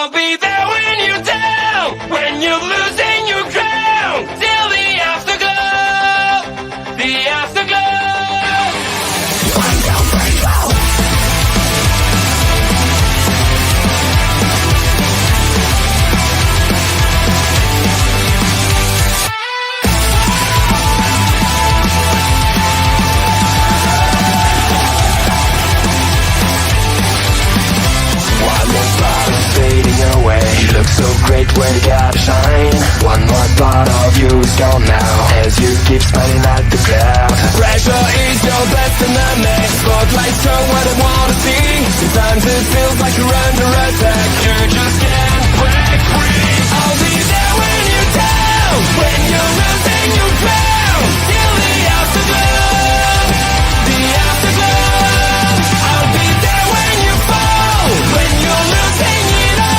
I'll be there when you're down, when you're losing your ground, till the afterglow, the afterglow. Fading away, you look so great when you gotta shine. One more part of you is gone now, as you keep smiling at the crowd. Pressure is your best enemy, spotlights show what I wanna see. Sometimes it feels like you're under attack, you just can't break free. I'll be there when you're down, when you're losing your ground, till the afterglow, the afterglow. I'll be there when you fall, when you're losing it all.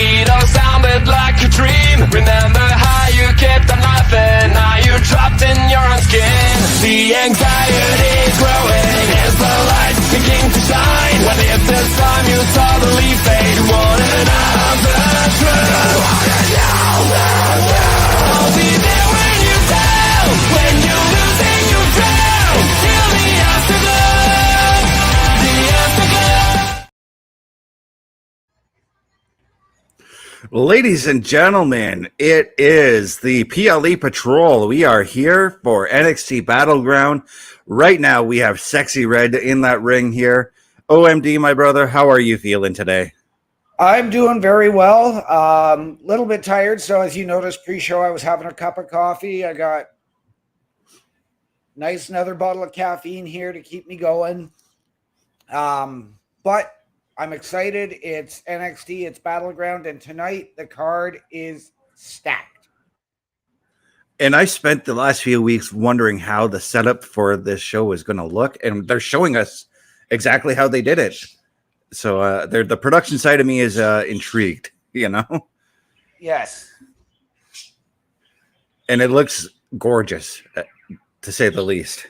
It all sounded like a dream. Remember how you kept on laughing, now you're trapped in your own skin. The anxiety is growing as the lights begin to shine. What if this time you totally fade? What another truth? I'll be there when you're down, when you're losing your ground, till the afterglow, the afterglow. Ladies and gentlemen, it is the PLE Patrol. We are here for NXT Battleground. Right now, we have Sexy Red in that ring here. OMD, my brother, how are you feeling today? I'm doing very well. Little bit tired, so as you noticed pre-show, I was having a cup of coffee. I got another bottle of caffeine here to keep me going. But I'm excited. It's NXT, it's Battleground, and tonight the card is stacked. And I spent the last few weeks wondering how the setup for this show was going to look, and they're showing us exactly how they did it. So the production side of me is intrigued, you know? Yes. And it looks gorgeous, to say the least.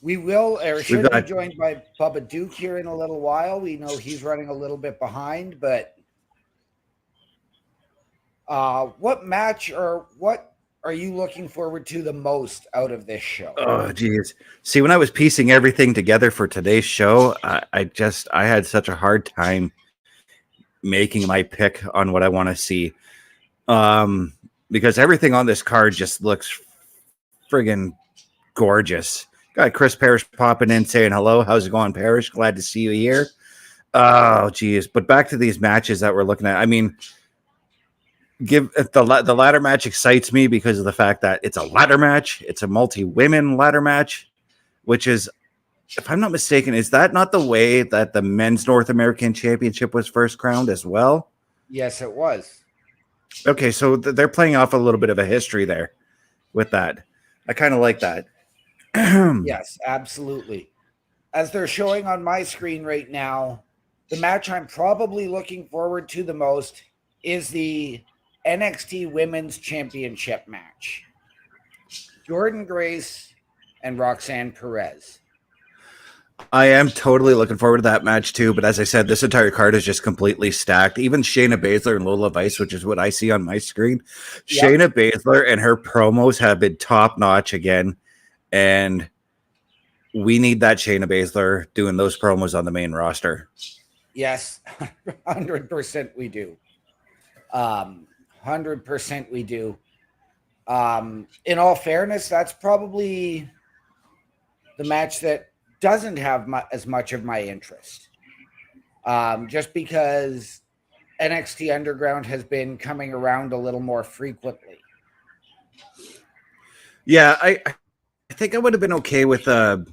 We will, or should be joined by Bubba Duke here in a little while. We know he's running a little bit behind, but what match or what are you looking forward to the most out of this show? Oh, geez. See, when I was piecing everything together for today's show, I had such a hard time making my pick on what I want to see. Because everything on this card just looks friggin' gorgeous. Got Chris Parrish popping in saying hello. How's it going, Parrish? Glad to see you here. Oh, geez. But back to these matches that we're looking at. I mean, the ladder match excites me because of the fact that it's a ladder match. It's a multi-women ladder match, which is, if I'm not mistaken, is that not the way that the Men's North American Championship was first crowned as well? Yes, it was. Okay, so they're playing off a little bit of a history there with that. I kind of like that. Yes, absolutely. As they're showing on my screen right now, the match I'm probably looking forward to the most is the NXT Women's Championship match. Jordynne Grace and Roxanne Perez. I am totally looking forward to that match too, but as I said, this entire card is just completely stacked. Even Shayna Baszler and Lola Vice, which is what I see on my screen. Yep. Shayna Baszler and her promos have been top-notch again. And we need that Shayna Baszler doing those promos on the main roster. Yes, 100% we do. 100% we do. In all fairness, that's probably the match that doesn't have as much of my interest. Just because NXT Underground has been coming around a little more frequently. Yeah, I think I would have been okay with it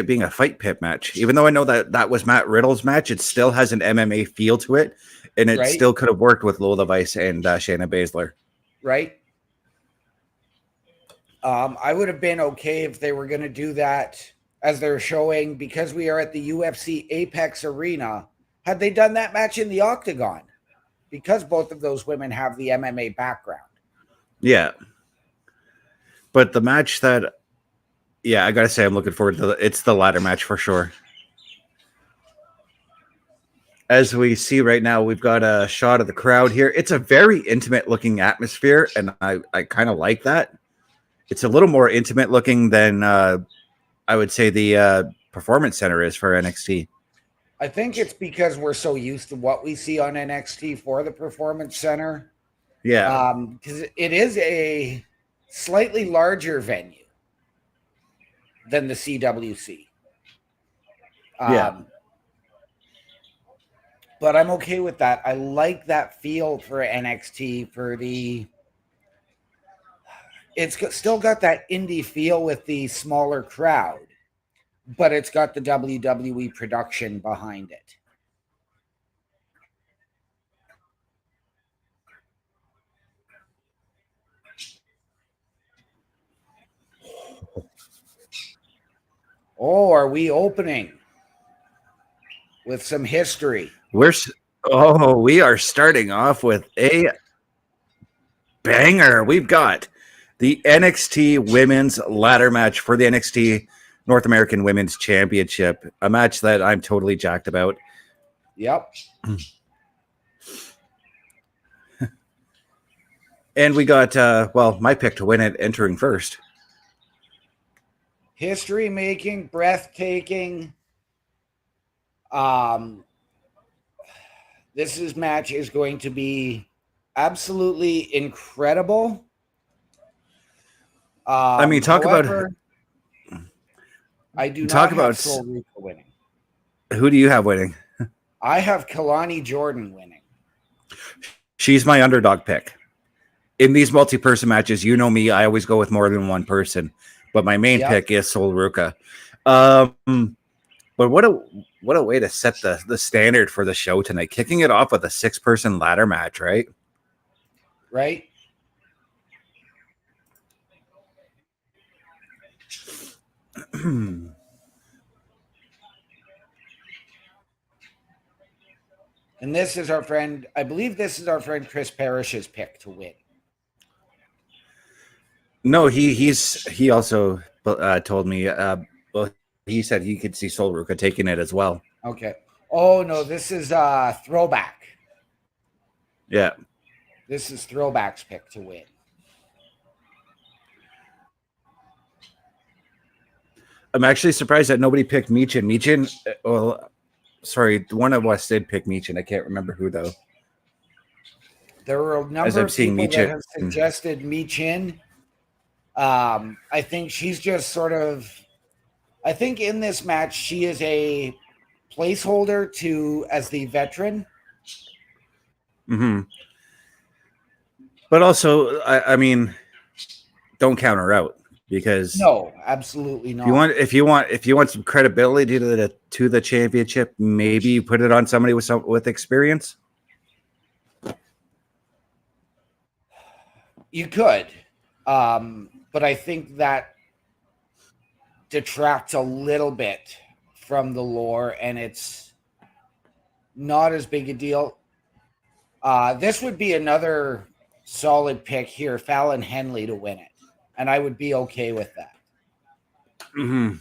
being a fight pit match. Even though I know that was Matt Riddle's match, it still has an MMA feel to it, and it still could have worked with Lola Vice and Shayna Baszler. Right. I would have been okay if they were going to do that as they're showing, because we are at the UFC Apex arena. Had they done that match in the Octagon, because both of those women have the MMA background. Yeah. But the match that, I got to say, I'm looking forward to it's the ladder match for sure. As we see right now, we've got a shot of the crowd here. It's a very intimate looking atmosphere, and I kind of like that. It's a little more intimate looking than I would say the Performance Center is for NXT. I think it's because we're so used to what we see on NXT for the Performance Center. Yeah. Because it is a slightly larger venue than the CWC. Yeah. But I'm okay with that. I like that feel for NXT for the... It's still got that indie feel with the smaller crowd, but it's got the WWE production behind it. Oh, are we opening with some history? We are starting off with a banger. We've got the NXT Women's Ladder Match for the NXT North American Women's Championship, a match that I'm totally jacked about. Yep. And we got, my pick to win it entering first. History making, breathtaking. This match is going to be absolutely incredible. I do not have Sol Ruca winning. Who do you have winning? I have Kelani Jordan winning. She's my underdog pick. In these multi-person matches, you know me, I always go with more than one person. But my main pick is Sol Ruca. But what a way to set the standard for the show tonight. Kicking it off with a 6-person ladder match, right? Right. And this is our friend, I believe this is our friend Chris Parrish's pick to win. No, he also told me, he said he could see Sol Ruca taking it as well. Okay. Oh, no, this is Throwback. Yeah. This is Throwback's pick to win. I'm actually surprised that nobody picked Michin. Michin, one of us did pick Michin. I can't remember who, though. There were a number of people that have suggested Michin. I think she's just sort of... I think in this match, she is a placeholder as the veteran. Mm-hmm. But also, I mean, don't count her out, because no, absolutely not. If you want some credibility to the championship, maybe you put it on somebody with experience. You could, but I think that detracts a little bit from the lore, and it's not as big a deal. This would be another solid pick here, Fallon Henley to win it, and I would be okay with that. Mm-hmm.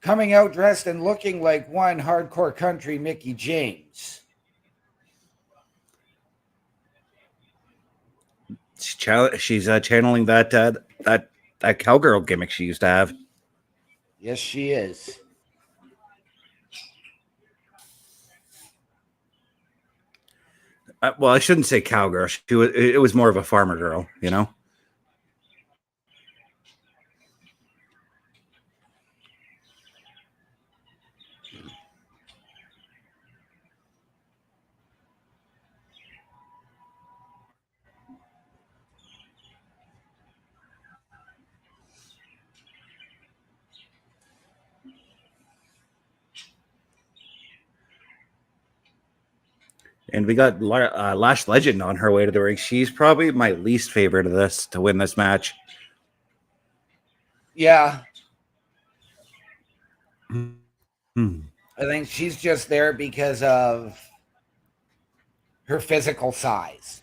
Coming out dressed and looking like one hardcore country Mickie James. She's channeling that cowgirl gimmick she used to have. Yes, she is. Well, I shouldn't say cowgirl. It was more of a farmer girl, you know? And we got Lash Legend on her way to the ring. She's probably my least favorite of this to win this match. Yeah. Hmm. I think she's just there because of her physical size.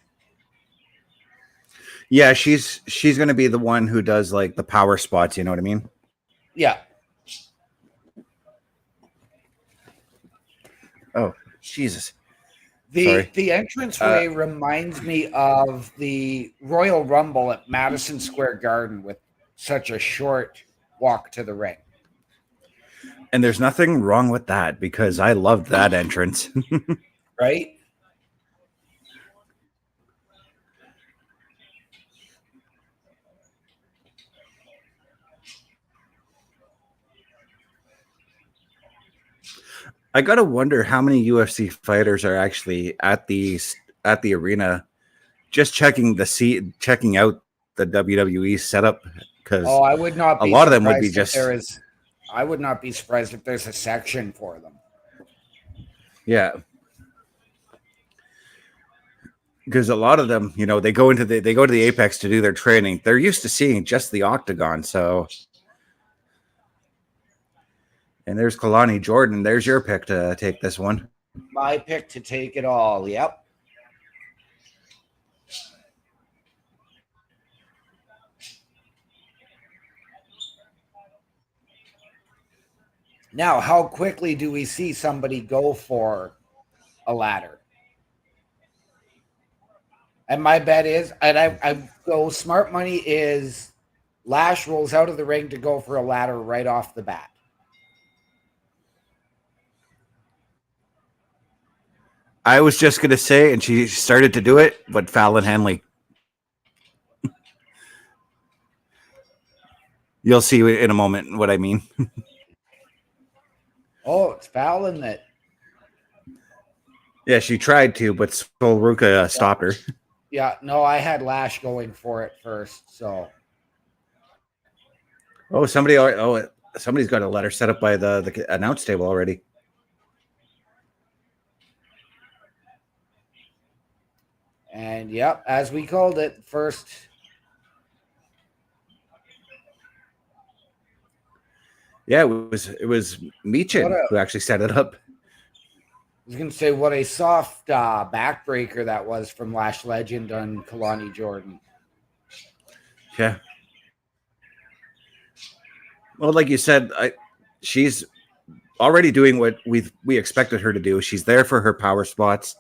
Yeah, she's going to be the one who does like the power spots. You know what I mean? Yeah. Oh, Jesus. The entranceway reminds me of the Royal Rumble at Madison Square Garden with such a short walk to the ring. And there's nothing wrong with that because I loved that entrance. Right? I gotta wonder how many UFC fighters are actually at the arena, just checking out the WWE setup. Because I would not be a lot of them would be just I would not be surprised if there's a section for them. Yeah. Because a lot of them, you know, they go to the Apex to do their training. They're used to seeing just the octagon. So, and there's Kelani Jordan. There's your pick to take this one. My pick to take it all. Yep. Now, how quickly do we see somebody go for a ladder? And my bet is, and I go smart money is Lash rolls out of the ring to go for a ladder right off the bat. I was just going to say, and she started to do it, but Fallon Henley. You'll see in a moment what I mean. Oh, it's Fallon that. Yeah, she tried to, but Sol Ruca stopped her. Yeah, no, I had Lash going for it first. So. Oh, somebody's got a letter set up by the announce table already. And yep, as we called it first. Yeah, it was Michin who actually set it up. I was going to say what a soft backbreaker that was from Lash Legend on Kelani Jordan. Yeah. Well, like you said, she's already doing what we expected her to do. She's there for her power spots.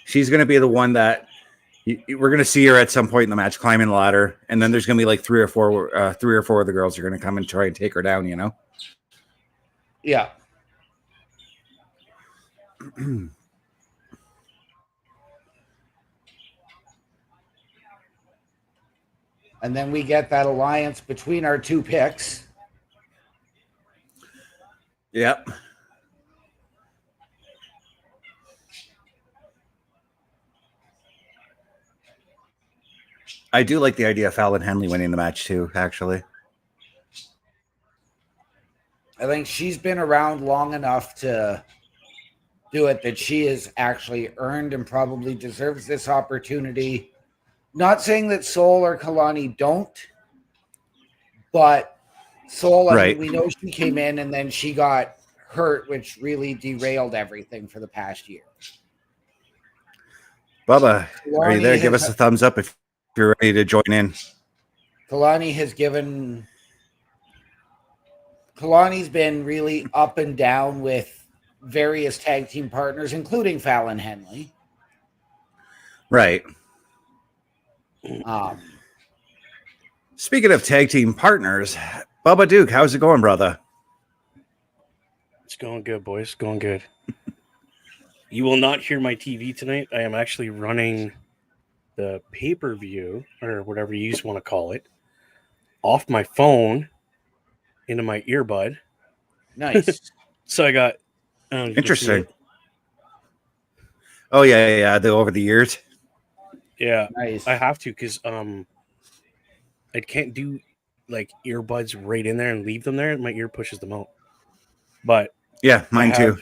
She's going to be the one that we're going to see her at some point in the match climbing the ladder, and then there's going to be like three or four of the girls are going to come and try and take her down. You know? Yeah. And then we get that alliance between our two picks. Yep. I do like the idea of Fallon Henley winning the match too, actually. I think she's been around long enough to do it that she has actually earned and probably deserves this opportunity. Not saying that Sol or Kelani don't, but Sol, I mean, we know she came in and then she got hurt, which really derailed everything for the past year. Bubba, are you there? Give us a thumbs up if you're ready to join in. Kelani's been really up and down with various tag team partners, including Fallon Henley. Right. Speaking of tag team partners, Bubba Duke, how's it going, brother? It's going good, boys. Going good. You will not hear my TV tonight. I am actually running the pay-per-view, or whatever you want to call it, off my phone into my earbud. Nice. So I got interesting. Oh yeah. Over the years. Yeah, nice. I have to because I can't do like earbuds right in there and leave them there. My ear pushes them out. But yeah, mine too.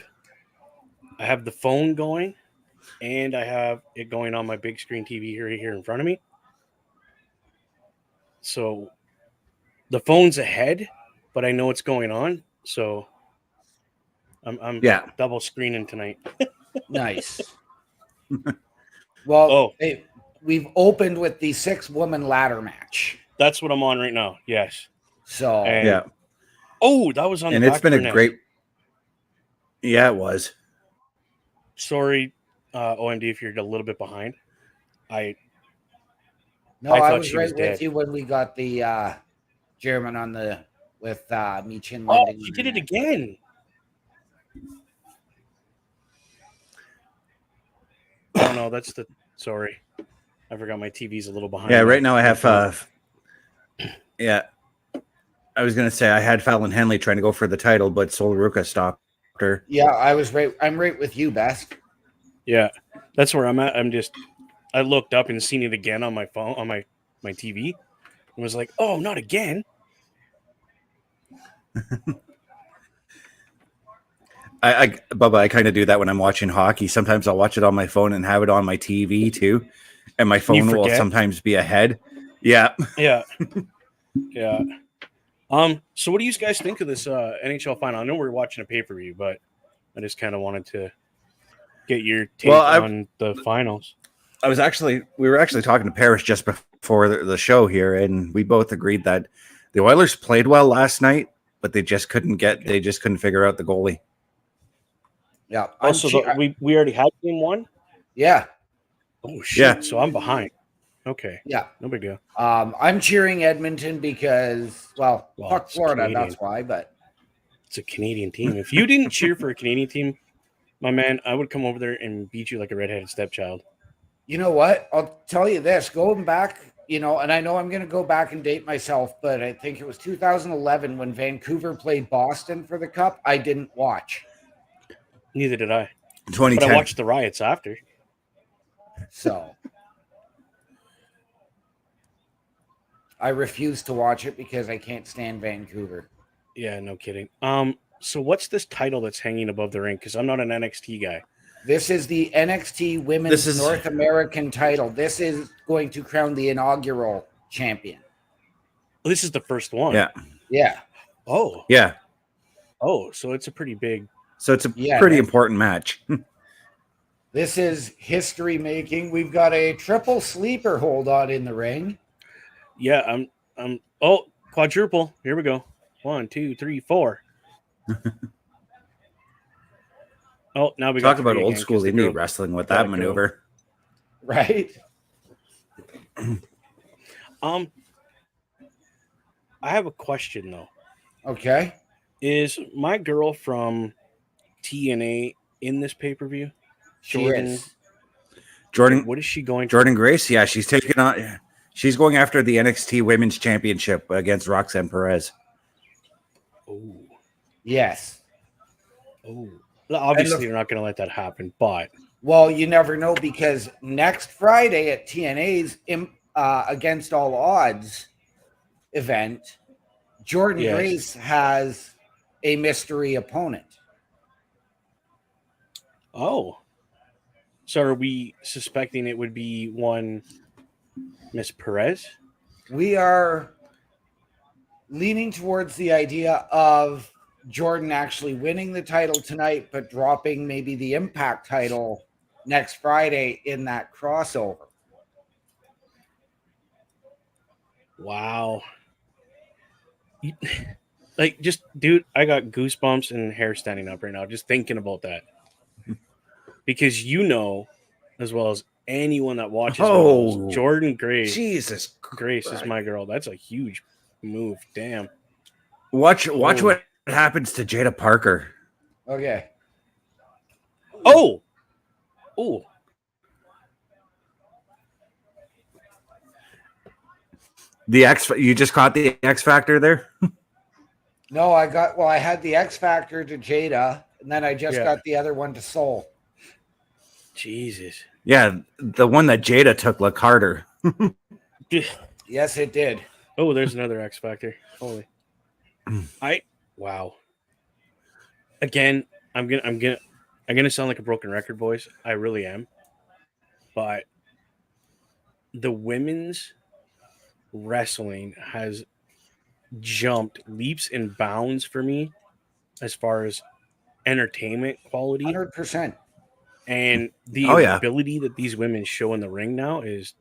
I have the phone going and I have it going on my big screen TV right here in front of me. So the phone's ahead, but I know what's going on. So I'm double screening tonight. Nice. Well, we've opened with the 6-woman ladder match. That's what I'm on right now. Yes. So Oh, that was on. And the it's been a great. Yeah, it was. Sorry, OMD, if you're a little bit behind. I was right with you when we got the German on with Michin. Oh, she did it again. Oh no, sorry. I forgot my TV's a little behind. Yeah, right now I have I was gonna say I had Fallon Henley trying to go for the title, but Sol Ruca stopped her. Yeah, I'm right with you, Best. Yeah, that's where I'm at. I looked up and seen it again on my phone, on my TV, and was like, oh, not again. Bubba, I kind of do that when I'm watching hockey. Sometimes I'll watch it on my phone and have it on my TV too, and my phone will sometimes be ahead. Yeah. Yeah. Yeah. So what do you guys think of this NHL final? I know we're watching a pay-per-view, but I just kind of wanted to get your take on the finals. We were actually talking to Paris just before the show here, and we both agreed that the Oilers played well last night, but they just couldn't figure out the goalie. Yeah. Also, we already had game 1. Yeah. Oh shit! Yeah. So I'm behind. Okay. Yeah. No big deal. I'm cheering Edmonton because, fuck Florida. Canadian. That's why. But it's a Canadian team. If you didn't cheer for a Canadian team, my man, I would come over there and beat you like a redheaded stepchild. You know what? I'll tell you this. Going back, and I know I'm going to go back and date myself, but I think it was 2011 when Vancouver played Boston for the Cup. I didn't watch. Neither did I. 2010. But I watched the riots after. So I refuse to watch it because I can't stand Vancouver. Yeah, no kidding. So what's this title that's hanging above the ring? Because I'm not an NXT guy. This is the NXT Women's North American title. This is going to crown the inaugural champion. Well, this is the first one. Yeah. Yeah. Oh. Yeah. Oh, so it's a pretty big. So it's a pretty important match. This is history making. We've got a triple sleeper hold on in the ring. Yeah, I'm quadruple. Here we go. 1, 2, 3, 4. Oh, now we talk about old school indie wrestling with that maneuver. Right. I have a question though. Okay. Is my girl from TNA in this pay-per-view? Jordynne. What is she going? Jordynne Grace. Yeah, she's taking on. Yeah. She's going after the NXT Women's Championship against Roxanne Perez. Oh. Yes. Oh. Obviously, you're not going to let that happen, but. Well, you never know because next Friday at TNA's Against All Odds event, Jordynne Grace has a mystery opponent. Oh. So are we suspecting it would be one Miss Perez? We are leaning towards the idea of Jordynne actually winning the title tonight, but dropping maybe the Impact title next Friday in that crossover. Wow. Like, just, dude, I got goosebumps and hair standing up right now just thinking about that. Because as well as anyone that watches, Jordynne Grace. Jesus Grace is my girl. That's a huge move. Damn. Watch what happens to Jaida Parker. Okay. Oh. You just caught the X Factor there? No, I had the X Factor to Jaida, and then I just got the other one to Sol. Jesus. Yeah, the one that Jaida took looked harder. Yes, it did. Oh, there's another X Factor. Holy. Wow. Again, I'm gonna sound like a broken record, boys. I really am. but the women's wrestling has jumped leaps and bounds for me as far as entertainment quality. 100%. And the ability that these women show in the ring now is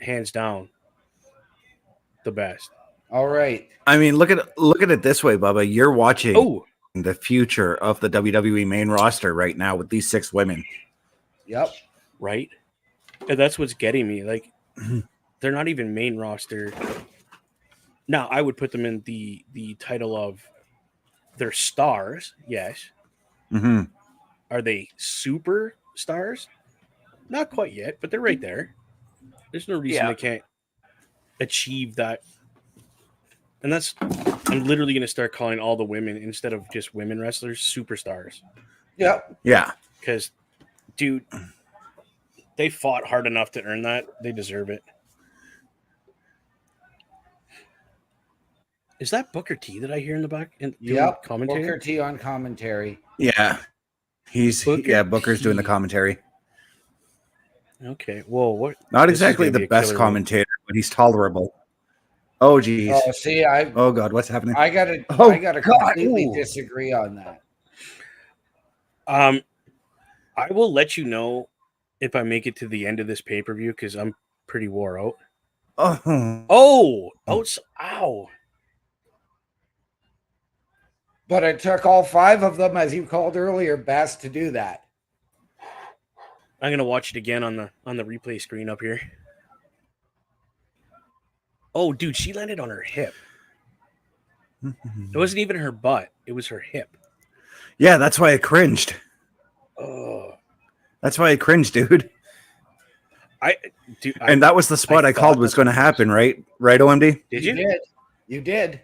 hands down the best. All right. I mean, look at it this way, Bubba. You're watching the future of the WWE main roster right now with these 6 women. Yep. Right? And that's what's getting me. Like, they're not even main roster. Now, I would put them in the title of they're stars, yes. Mm-hmm. Are they superstars? Not quite yet, but they're right there. There's no reason they can't achieve that. And that's, I'm literally going to start calling all the women, instead of just women wrestlers, superstars. Yep. Yeah. Because, dude, they fought hard enough to earn that. They deserve it. Is that Booker T that I hear in the back? Commentary? Booker T on commentary. Yeah. Booker's doing the commentary. Okay. Whoa, what? Not exactly the best commentator, but he's tolerable. Oh, geez. Oh, see, oh God, what's happening? I gotta completely disagree on that. I will let you know if I make it to the end of this pay-per-view, because I'm pretty wore out. Ow. But it took all 5 of them, as you called earlier, best to do that. I'm gonna watch it again on the replay screen up here. Oh, dude, she landed on her hip. It wasn't even her butt; it was her hip. Yeah, that's why I cringed. Oh, that's why I cringed, dude. Dude, and that was the spot I called was going to happen, right? Right, OMD? Did you? You did.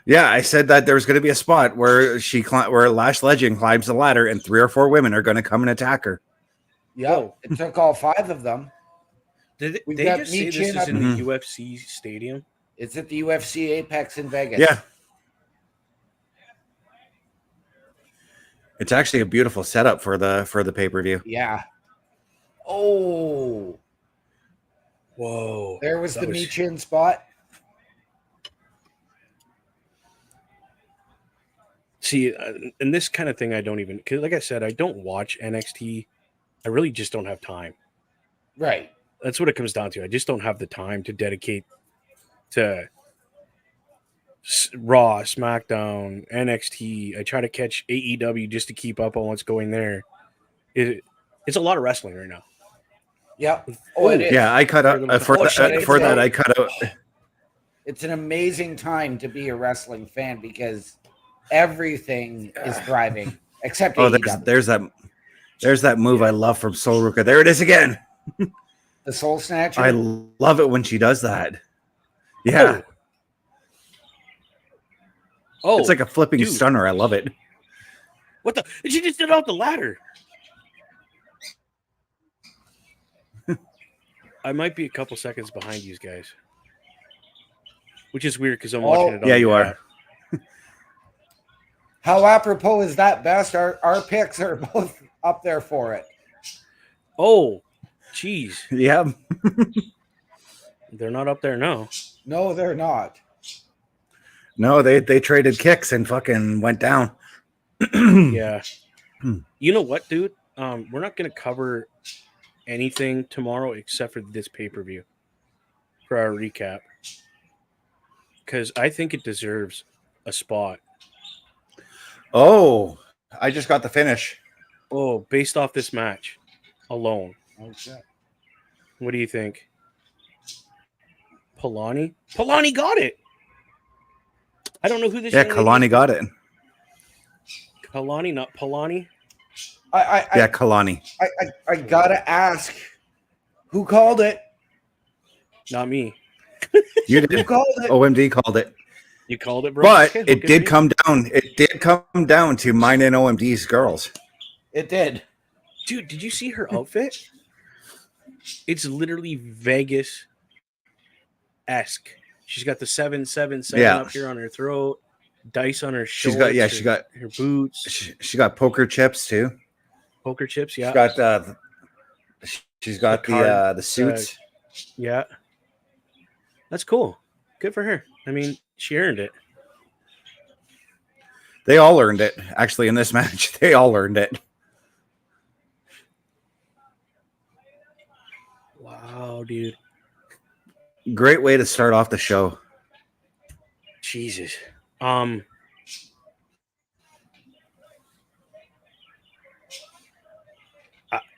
Yeah, I said that there was going to be a spot where where Lash Legend climbs the ladder and 3 or 4 women are going to come and attack her. Yeah, it took all 5 of them. Did they just say this is in the UFC stadium? It's at the UFC Apex in Vegas. Yeah. It's actually a beautiful setup for the pay-per-view. Yeah. Oh. Whoa. There was the Michin spot. See, and this kind of thing I don't even, because like I said, I don't watch NXT. I really just don't have time. Right. That's what it comes down to. I just don't have the time to dedicate to Raw, SmackDown, NXT. I try to catch AEW just to keep up on what's going there. It's a lot of wrestling right now. Yeah. Oh, it is. Yeah, I cut out for that. I cut out. It's an amazing time to be a wrestling fan because everything is thriving except AEW. There's that move I love from Sol Ruca. There it is again. The Soul Snatcher. I love it when she does that. Yeah. Oh, it's like a flipping stunner. I love it. What the? She just did it off the ladder. I might be a couple seconds behind you guys, which is weird because I'm watching it on you are. How apropos is that, Best? Our picks are both up there for it. Oh, jeez. Yeah. They're not up there now. No, they're not. No, they traded kicks and fucking went down. Yeah. You know what, dude? We're not going to cover anything tomorrow except for this pay-per-view for our recap, because I think it deserves a spot. Oh, I just got the finish. Oh, based off this match alone. Okay. What do you think? Kelani got it. I don't know who this. Yeah, Kelani got it. Kelani, not Polani. Kelani. I gotta ask, who called it? Not me. You did. Who called it? OMD called it. You called it, bro. But it did come down. It did come down to mine and OMD's girls. It did. Dude, did you see her outfit? It's literally Vegas-esque. She's got the 777 up here on her throat, dice on her shoulders. She got her boots. She got poker chips too. poker chips. Yeah, she's got the suits. Yeah, that's cool. Good for her. I mean, she earned it. They all earned it. Actually, in this match, they all earned it. Wow, dude. Great way to start off the show. Jesus.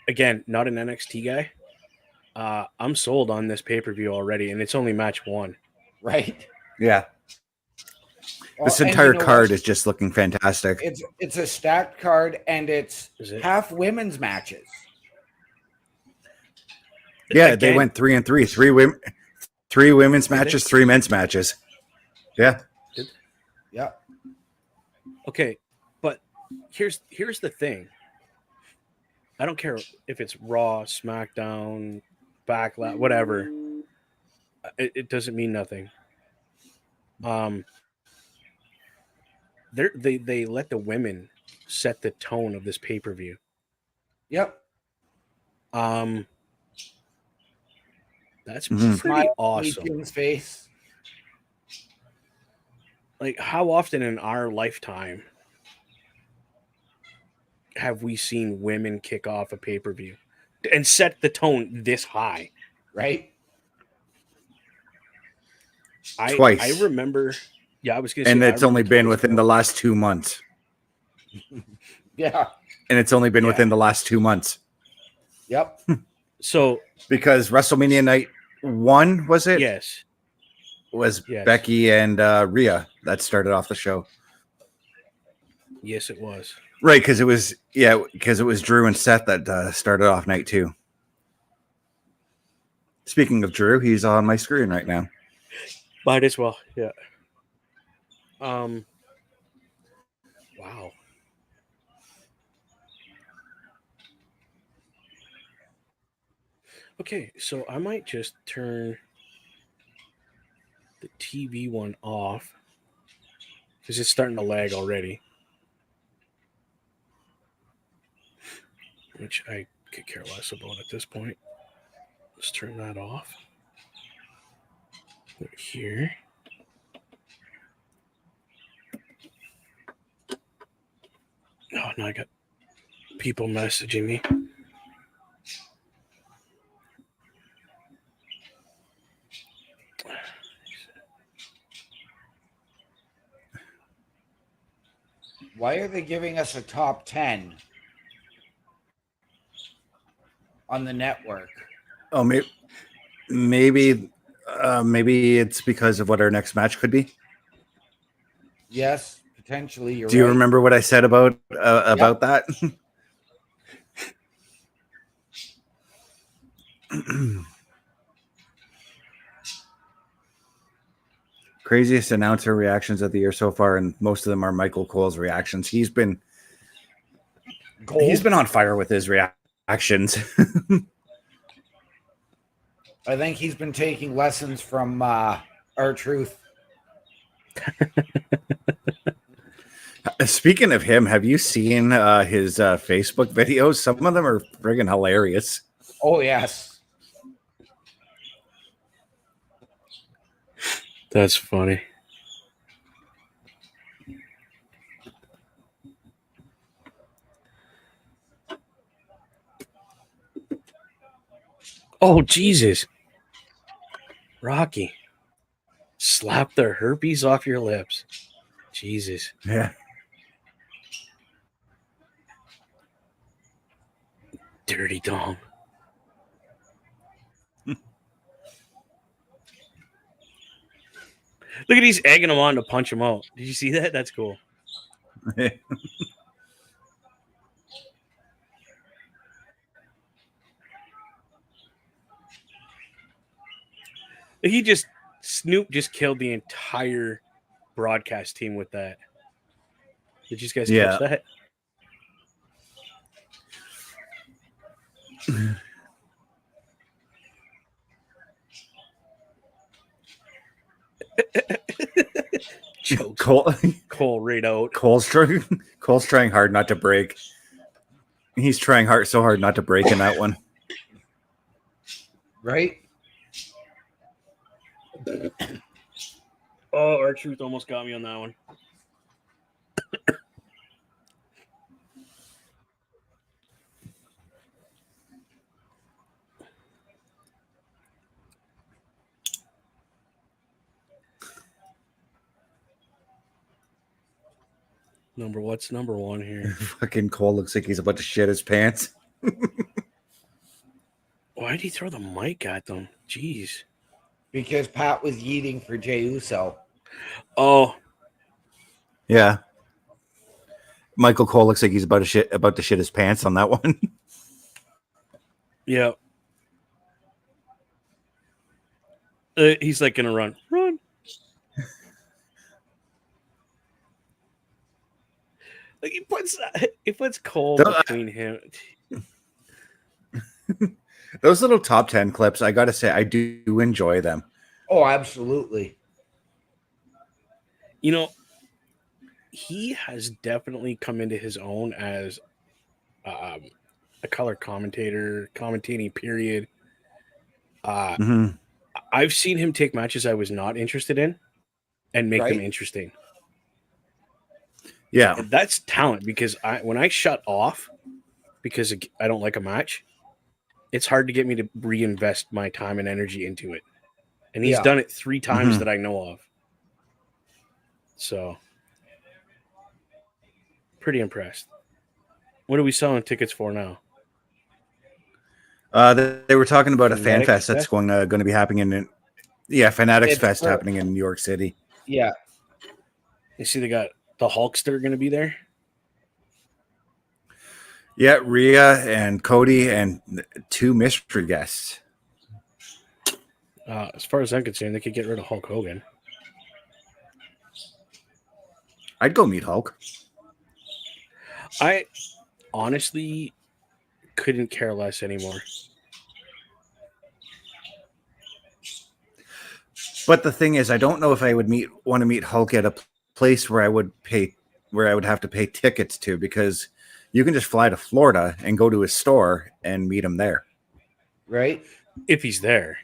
Again, not an NXT guy. I'm sold on this pay-per-view already, and it's only match 1. Right. Yeah. This entire card is just looking fantastic. It's a stacked card, and it's half women's matches. Yeah, they went 3 and 3. 3 women's matches, 3 men's matches. Yeah. Yeah. Okay, but here's the thing. I don't care if it's Raw, SmackDown, Backlash, whatever. It doesn't mean nothing. They let the women set the tone of this pay-per-view. Yep. That's pretty awesome. Michin's face. Like, how often in our lifetime have we seen women kick off a pay-per-view and set the tone this high? Right. Twice. I remember. Yeah, I was going to say. And it's only been within the last 2 months. Yeah. And it's only been within the last 2 months. Yep. So. Because WrestleMania Night 1, was it? Yes. Was Becky and Rhea that started off the show. Yes, it was. Right, because it was Drew and Seth that started off night 2. Speaking of Drew, he's on my screen right now. Might as well, yeah. Wow. Okay, so I might just turn the TV one off because it's starting to lag already. Which I could care less about at this point. Let's turn that off. Right here. Oh, now I got people messaging me. Why are they giving us a top 10 on the network? Oh, maybe it's because of what our next match could be. Yes, potentially. You're Do you remember what I said about that? Craziest announcer reactions of the year so far, and most of them are Michael Cole's reactions. He's been on fire with his reactions. I think he's been taking lessons from R-Truth. Speaking of him, have you seen his Facebook videos? Some of them are friggin' hilarious. Oh, yes. That's funny. Oh, Jesus. Rocky. Slap the herpes off your lips. Jesus. Yeah. Dirty dong. Look at he's egging him on to punch him out. Did you see that? That's cool. Snoop just killed the entire broadcast team with that. Did you guys catch that? Cole right out. Cole's trying hard not to break. He's trying so hard not to break in that one. Right? Oh, R-Truth almost got me on that one. What's number one here? Fucking Cole looks like he's about to shit his pants. Why did he throw the mic at them? Jeez. Because Pat was yeeting for Jey Uso. Oh. Yeah. Michael Cole looks like he's about to shit his pants on that one. Yeah. He's like gonna run. Like he puts Cole between him. Those little top 10 clips, I gotta say, I do enjoy them. Oh, absolutely. You know, he has definitely come into his own as a color commentator, commentating period. I've seen him take matches I was not interested in and make them interesting. Yeah. And that's talent, because when I shut off because I don't like a match, it's hard to get me to reinvest my time and energy into it. And he's done it 3 times that I know of. So, pretty impressed. What are we selling tickets for now? They were talking about a fan Fanatics fest that's going to be happening in Fanatics Fest for, happening in New York City. Yeah. You see they got the Hulkster going to be there? Yeah, Rhea and Cody and 2 mystery guests. As far as I'm concerned, they could get rid of Hulk Hogan. I'd go meet Hulk. I honestly couldn't care less anymore. But the thing is, I don't know if I would want to meet Hulk at a place where I would have to pay tickets to, because you can just fly to Florida and go to his store and meet him there. Right? If he's there.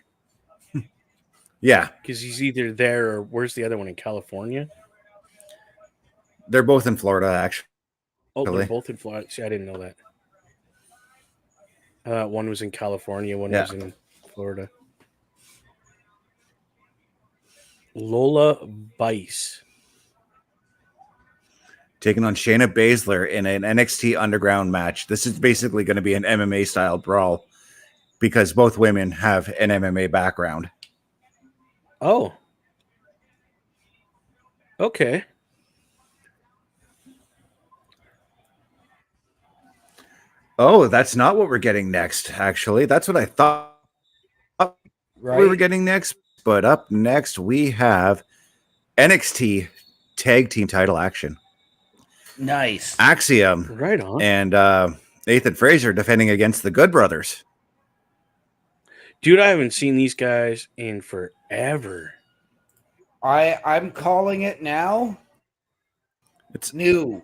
Yeah. Because he's either there or where's the other one, in California? They're both in Florida, actually. Oh, they're both in Florida. See, I didn't know that. One was in California, one was in Florida. Lola Vice taking on Shayna Baszler in an NXT Underground match. This is basically going to be an MMA style brawl because both women have an MMA background. Oh. Okay. Oh, that's not what we're getting next, actually. That's what I thought we were getting next. But up next, we have NXT Tag Team title action. Nice. Axiom right on. And Nathan Frazer defending against the Good Brothers. Dude, I haven't seen these guys in forever. I'm calling it now. It's new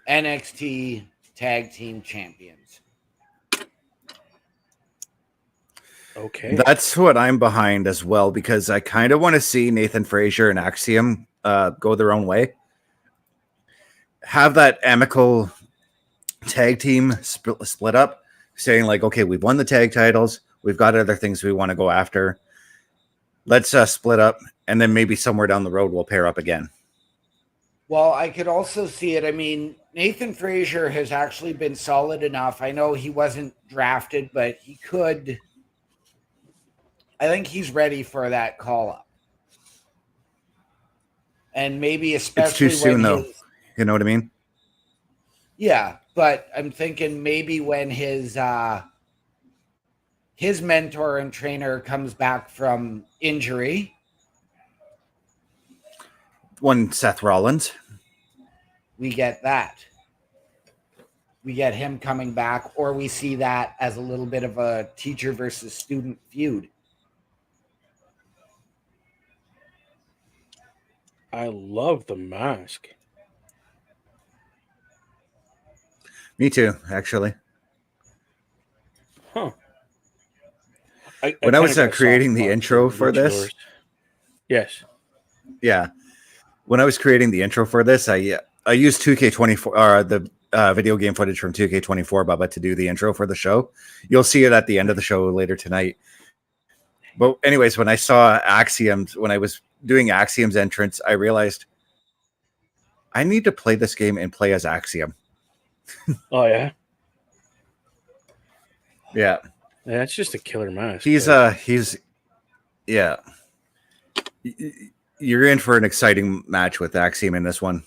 NXT Tag Team Champions. Okay. That's what I'm behind as well, because I kind of want to see Nathan Frazer and Axiom go their own way. Have that amicable tag team split up, saying like, okay, we've won the tag titles. We've got other things we want to go after. Let's split up, and then maybe somewhere down the road we'll pair up again. Well, I could also see it. I mean, Nathan Frazer has actually been solid enough. I know he wasn't drafted, but he could. I think he's ready for that call up. And maybe especially it's too soon, though. You know what I mean? Yeah, but I'm thinking maybe when his mentor and trainer comes back from injury. One Seth Rollins. We get that. We get him coming back, or we see that as a little bit of a teacher versus student feud. I love the mask. Me too, actually. Huh. When I was creating the intro for this, yes, yeah, when I was creating the intro for this, I used 2K24 or the video game footage from 2K24, Bubba, to do the intro for the show. You'll see it at the end of the show later tonight. But anyways, when I saw Axiom's, when I was doing Axiom's entrance, I realized I need to play this game and play as Axiom. Oh yeah, yeah. That's just a killer mask. He's yeah. You're in for an exciting match with Axiom in this one.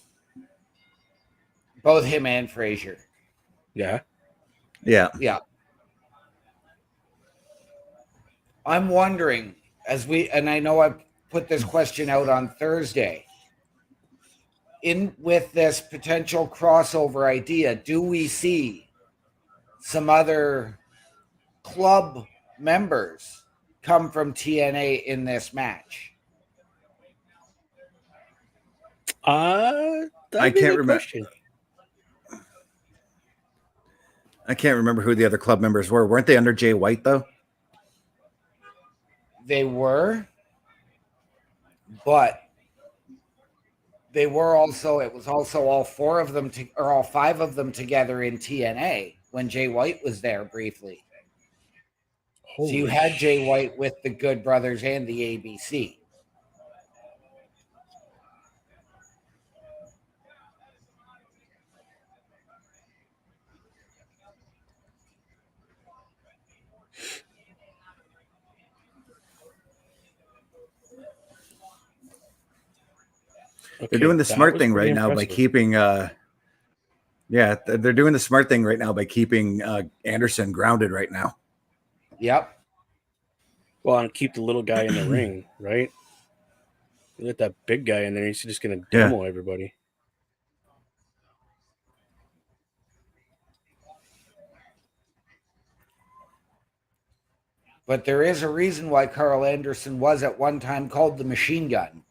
Both him and Frazer. Yeah. Yeah. Yeah. I'm wondering, and I know I put this question out on Thursday, with this potential crossover idea, do we see some other club members come from TNA in this match? I can't remember. I can't remember who the other club members were. Weren't they under Jay White though? They were, but they were also. It was also all four of them, or all five of them together in TNA when Jay White was there briefly. So you had Jay White with the Good Brothers and the ABC. They're doing the smart thing right now by keeping they're doing the smart thing right now by keeping Anderson grounded right now. Yep. Well, and keep the little guy in the ring, right? You let that big guy in there, he's just going to demo everybody. But there is a reason why Karl Anderson was at one time called the Machine Gun.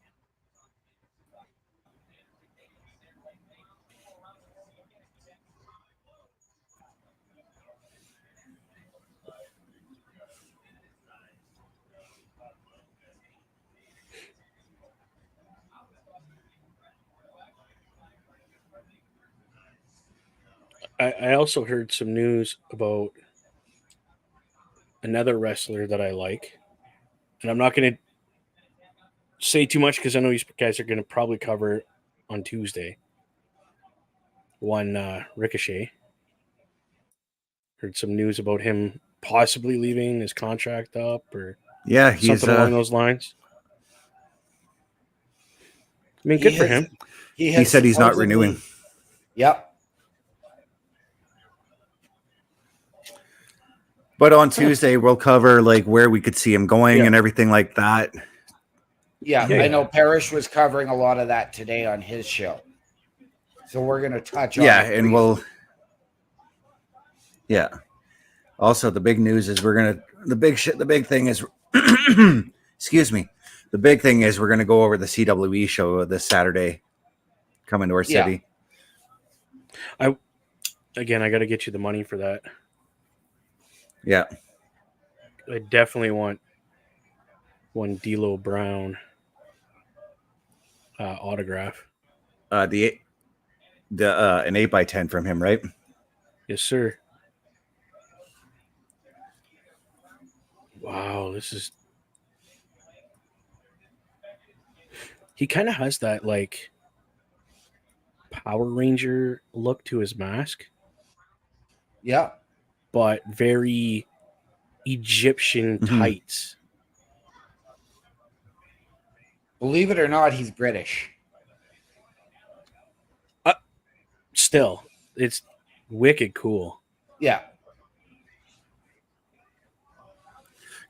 I also heard some news about another wrestler that I like. And I'm not going to say too much because I know you guys are going to probably cover it on Tuesday. One Ricochet. Heard some news about him possibly leaving his contract up or he's something along those lines. I mean, good for him. He said he's not renewing. Yep. But on Tuesday, we'll cover like where we could see him going and everything like that. Yeah, I know Parrish was covering a lot of that today on his show. So we're going to touch on it. And we'll... Yeah. Also, the big news is the big thing is... excuse me. The big thing is we're going to go over the CWE show this Saturday coming to our city. I got to get you the money for that. Yeah. I definitely want one D'Lo Brown autograph. An 8x10 from him, right? Yes, sir. Wow, this is... He kind of has that like Power Ranger look to his mask. Yeah. But very Egyptian tights. Believe it or not, he's British. Still, it's wicked cool. Yeah.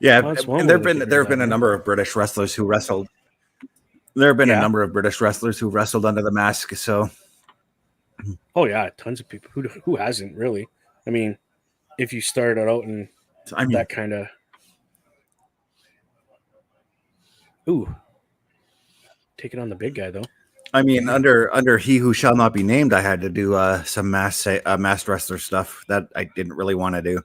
Yeah, and there have been a number of British wrestlers who wrestled. There have been a number of British wrestlers who wrestled under the mask. So, oh yeah, tons of people. Who hasn't really? I mean, if you started out in that kind of, taking on the big guy though. I mean, under He Who Shall Not Be Named, I had to do some masked wrestler stuff that I didn't really want to do.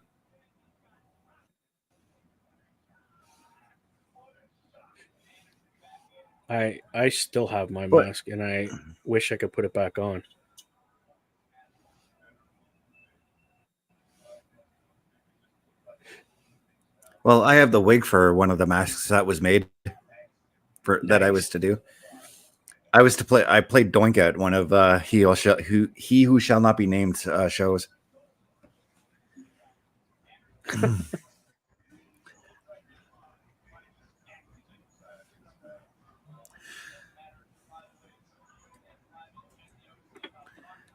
I still have my But- mask, and I wish I could put it back on. Well, I have the wig for one of the masks that was made for that I Nice. was to do. I played Doink at one of He Who Shall Not Be Named shows.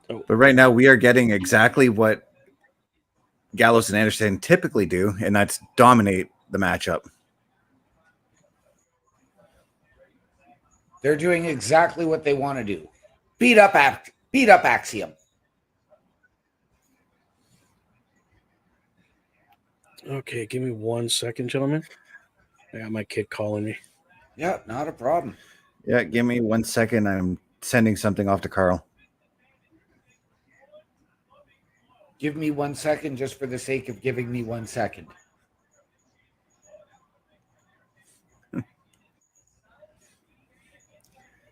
But right now we are getting exactly what Gallows and Anderson typically do, and that's dominate the matchup. They're doing exactly what they want to do. Beat up Axiom. Okay, give me 1 second, gentlemen. I got my kid calling me. Yeah, not a problem. Yeah, give me 1 second. I'm sending something off to Karl. Give me 1 second just for the sake of giving me 1 second.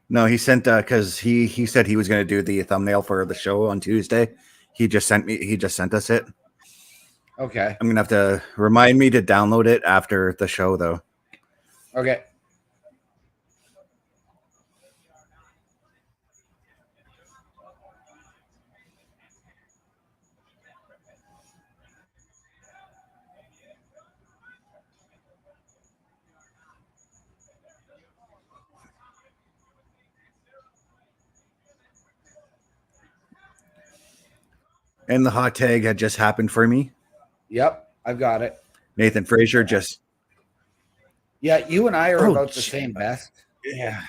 No, he sent because he said he was going to do the thumbnail for the show on Tuesday. He just sent us it. Okay. I'm gonna have to remind me to download it after the show, though. Okay. And the hot tag had just happened for me. Yep, I've got it. Nathan Frazer just. Yeah, you and I are Oh, about the same best. Yeah.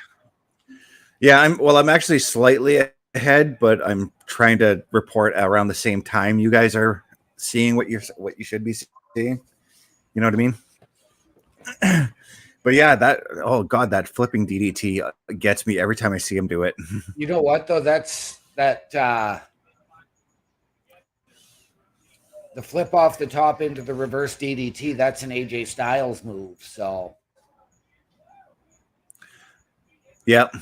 Yeah, I'm actually slightly ahead, but I'm trying to report around the same time you guys are seeing what you should be seeing. You know what I mean? But yeah, that flipping DDT gets me every time I see him do it. You know what though? That's the flip off the top into the reverse DDT. That's an AJ Styles move. So Yep.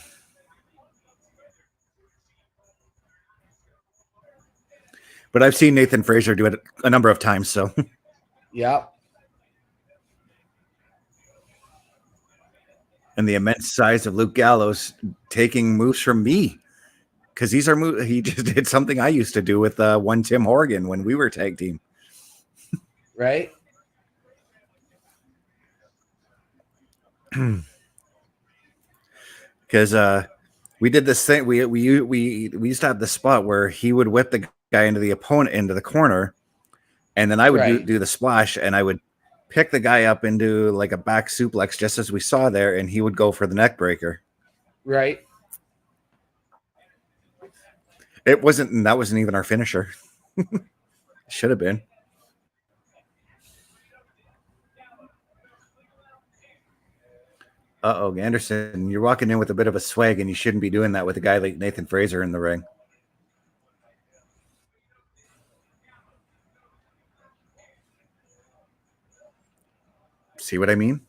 But I've seen Nathan Frazer do it a number of times, so. yep. And the immense size of Luke Gallows taking moves from me, because these are moves he just did something I used to do with one Tim Horgan when we were tag team. Right. Because we did this thing. We used to have this spot where he would whip the guy into the opponent into the corner, and then I would do the splash, and I would pick the guy up into like a back suplex, just as we saw there, and he would go for the neck breaker. Right. That wasn't even our finisher. Should have been. Uh-oh, Anderson, you're walking in with a bit of a swag, and you shouldn't be doing that with a guy like Nathan Frazer in the ring. See what I mean?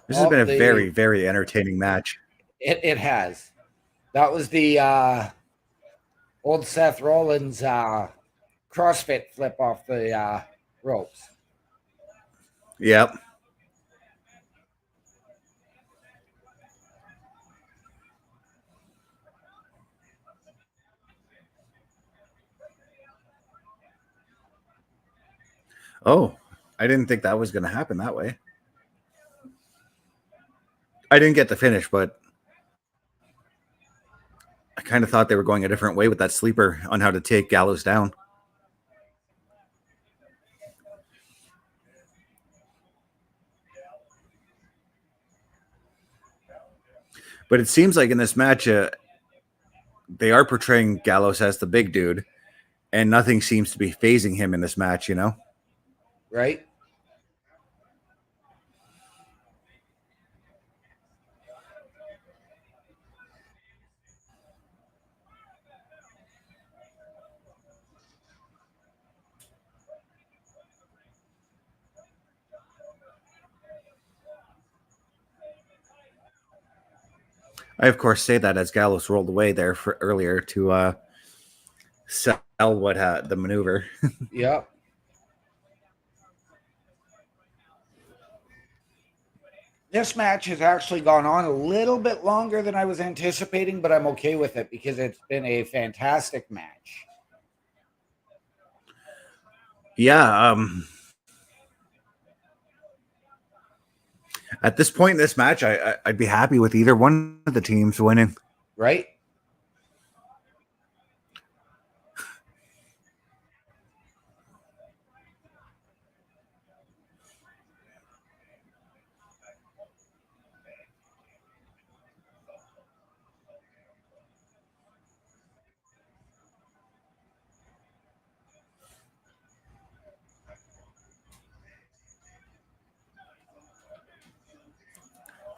This has been a very, very entertaining match. It has. That was the old Seth Rollins CrossFit flip off the ropes. Yep. Oh, I didn't think that was going to happen that way. I didn't get the finish, but I kind of thought they were going a different way with that sleeper on how to take Gallows down. But it seems like in this match, they are portraying Gallows as the big dude, and nothing seems to be phasing him in this match, you know? Right. I, of course, say that as Gallows rolled away there for earlier to sell what the maneuver. Yep. This match has actually gone on a little bit longer than I was anticipating, but I'm okay with it because it's been a fantastic match. Yeah. At this point in this match, I'd be happy with either one of the teams winning. Right?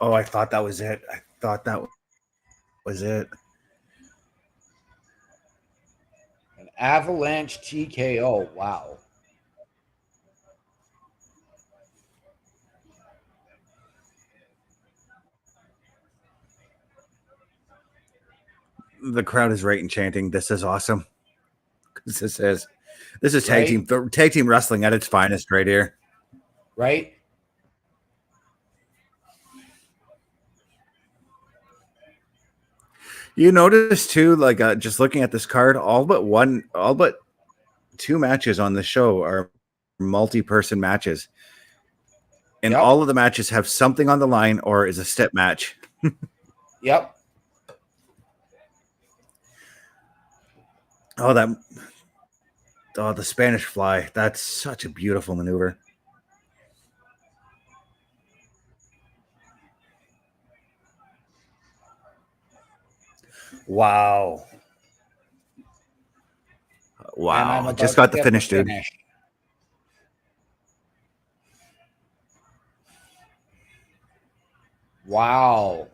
Oh, I thought that was it. I thought that was it. An avalanche TKO. Wow. The crowd is right and chanting, "This is awesome." This is Right? tag team wrestling at its finest right here. Right? You notice too, like just looking at this card, all but two matches on the show are multi-person matches, and Yep. all of the matches have something on the line or is a step match. Yep. The Spanish fly. That's such a beautiful maneuver. Wow. Wow. Just got the finish, dude. Wow.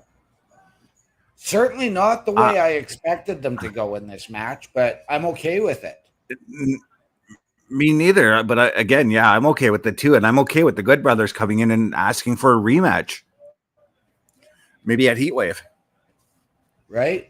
Certainly not the way I expected them to go in this match, but I'm okay with it. Me neither. But again, yeah, I'm okay with it too. And I'm okay with the Good Brothers coming in and asking for a rematch. Maybe at Heatwave. Right?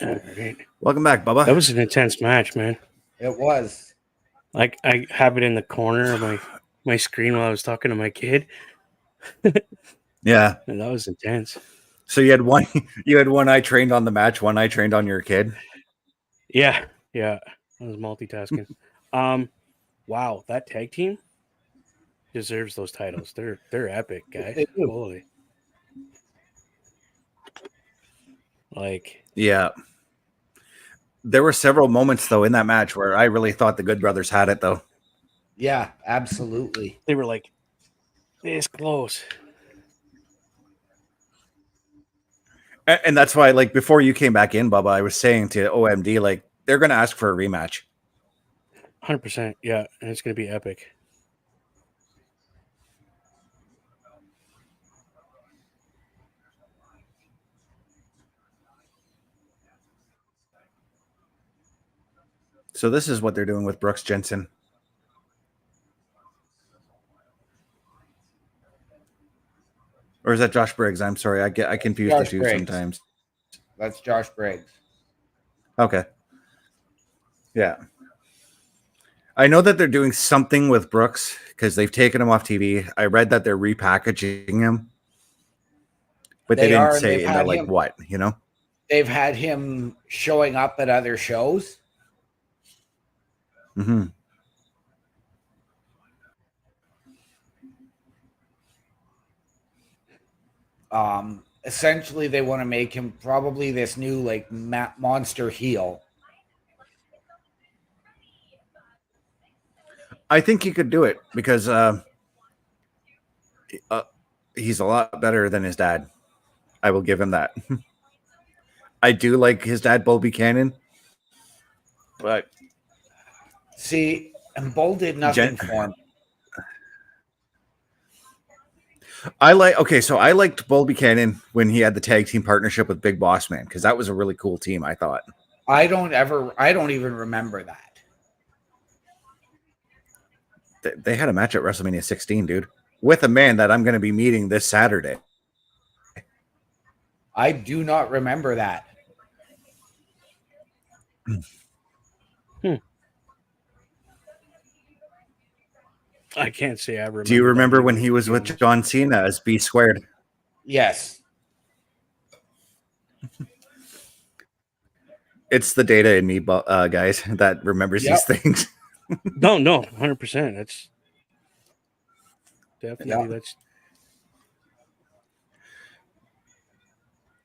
All right. Welcome back, Bubba. That was an intense match, man. It was. Like, I have it in the corner of my screen while I was talking to my kid. Yeah. And that was intense. So you had one eye trained on the match, one eye trained on your kid. Yeah. I was multitasking. Wow, that tag team deserves those titles. They're epic, guys. They do. Holy. Like, yeah. There were several moments though in that match where I really thought the Good Brothers had it though. Yeah, absolutely. they were like this close. And that's why, like, before you came back in, Bubba, I was saying to OMD, like, they're going to ask for a rematch. 100%. Yeah. And it's going to be epic. So this is what they're doing with Brooks Jensen. Or is that Josh Briggs? I'm sorry. I confuse the two Briggs. sometimes. That's Josh Briggs. Okay. Yeah. I know that they're doing something with Brooks because they've taken him off TV. I read that they're repackaging him. But they didn't say into like what, you know? They've had him showing up at other shows. Mm-hmm. Essentially, they want to make him probably this new like monster heel. I think he could do it because he's a lot better than his dad. I will give him that. I do like his dad, Bull Buchanan, but see, and Bull did nothing for him. I liked Bull Buchanan when he had the tag team partnership with Big Boss Man, because that was a really cool team, I thought. I don't even remember that. They had a match at WrestleMania 16, dude, with a man that I'm going to be meeting this Saturday. I do not remember that. I can't say I remember. Do you remember when he was with John Cena as B Squared? Yes. It's the data in me, guys, that remembers these things. No, 100%. That's definitely that's.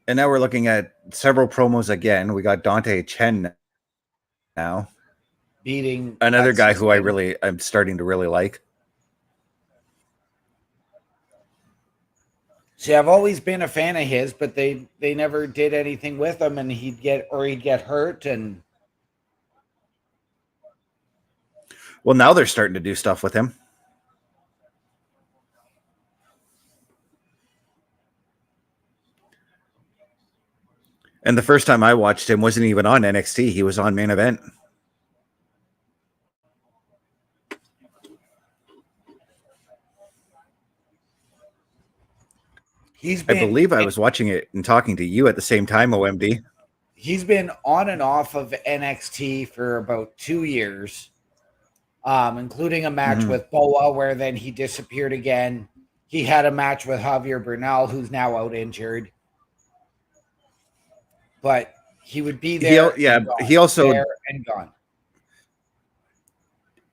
And now we're looking at several promos again. We got Dante Chen now, beating another guy who I'm starting to really like. See, I've always been a fan of his, but they never did anything with him, and he'd get hurt. And well, now they're starting to do stuff with him. And the first time I watched him wasn't even on NXT. He was on Main Event. I believe I was watching it and talking to you at the same time, OMD. He's been on and off of NXT for about 2 years, including a match with Boa, where then he disappeared again. He had a match with Javier Bernal, who's now out injured. But he would be there. He also there and gone.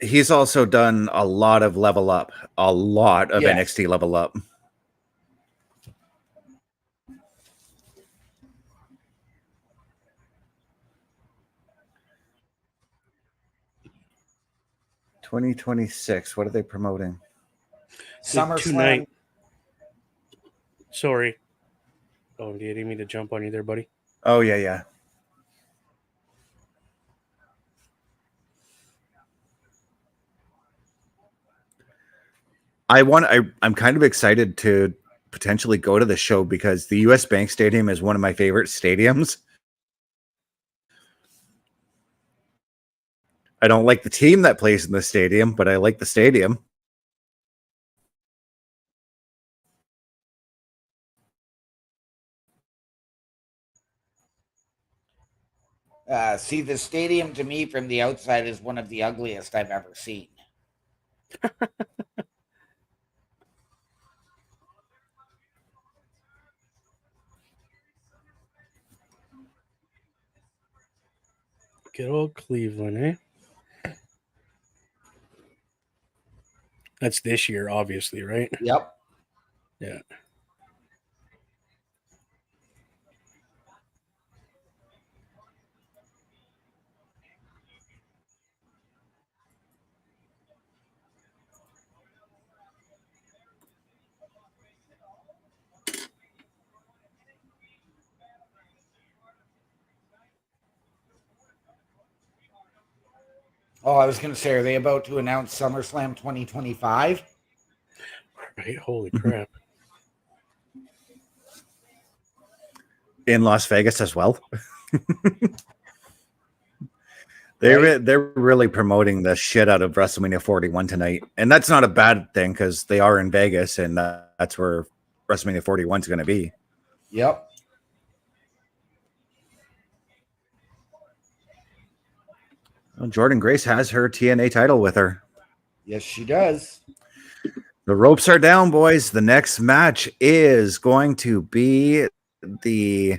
He's also done a lot of Level Up, a lot of NXT Level Up. $2026. What are they promoting? SummerSlam. Sorry. Oh, you didn't mean to jump on you there, buddy. Oh, yeah. I'm kind of excited to potentially go to the show because the US Bank Stadium is one of my favorite stadiums. I don't like the team that plays in the stadium, but I like the stadium. See, the stadium to me from the outside is one of the ugliest I've ever seen. Good old Cleveland, eh? That's this year, obviously, right? Yep. Yeah. Oh, I was going to say, are they about to announce SummerSlam 2025? Right. Holy crap. In Las Vegas as well. They're really promoting the shit out of WrestleMania 41 tonight. And that's not a bad thing because they are in Vegas and that's where WrestleMania 41 is going to be. Yep. Well, Jordynne Grace has her TNA title with her. Yes, she does. The ropes are down, boys. The next match is going to be the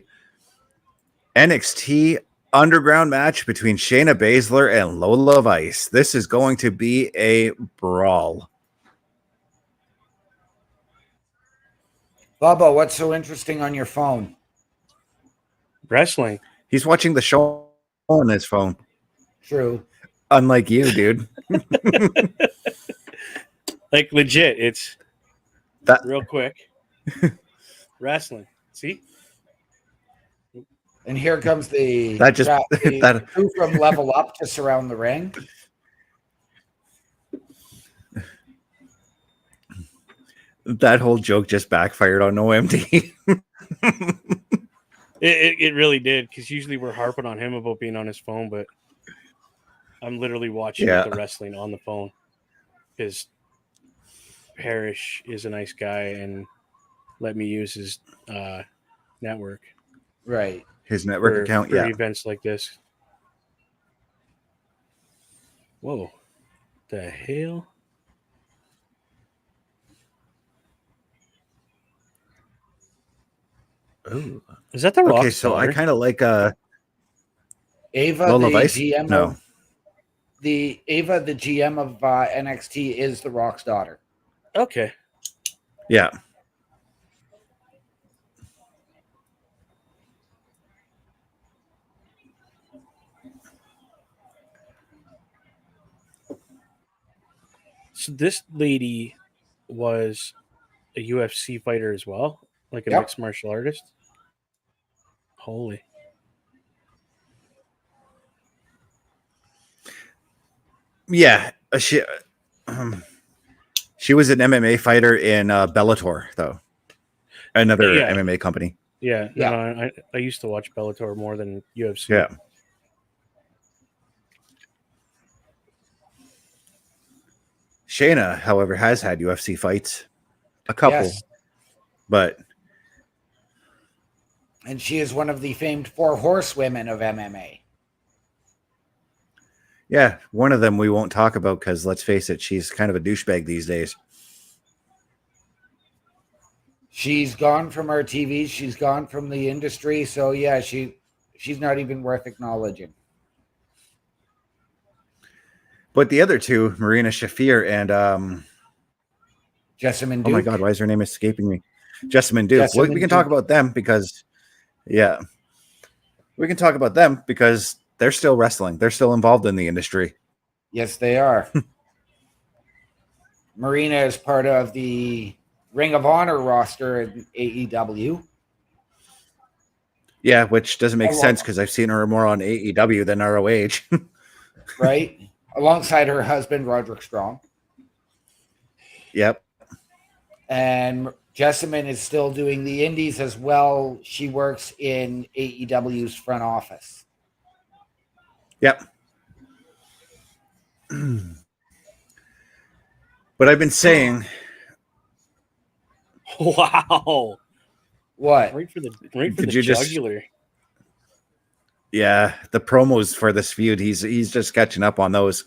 NXT Underground match between Shayna Baszler and Lola Vice. This is going to be a brawl. Bubba, what's so interesting on your phone? Wrestling. He's watching the show on his phone. True. Unlike you, dude. Like legit, it's that real quick. Wrestling. See? And here comes the crew from Level Up to surround the ring. That whole joke just backfired on OMD. It really did, because usually we're harping on him about being on his phone, but I'm literally watching the wrestling on the phone because Parrish is a nice guy and let me use his network. Right. His network account, for events like this. Whoa. The hell? Ooh. Is that the Rock's Okay, so daughter? I kind of like Ava, Lola the Vice? GM No. of the GM of NXT, is the Rock's daughter. Okay. Yeah. So this lady was a UFC fighter as well, like a mixed martial artist. Holy. Yeah, she was an MMA fighter in Bellator, though. Another MMA company. Yeah. No, I used to watch Bellator more than UFC. Yeah. Shayna, however, has had UFC fights. A couple. Yes. But. And she is one of the famed 4 horsewomen of MMA. Yeah, one of them we won't talk about because, let's face it, she's kind of a douchebag these days. She's gone from our TV. She's gone from the industry. So, yeah, she's not even worth acknowledging. But the other two, Marina Shafir and Jessamine Duke. Oh, my God, why is her name escaping me? Jessamine Duke. We can talk about them because, yeah. We can talk about them because they're still wrestling. They're still involved in the industry. Yes, they are. Marina is part of the Ring of Honor roster in AEW. Yeah, which doesn't make sense because I've seen her more on AEW than ROH. Right? Alongside her husband, Roderick Strong. Yep. And Jessamine is still doing the indies as well. She works in AEW's front office. Yep. But I've been saying. Wow. What? Right for the jugular. Yeah, the promos for this feud, he's just catching up on those.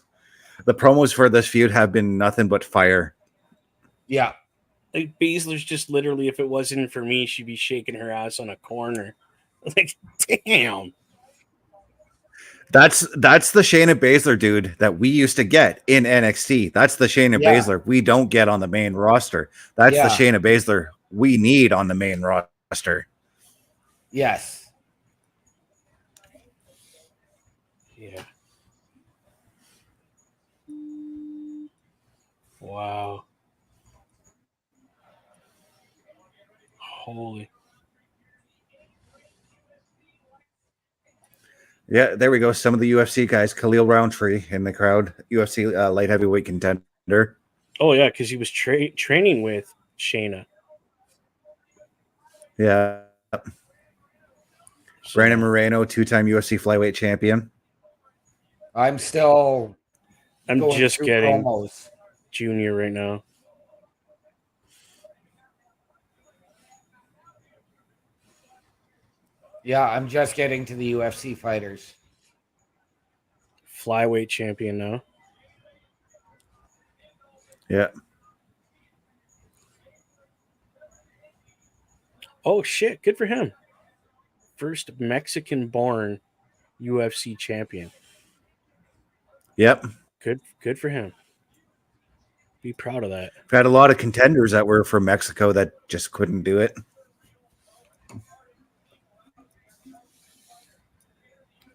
The promos for this feud have been nothing but fire. Yeah. Like Baszler's just literally, if it wasn't for me, she'd be shaking her ass on a corner. Like, damn. That's the Shayna Baszler dude that we used to get in NXT. That's the Shayna Baszler we don't get on the main roster. That's the Shayna Baszler we need on the main roster. Yes. Yeah. Wow. Holy. Yeah, there we go. Some of the UFC guys, Khalil Roundtree in the crowd, UFC light heavyweight contender. Oh, yeah, because he was training with Shayna. Yeah. So, Brandon Moreno, 2-time UFC flyweight champion. I'm just getting promos. Junior right now. Yeah, I'm just getting to the UFC fighters. Flyweight champion now. Yeah. Oh, shit. Good for him. First Mexican-born UFC champion. Yep. Good for him. Be proud of that. We've had a lot of contenders that were from Mexico that just couldn't do it.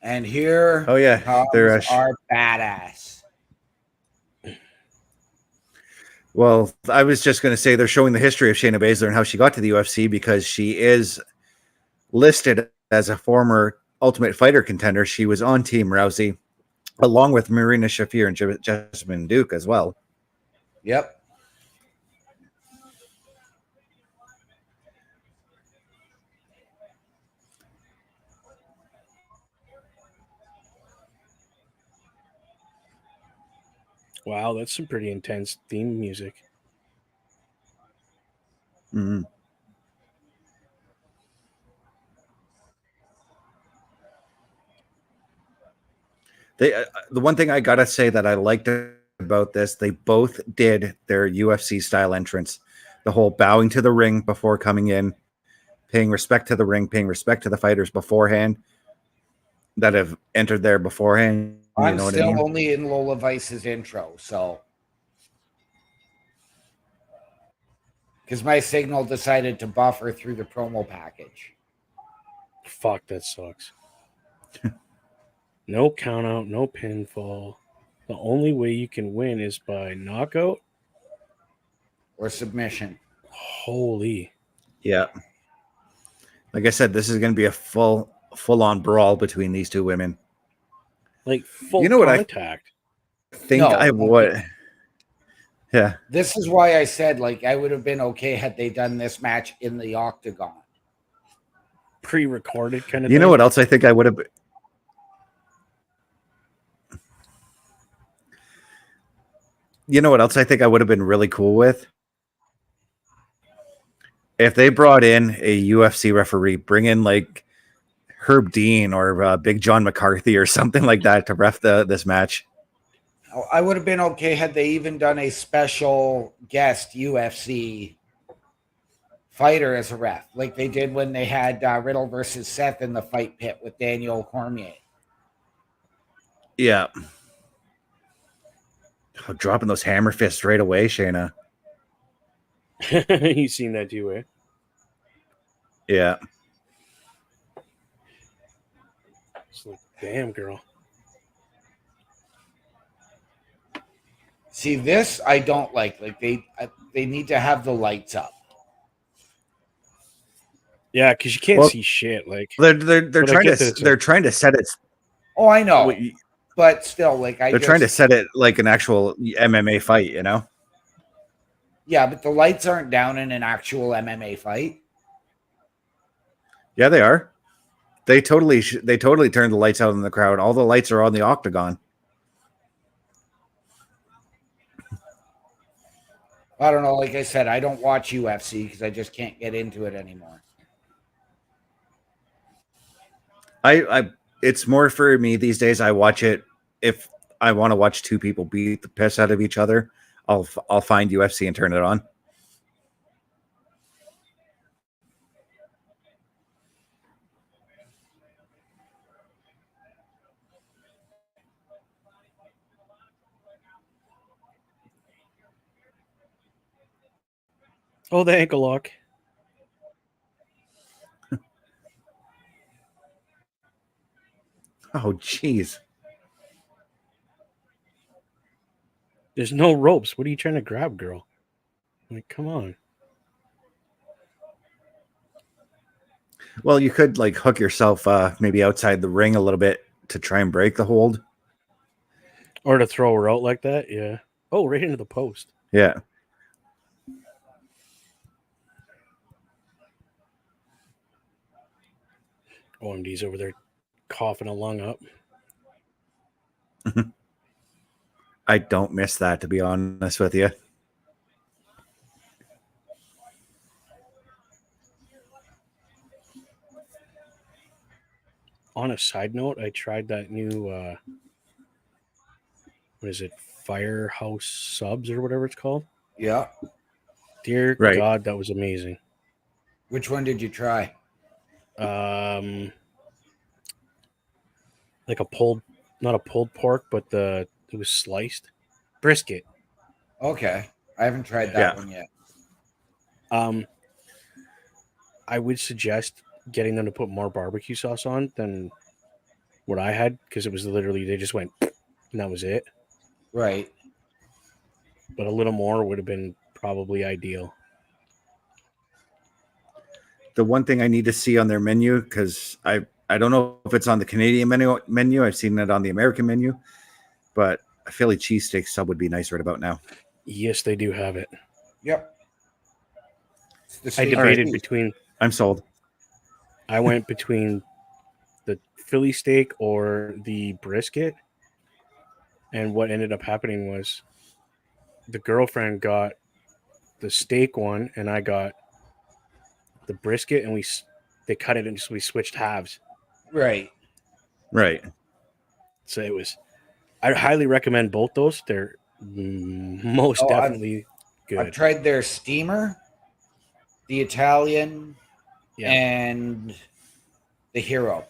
And here they're our badass. Well, I was just going to say they're showing the history of Shayna Baszler and how she got to the UFC because she is listed as a former Ultimate Fighter contender. She was on Team Rousey along with Marina Shafir and Jessamine Duke as well. Yep. Wow, that's some pretty intense theme music. Mm-hmm. The one thing I gotta say that I liked about this, they both did their UFC style entrance, the whole bowing to the ring before coming in, paying respect to the ring, paying respect to the fighters beforehand that have entered there beforehand. I'm know what still I mean? only in Lola Vice's intro, so because my signal decided to buffer through the promo package. Fuck, that sucks. No count out, no pinfall. The only way you can win is by knockout or submission. Holy. Yeah. Like I said, this is going to be a full on brawl between these two women. Like full contact. I think I would. Yeah. This is why I said, like, I would have been okay had they done this match in the octagon. Pre-recorded kind of You thing. know what else I think I would have... You know what else I think I would have been really cool with? If they brought in a UFC referee, bring in like Herb Dean or Big John McCarthy or something like that to ref this match. I would have been okay had they even done a special guest UFC fighter as a ref, like they did when they had Riddle versus Seth in the fight pit with Daniel Cormier. Yeah. Oh, dropping those hammer fists right away, Shayna. You seen that too, eh? Yeah. It's like, damn, girl. See, this I don't like. Like they need to have the lights up. Yeah, because you can't see shit. Like they're trying to set it. Oh, I know, but still, like they're trying to set it like an actual MMA fight, you know? Yeah, but the lights aren't down in an actual MMA fight. Yeah, they are. They totally turned the lights out in the crowd. All the lights are on the octagon. I don't know. Like I said, I don't watch UFC because I just can't get into it anymore. It's more for me these days. I watch it if I want to watch two people beat the piss out of each other. I'll find UFC and turn it on. Oh, the ankle lock. Oh, jeez. There's no ropes. What are you trying to grab, girl? Like, come on. Well, you could like hook yourself maybe outside the ring a little bit to try and break the hold. Or to throw her out like that, yeah. Oh, right into the post. Yeah. OMD's over there coughing a lung up. I don't miss that, to be honest with you. On a side note, I tried that new, what is it, Firehouse Subs or whatever it's called? Yeah. Dear God, that was amazing. Which one did you try? Like not a pulled pork, but it was sliced brisket. Okay, I haven't tried that one yet. I would suggest getting them to put more barbecue sauce on than what I had, because it was literally they just went and that was it. Right. But a little more would have been probably ideal. The one thing I need to see on their menu, because I don't know if it's on the Canadian menu. I've seen it on the American menu, but a Philly cheesesteak sub would be nice right about now. Yes, they do have it. Yep. I debated between. I'm sold. I went between the Philly steak or the brisket, and what ended up happening was the girlfriend got the steak one, and I got the brisket, and they cut it, and so we switched halves. Right. So it was. I highly recommend both those. They're most definitely good. I've tried their steamer, the Italian, and the Hero.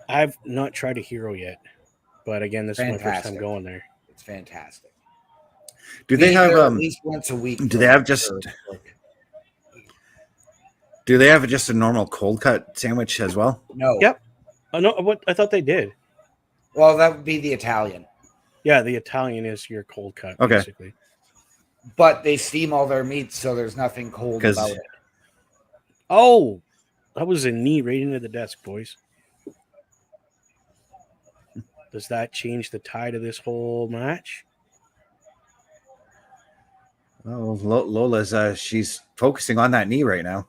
I've not tried a Hero yet, but again, this is my first time going there. It's fantastic. Do they have at least once a week? Do they have just? Do they have just a normal cold cut sandwich as well? No. Yep. No. What I thought they did. Well, that would be the Italian. Yeah, the Italian is your cold cut, basically. But they steam all their meats, so there's nothing cold about it. Oh, that was a knee right into the desk, boys. Does that change the tide of this whole match? Oh, Lola's she's focusing on that knee right now.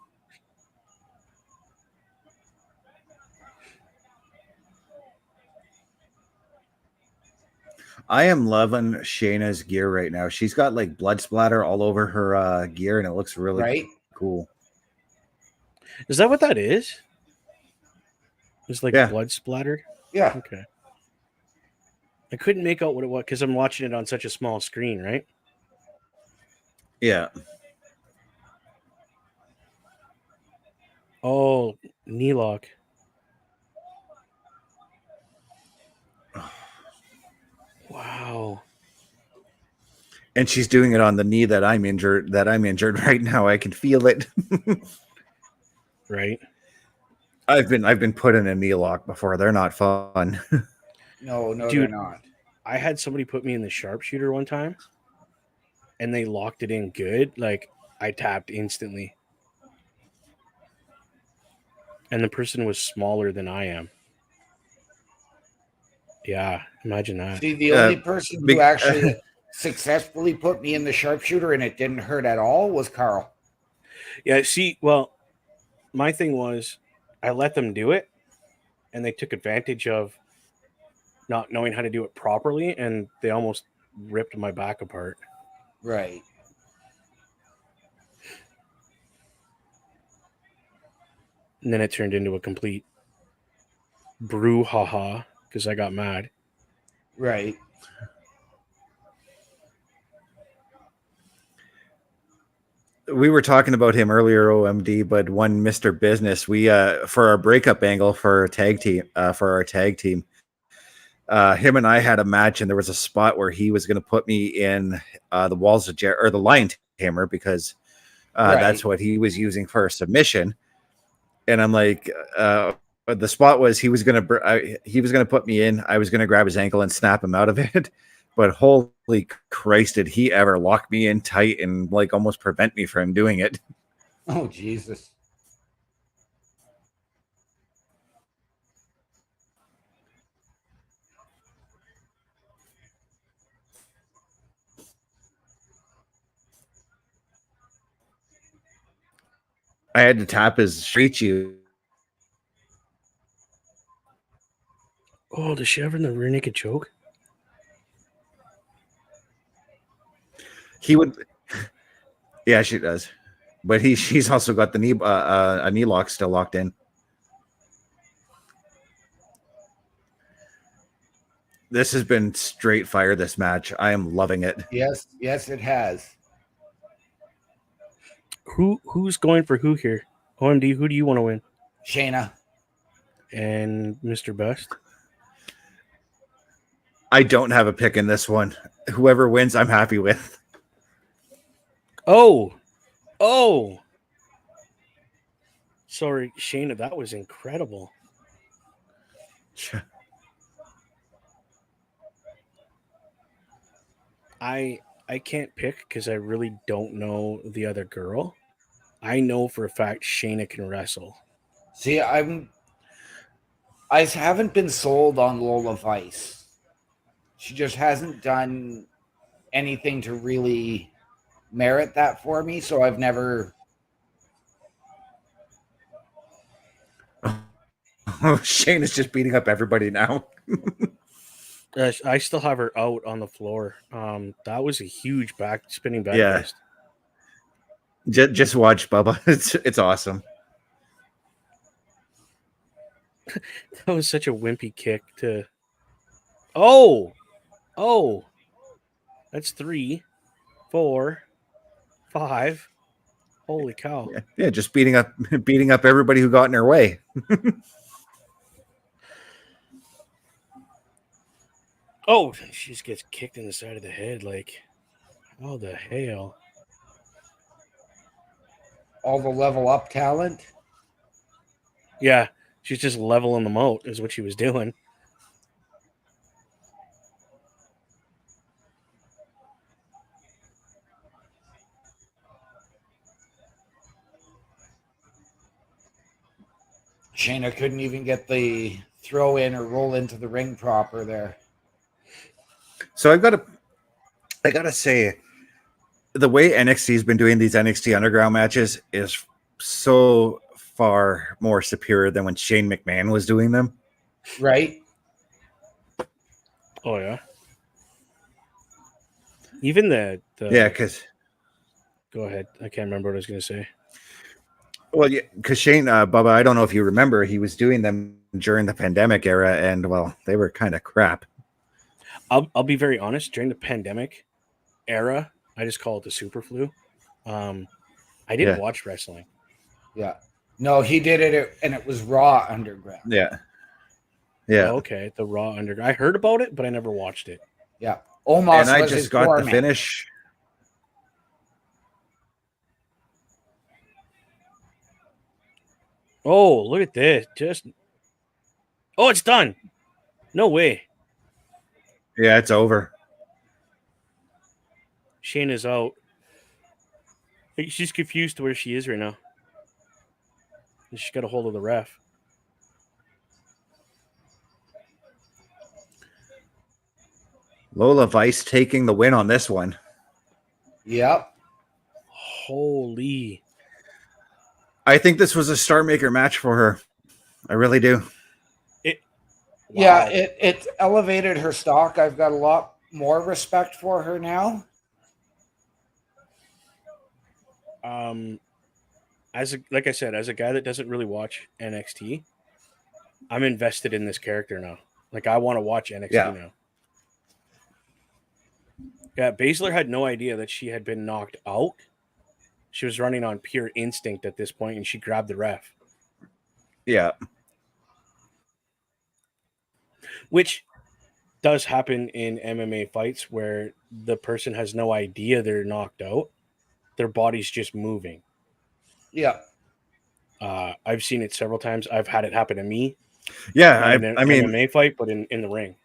I am loving Shayna's gear right now. She's got like blood splatter all over her gear, and it looks really cool. Is that what that is? It's like blood splatter? Yeah. Okay. I couldn't make out what it was because I'm watching it on such a small screen, right? Yeah. Oh, knee lock. Wow. And she's doing it on the knee that I'm injured right now. I can feel it. Right. I've been put in a knee lock before. They're not fun. No, dude, they're not. I had somebody put me in the sharpshooter one time, and they locked it in good. Like, I tapped instantly. And the person was smaller than I am. Yeah, imagine that. See, the only person who actually successfully put me in the sharpshooter and it didn't hurt at all was Karl. Yeah, see, well, my thing was I let them do it, and they took advantage of not knowing how to do it properly, and they almost ripped my back apart. Right. And then it turned into a complete brouhaha because I got mad. Right. We were talking about him earlier, OMD, but one Mr. Business, we for our breakup angle for our tag team, him and I had a match, and there was a spot where he was going to put me in the walls of or the lion tamer because that's what he was using for a submission. And I'm like, the spot was he was going to put me in. I was going to grab his ankle and snap him out of it. But holy Christ, did he ever lock me in tight and like almost prevent me from doing it? Oh, Jesus. I had to tap his street you. Oh, does she have in the rear naked choke? He would, yeah, she does, but she's also got the knee a knee lock still locked in. This has been straight fire. This match, I am loving it. Yes, it has. Who's going for who here? OMD, who do you want to win? Shayna and Mr. Best. I don't have a pick in this one. Whoever wins, I'm happy with. Oh. Sorry, Shayna, that was incredible. I can't pick because I really don't know the other girl. I know for a fact Shayna can wrestle. See, I haven't been sold on Lola Vice. She just hasn't done anything to really merit that for me, so I've never. Oh, Shane is just beating up everybody now. I still have her out on the floor. That was a huge spinning back Yeah. fist. Just watch Bubba. It's awesome. That was such a wimpy kick to. Oh, that's 3, 4, 5. Holy cow! Yeah, just beating up everybody who got in her way. Oh, she just gets kicked in the side of the head. Like, oh the hell! All the level up talent. Yeah, she's just leveling them out. Is what she was doing. Shayna couldn't even get the throw in or roll into the ring proper there. So I gotta say, the way NXT's been doing these NXT Underground matches is so far more superior than when Shane McMahon was doing them. Right? Oh yeah. Even the Yeah, because go ahead. I can't remember what I was going to say. well, yeah, because Shane Bubba, I don't know if you remember, he was doing them during the pandemic era, and well, they were kind of crap. I'll be very honest. During the pandemic era, I just call it the super flu. I didn't watch wrestling. Yeah. No, he did it, and it was Raw Underground. Yeah. Yeah. Oh, okay, the Raw Underground. I heard about it, but I never watched it. Yeah. Almost. And I just got the finish. Oh, look at this. Oh, it's done. No way. Yeah, it's over. Shayna's out. She's confused to where she is right now. She's got a hold of the ref. Lola Vice taking the win on this one. Yep. Holy. I think this was a star maker match for her. I really do. Yeah, it elevated her stock. I've got a lot more respect for her now. Like I said, as a guy that doesn't really watch NXT, I'm invested in this character now. Like, I want to watch NXT now. Yeah, Baszler had no idea that she had been knocked out. She was running on pure instinct at this point, and she grabbed the ref. Yeah. Which does happen in MMA fights where the person has no idea they're knocked out. Their body's just moving. Yeah. I've seen it several times. I've had it happen to me. Yeah, I mean, MMA fight, but in the ring.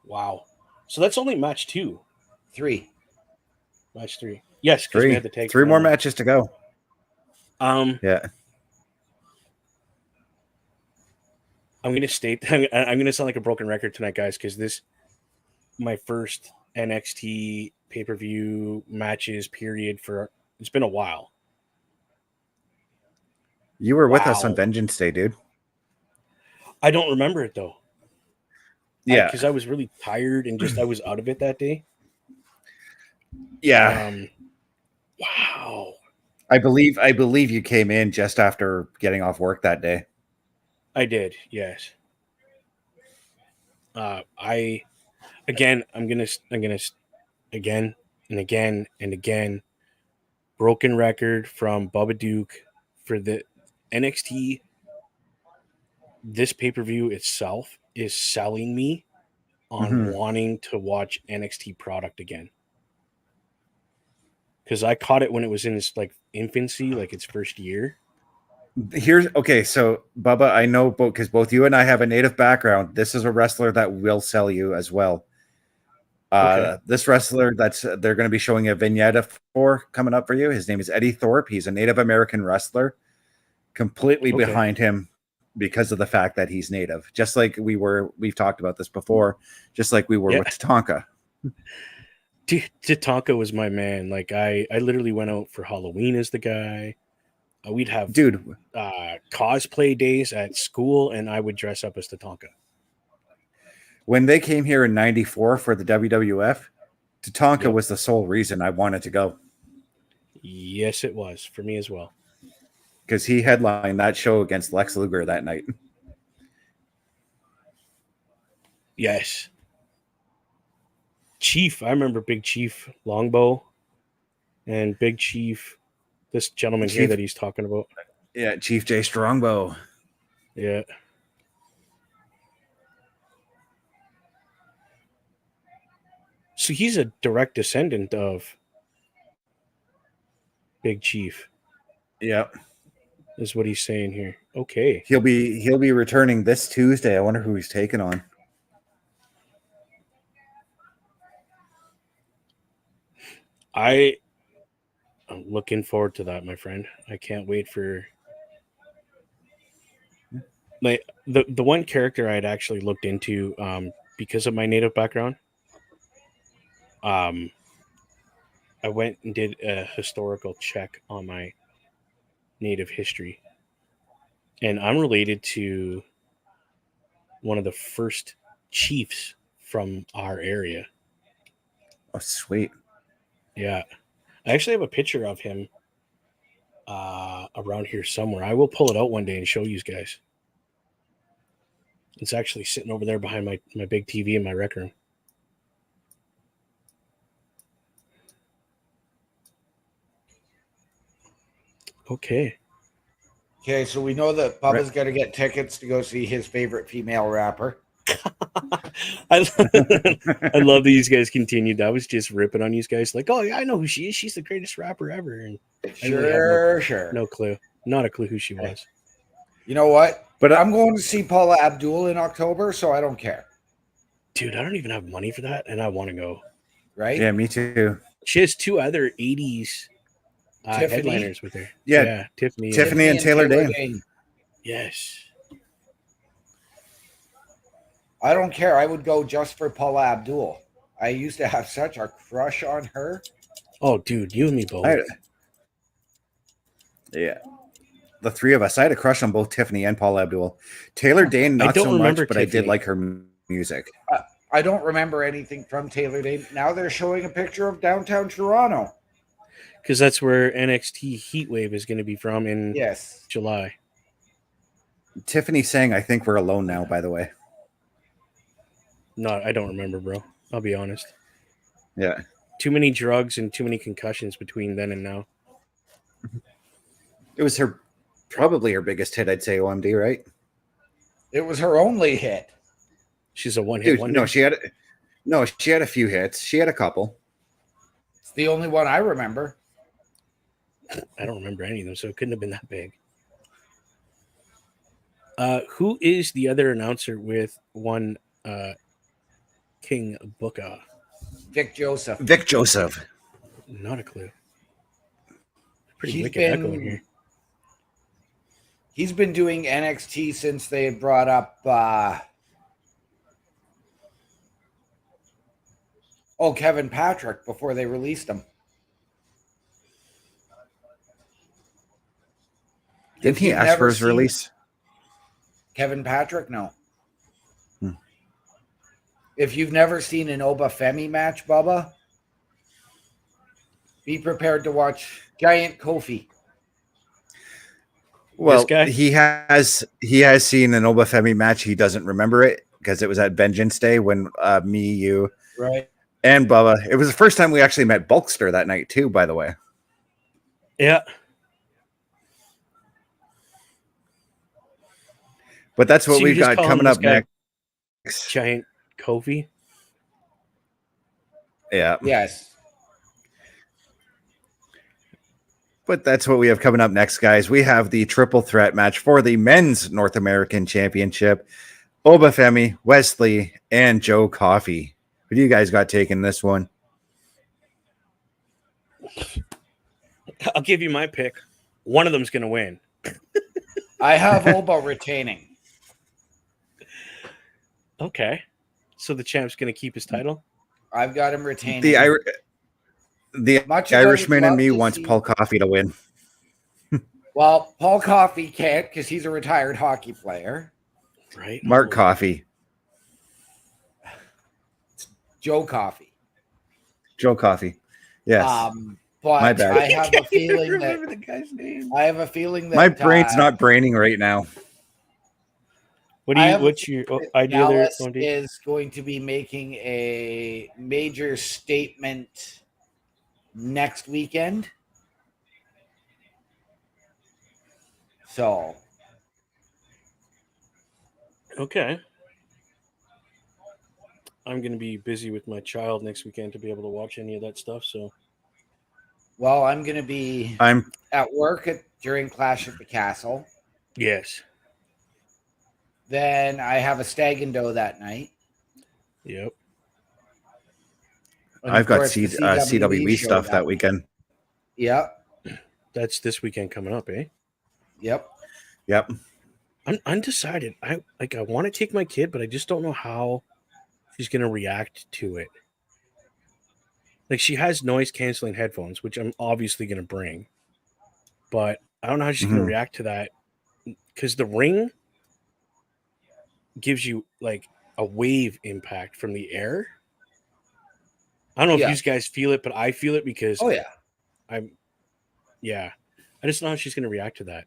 Wow. So that's only match 2. 3. Match 3. Yes, because we had to take 3 more matches to go. Yeah. I'm going to state, I'm going to sound like a broken record tonight, guys, because this my first NXT pay-per-view matches period for, it's been a while. You were with us on Vengeance Day, dude. I don't remember it, though. Yeah. Because I was really tired and just, I was out of it that day. Yeah. Wow. I believe you came in just after getting off work that day. I did, yes. I'm gonna again and again and again, broken record from Bubba Duke for the NXT. This pay-per-view itself is selling me on wanting to watch NXT product again. Because I caught it when it was in its like infancy, like its first year. So Bubba, I know because both you and I have a native background. This is a wrestler that will sell you as well. This wrestler they're going to be showing a vignette for coming up for you. His name is Eddie Thorpe. He's a Native American wrestler. Completely behind him because of the fact that he's Native. Just like we've talked about this before. Just like we were with Tatanka. Tatanka was my man. Like I literally went out for Halloween as the guy. We'd have dude, cosplay days at school, and I would dress up as Tatanka. when they came here in '94 for the WWF, Tatanka was the sole reason I wanted to go. Yes, it was for me as well. Because he headlined that show against Lex Luger that night. Yes. Chief, I remember Big Chief Longbow and Big Chief, this gentleman here that he's talking about. Yeah, Chief J Strongbow. Yeah. So he's a direct descendant of Big Chief. Yep. Is what he's saying here. Okay. He'll be returning this Tuesday. I wonder who he's taking on. I'm looking forward to that, my friend. I can't wait for the one character I had actually looked into because of my native background. I went and did a historical check on my native history, and I'm related to one of the first chiefs from our area. Oh, sweet. Yeah, I actually have a picture of him around here somewhere. I will pull it out one day and show you guys. It's actually sitting over there behind my big TV in my rec room. Okay. Okay, so we know that Bubba's going to get tickets to go see his favorite female rapper. I love that you guys continued. I was just ripping on you guys like, oh, yeah, I know who she is. She's the greatest rapper ever. And Sure. No clue. Not a clue who she was. You know what? But I'm going to see Paula Abdul in October, so I don't care. Dude, I don't even have money for that, and I want to go. Right? Yeah, me too. She has two other 80s headliners with her. Yeah, Tiffany and Taylor Dane. Yes. I don't care. I would go just for Paula Abdul. I used to have such a crush on her. Oh, dude, you and me both. Yeah. The three of us. I had a crush on both Tiffany and Paula Abdul. Taylor Dane, not so much, but Tiffany. I did like her music. I don't remember anything from Taylor Dane. Now they're showing a picture of downtown Toronto. Because that's where NXT Heatwave is going to be from in July. Tiffany sang I Think We're Alone Now, by the way. No, I don't remember, bro. I'll be honest. Yeah. Too many drugs and too many concussions between then and now. It was probably her biggest hit, I'd say, OMD, right? It was her only hit. She's a one-hit wonder. No, she had a few hits. She had a couple. It's the only one I remember. I don't remember any of them, so it couldn't have been that big. Who is the other announcer with one King Booker? Vic Joseph. Vic Joseph. Not a clue. Pretty wicked echo in here. He's been doing NXT since they had brought up Kevin Patrick before they released him. Didn't he ask for his release? Kevin Patrick? No. If you've never seen an Oba Femi match, Bubba, be prepared to watch Giant Coffey. Well, he has seen an Oba Femi match. He doesn't remember it because it was at Vengeance Day when me, you, right, and Bubba. It was the first time we actually met Bulkster that night too, by the way. Yeah. But that's what we've got coming up next. Giant Coffey. Yeah. Yes. But that's what we have coming up next, guys. We have the triple threat match for the men's North American Championship. Oba Femi, Wesley, and Joe Coffey. Who do you guys got taking this one? I'll give you my pick. One of them's going to win. I have Oba retaining. Okay. So the champ's going to keep his title? I've got him retaining. The Irishman and me wants Paul Coffey to win. Well, Paul Coffey can't because he's a retired hockey player. Right. Mark Coffey. Joe Coffey. Joe Coffey. Yes. But My bad. I have a feeling that remember the guy's name. I have a feeling that My brain's not braining right now. What's your idea there? Dallas is going to be making a major statement next weekend. So, okay. I'm going to be busy with my child next weekend to be able to watch any of that stuff. So, well, I'm going to be at work during Clash at the Castle. yes. Then I have a stag and doe that night. Yep. And I've got course, the CWE stuff that weekend. Yep. That's this weekend coming up, eh? Yep. I'm undecided. I want to take my kid, but I just don't know how she's going to react to it. Like, she has noise canceling headphones, which I'm obviously going to bring, but I don't know how she's going to react to that, because the ring gives you like a wave impact from the air. I don't know if you guys feel it, but I feel it because I just don't know how she's going to react to that.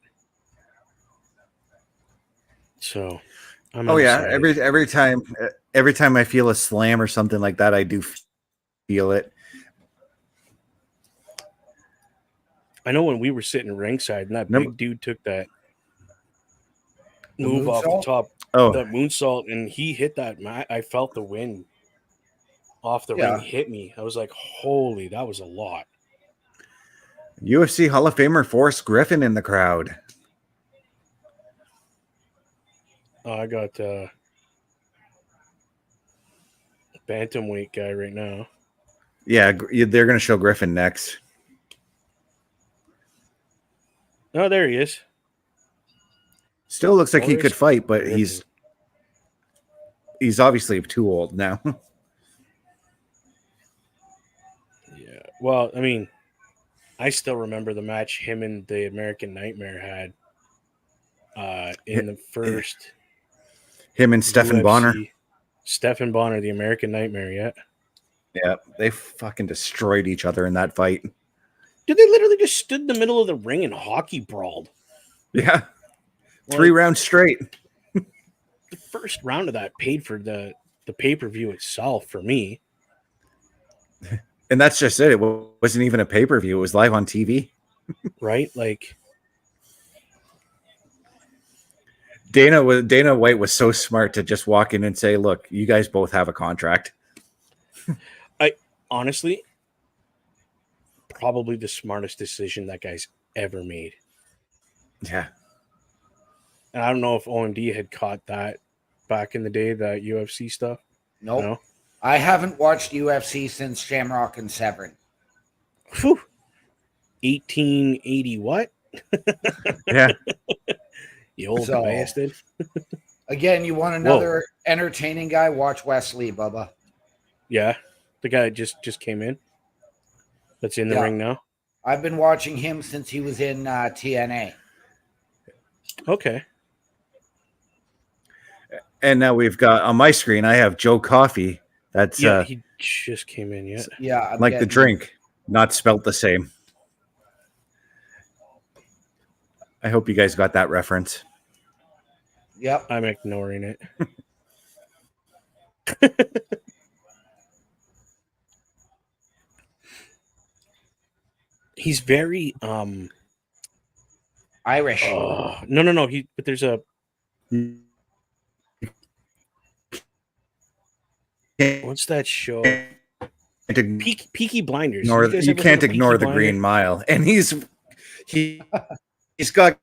So, every time I feel a slam or something like that, I do feel it. I know when we were sitting ringside and that big dude took that move off the top, that moonsault, and he hit that. I felt the wind off the ring hit me. I was like, holy, that was a lot. UFC Hall of Famer Forrest Griffin in the crowd. I got bantamweight guy right now. Yeah, they're going to show Griffin next. Oh, there he is. Still looks like he could fight, but he's obviously too old now. Yeah. Well, I mean, I still remember the match him and the American Nightmare had in the first. Him and Stephan Bonner. Stephan Bonner, the American Nightmare, Yeah, they fucking destroyed each other in that fight. Dude, they literally just stood in the middle of the ring and hockey brawled. Yeah. 3 rounds straight. The first round of that paid for the pay-per-view itself for me. And that's just it. It wasn't even a pay-per-view. It was live on TV. Right? Like, Dana White was so smart to just walk in and say, look, you guys both have a contract. I honestly, probably the smartest decision that guy's ever made. Yeah. And I don't know if OMD had caught that back in the day, that UFC stuff. Nope. No? I haven't watched UFC since Shamrock and Severn. Whew. 1880 what? Yeah. You old bastard. Again, you want another entertaining guy? Watch Wesley, Bubba. Yeah. The guy just came in. That's in the ring now. I've been watching him since he was in TNA. Okay. And now we've got on my screen, I have Joe Coffey. That's he just came in yet. Yeah. the drink, not spelt the same. I hope you guys got that reference. Yep. I'm ignoring it. He's very Irish. No. But there's a what's that show? Peaky Blinders. You can't ignore the Green Mile, and he's got.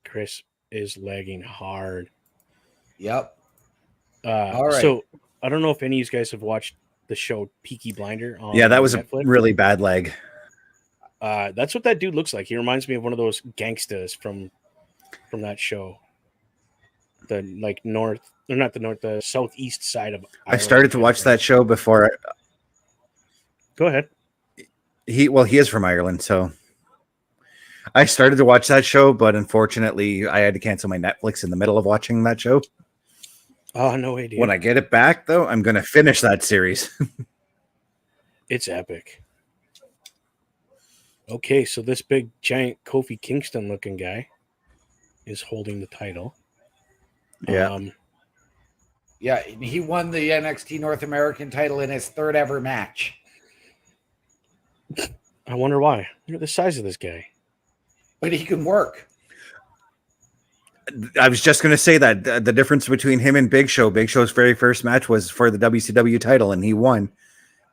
Chris is lagging hard. Yep. All right. So I don't know if any of you guys have watched the show Peaky Blinder. That was Netflix. A really bad lag. That's what that dude looks like. He reminds me of one of those gangsters from that show. The the southeast side of Ireland. I started to watch that show before. Go ahead. He is from Ireland, so I started to watch that show, but unfortunately, I had to cancel my Netflix in the middle of watching that show. Oh, no idea. When I get it back, though, I'm going to finish that series. It's epic. Okay, so this big, giant Kofi Kingston-looking guy is holding the title. Yeah. Yeah, he won the NXT North American title in his third ever match. I wonder why. Look at the size of this guy. But he can work. I was just going to say that the difference between him and Big Show's very first match was for the WCW title, and he won.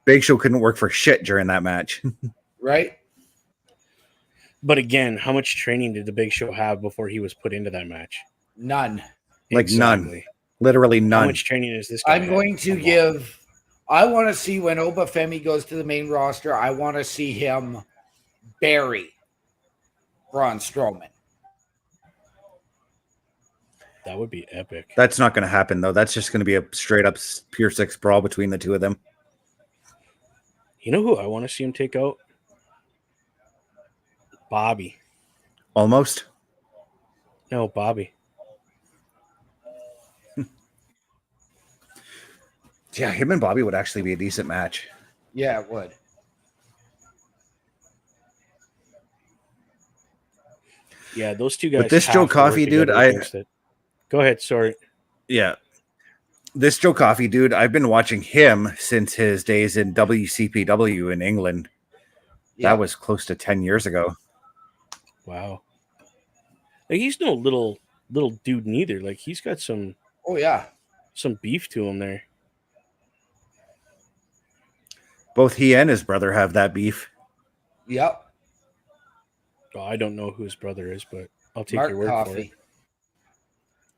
Big Show couldn't work for shit during that match. Right? But again, how much training did the Big Show have before he was put into that match? None. Like none. Literally none. How much training is this guy? I'm going to give... I want to see when Oba Femi goes to the main roster, I want to see him bury Braun Strowman. That would be epic. That's not going to happen, though. That's just going to be a straight-up pure six brawl between the two of them. You know who I want to see him take out? Bobby. Almost? No, Bobby. Yeah, him and Bobby would actually be a decent match. Yeah, it would. Yeah, those two guys. But this Joe Coffey dude, Go ahead, sorry. Yeah. This Joe Coffey dude, I've been watching him since his days in WCPW in England. Yeah. That was close to 10 years ago. Wow. Like, he's no little dude neither. Like, he's got some... Oh, yeah. Some beef to him there. Both he and his brother have that beef. Yep. Oh, I don't know who his brother is, but I'll take Mark your word Coffey. for it.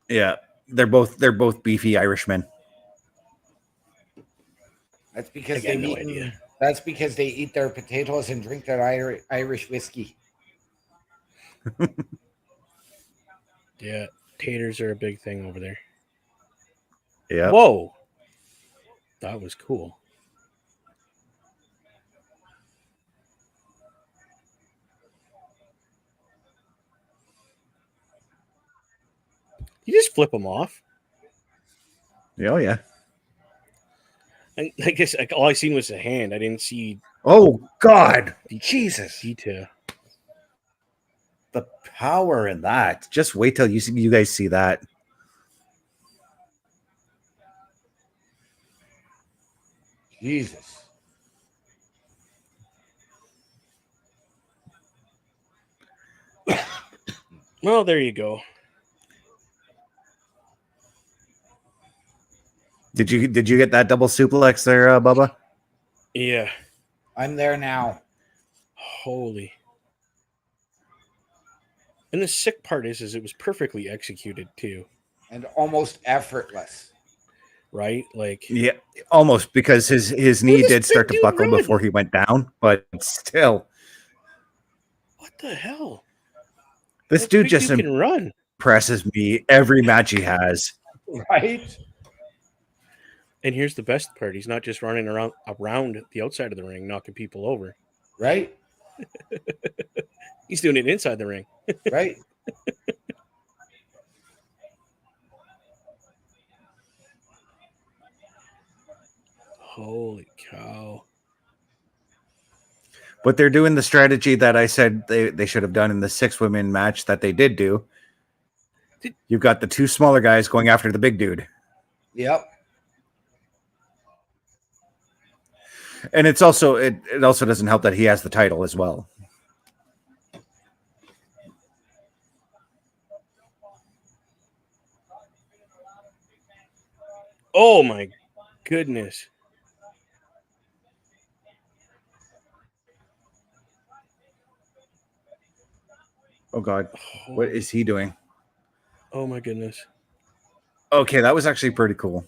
Yeah, they're both beefy Irishmen. That's because That's because they eat their potatoes and drink their Irish whiskey. Yeah, taters are a big thing over there. Yeah. Whoa, that was cool. You just flip them off. Oh, yeah. I guess all I seen was the hand. I didn't see. Oh, God. Jesus. Detail. The power in that. Just wait till you guys see that. Jesus. Well, there you go. Did you get that double suplex there, Bubba? Yeah. I'm there now. Holy. And the sick part is it was perfectly executed too. And almost effortless. Right? Like, yeah, almost, because his knee did start to buckle before he went down, but still. What the hell? This dude just impresses me every match he has. Right? And here's the best part. He's not just running around the outside of the ring, knocking people over. Right? He's doing it inside the ring. Right? Holy cow. But they're doing the strategy that I said they should have done in the 6-women match that they did do. You've got the two smaller guys going after the big dude. Yep. And it also doesn't help that he has the title as well. Oh my goodness. Oh God. What is he doing? Oh my goodness. Okay, that was actually pretty cool.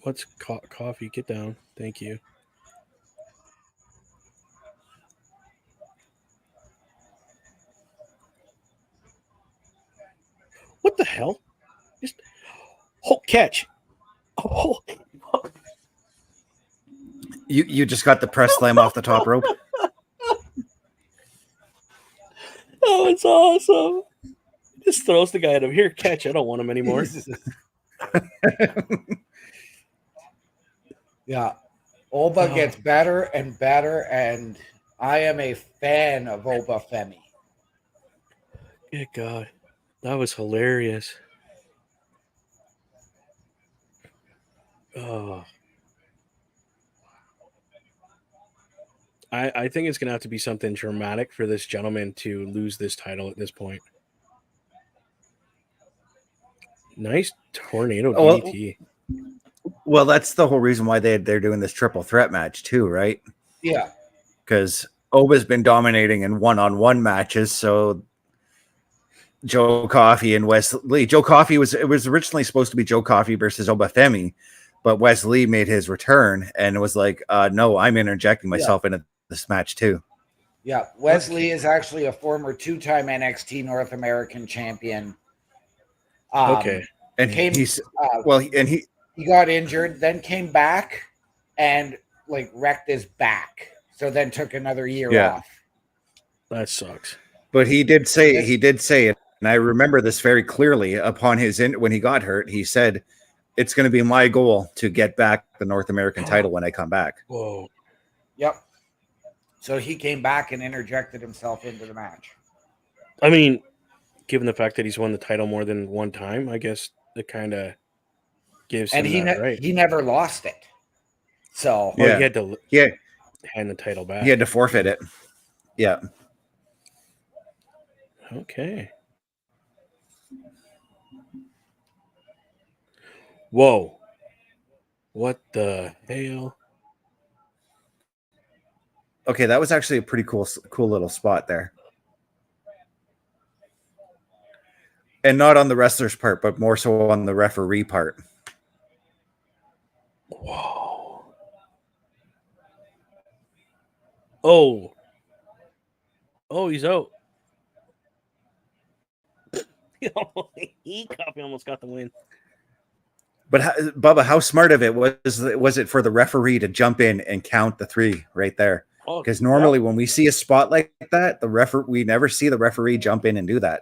What's coffee? Get down. Thank you. What the hell? Just catch. Oh, You just got the press slam off the top rope. Oh, it's awesome. Just throws the guy at him. Here, catch. I don't want him anymore. Yeah. Oba gets better and better, and I am a fan of Oba Femi. Good God. That was hilarious. Oh. I think it's going to have to be something dramatic for this gentleman to lose this title at this point. Nice tornado DDT. Well, that's the whole reason why they're doing this triple threat match too, right? Yeah. Because Oba's been dominating in one-on-one matches, so Joe Coffey and Wesley. Joe Coffey was originally supposed to be Joe Coffey versus Oba Femi, but Wesley made his return and was like, no, I'm interjecting myself into this match too. Yeah, Wesley is actually a former 2-time NXT North American champion. Okay. And he got injured, then came back and like wrecked his back. So then took another year off. That sucks. But he did say it, and I remember this very clearly. Upon when he got hurt, he said, "It's going to be my goal to get back the North American title when I come back." Whoa. Yep. So he came back and interjected himself into the match. I mean, given the fact that he's won the title more than one time, I guess it kind of gives him that right. He never lost it. So he had to hand the title back. He had to forfeit it. Yeah. Okay. Whoa. What the hell? Okay, that was actually a pretty cool little spot there. And not on the wrestler's part, but more so on the referee part. Whoa. Oh. Oh, he's out. Coffey almost got the win. But Bubba, how smart of it was it for the referee to jump in and count the 3 right there? Because normally when we see a spot like that, we never see the referee jump in and do that.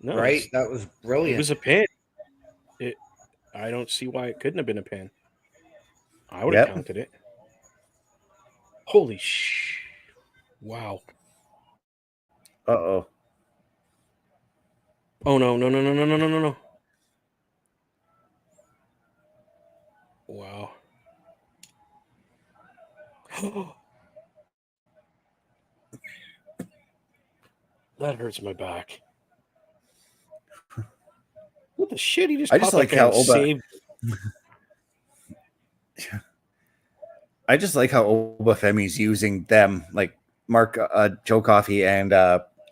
No, right? That was brilliant. It was a pin. I don't see why it couldn't have been a pin. I would have counted it. Holy sh! Wow. Uh-oh. Oh no. Wow. That hurts my back. What the shit? He just I just like how Oba I just like how Oba Femi's using them, like Joe Coffey and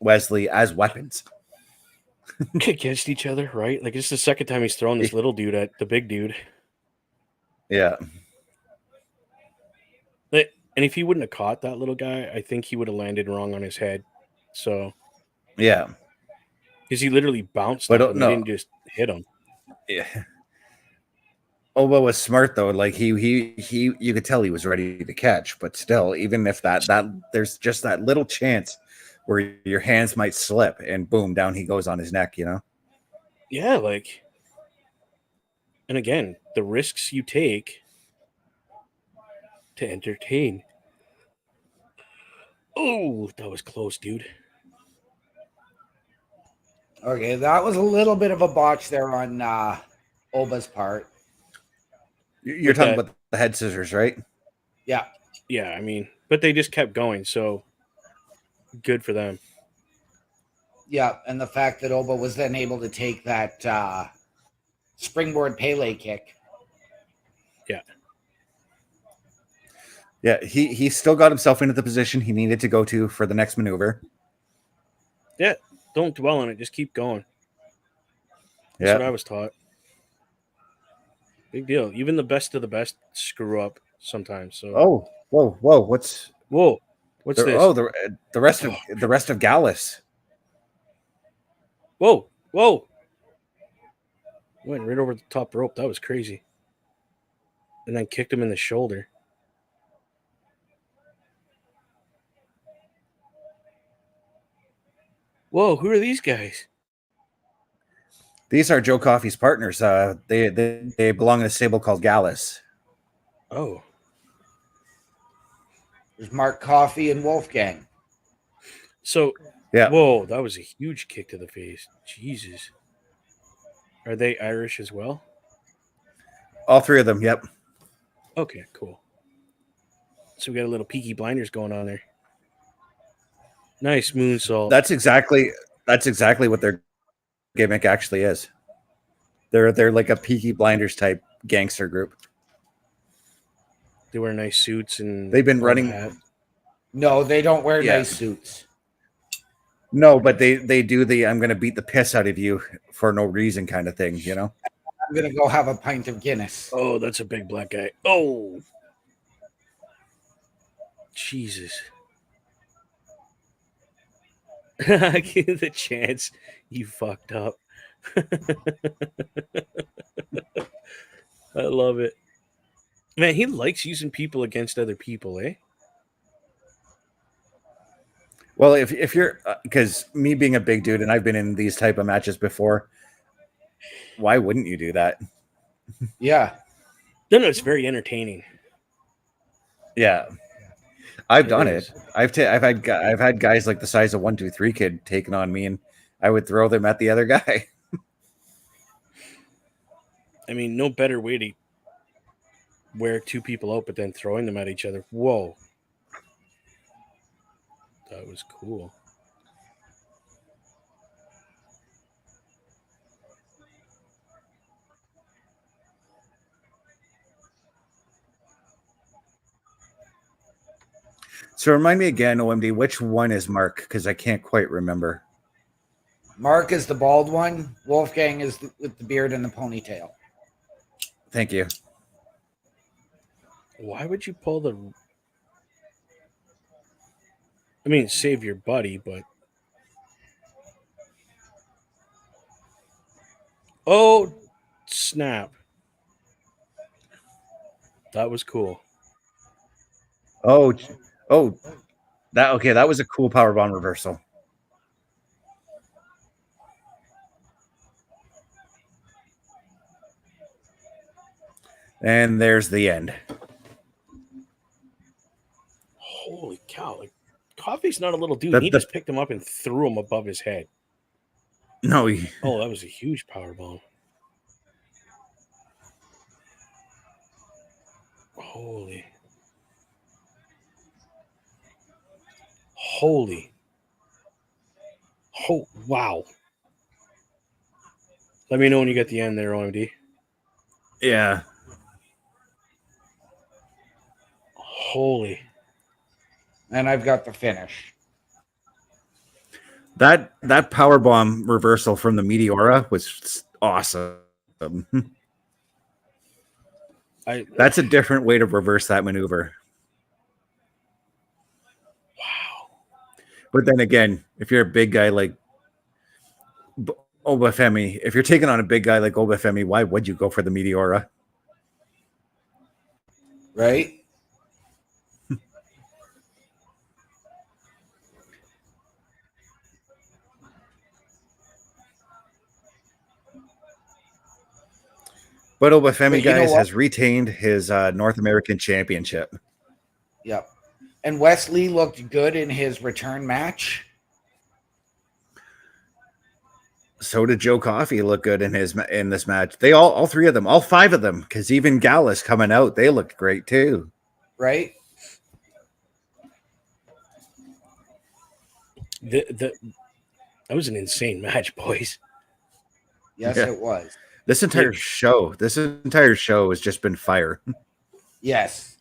Wesley, as weapons against each other, right? Like it's the second time he's thrown this little dude at the big dude. Yeah. And if he wouldn't have caught that little guy, I think he would have landed wrong on his head. So yeah, because he literally bounced up and he didn't just hit him. Yeah. Oba was smart though. Like he you could tell he was ready to catch, but still, even if that there's just that little chance where your hands might slip and boom, down he goes on his neck, you know? Yeah, like, and again, the risks you take to entertain. Oh, that was close, dude. Okay, that was a little bit of a botch there on Oba's part. You're talking about the head scissors, right? Yeah. Yeah, I mean, but they just kept going, so good for them. Yeah, and the fact that Oba was then able to take that springboard Pele kick. Yeah. Yeah, he still got himself into the position he needed to go to for the next maneuver. Yeah, don't dwell on it. Just keep going. That's what I was taught. Big deal. Even the best of the best screw up sometimes. So. Whoa! What's this? Oh, the rest of Gallows. Whoa! Went right over the top rope. That was crazy. and then kicked him in the shoulder. Whoa, who are these guys? These are Joe Coffey's partners. They belong in a stable called Gallows. Oh. There's Mark Coffey and Wolfgang. So, yeah. Whoa, that was a huge kick to the face. Jesus. Are they Irish as well? All three of them, yep. Okay, cool. So we got a little Peaky Blinders going on there. Nice moonsault. That's exactly what their gimmick actually is. They're like a Peaky Blinders type gangster group. They wear nice suits and they've been running. No, they don't wear nice suits. No, but they do the I'm going to beat the piss out of you for no reason kind of thing, you know? I'm going to go have a pint of Guinness. Oh, that's a big black guy. Oh. Jesus. Give the chance. You fucked up. I love it. Man, he likes using people against other people, eh? Well, if you're, because me being a big dude and I've been in these type of matches before, why wouldn't you do that? Yeah. No, it's very entertaining. Yeah, I've done it. I've had guys like the size of 1-2-3 Kid taken on me, and I would throw them at the other guy. I mean, no better way to wear two people out, but then throwing them at each other. Whoa. That was cool. So remind me again, OMD, which one is Mark? Because I can't quite remember. Mark is the bald one. Wolfgang is with the beard and the ponytail. Thank you. Why would you pull the... I mean, save your buddy, but... Oh, snap. That was cool. Oh, that was a cool powerbomb reversal. And there's the end. Holy cow. Like, Coffey's not a little dude. He just picked him up and threw him above his head. No. Oh, that was a huge powerbomb. Holy. Oh, wow. Let me know when you get the end there, OMD. Yeah. Holy. And I've got the finish. That powerbomb reversal from the Meteora was awesome. That's a different way to reverse that maneuver. Wow. But then again, if you're a big guy like Oba Femi, if you're taking on a big guy like Oba Femi, why would you go for the Meteora? Right? But Oba Femi, guys, has retained his North American Championship. Yep. And Wesley looked good in his return match. So did Joe Coffey look good in this match. They all three of them, all five of them, because even Gallows coming out, they looked great too. Right? That was an insane match, boys. Yes, it was. This entire show has just been fire. Yes.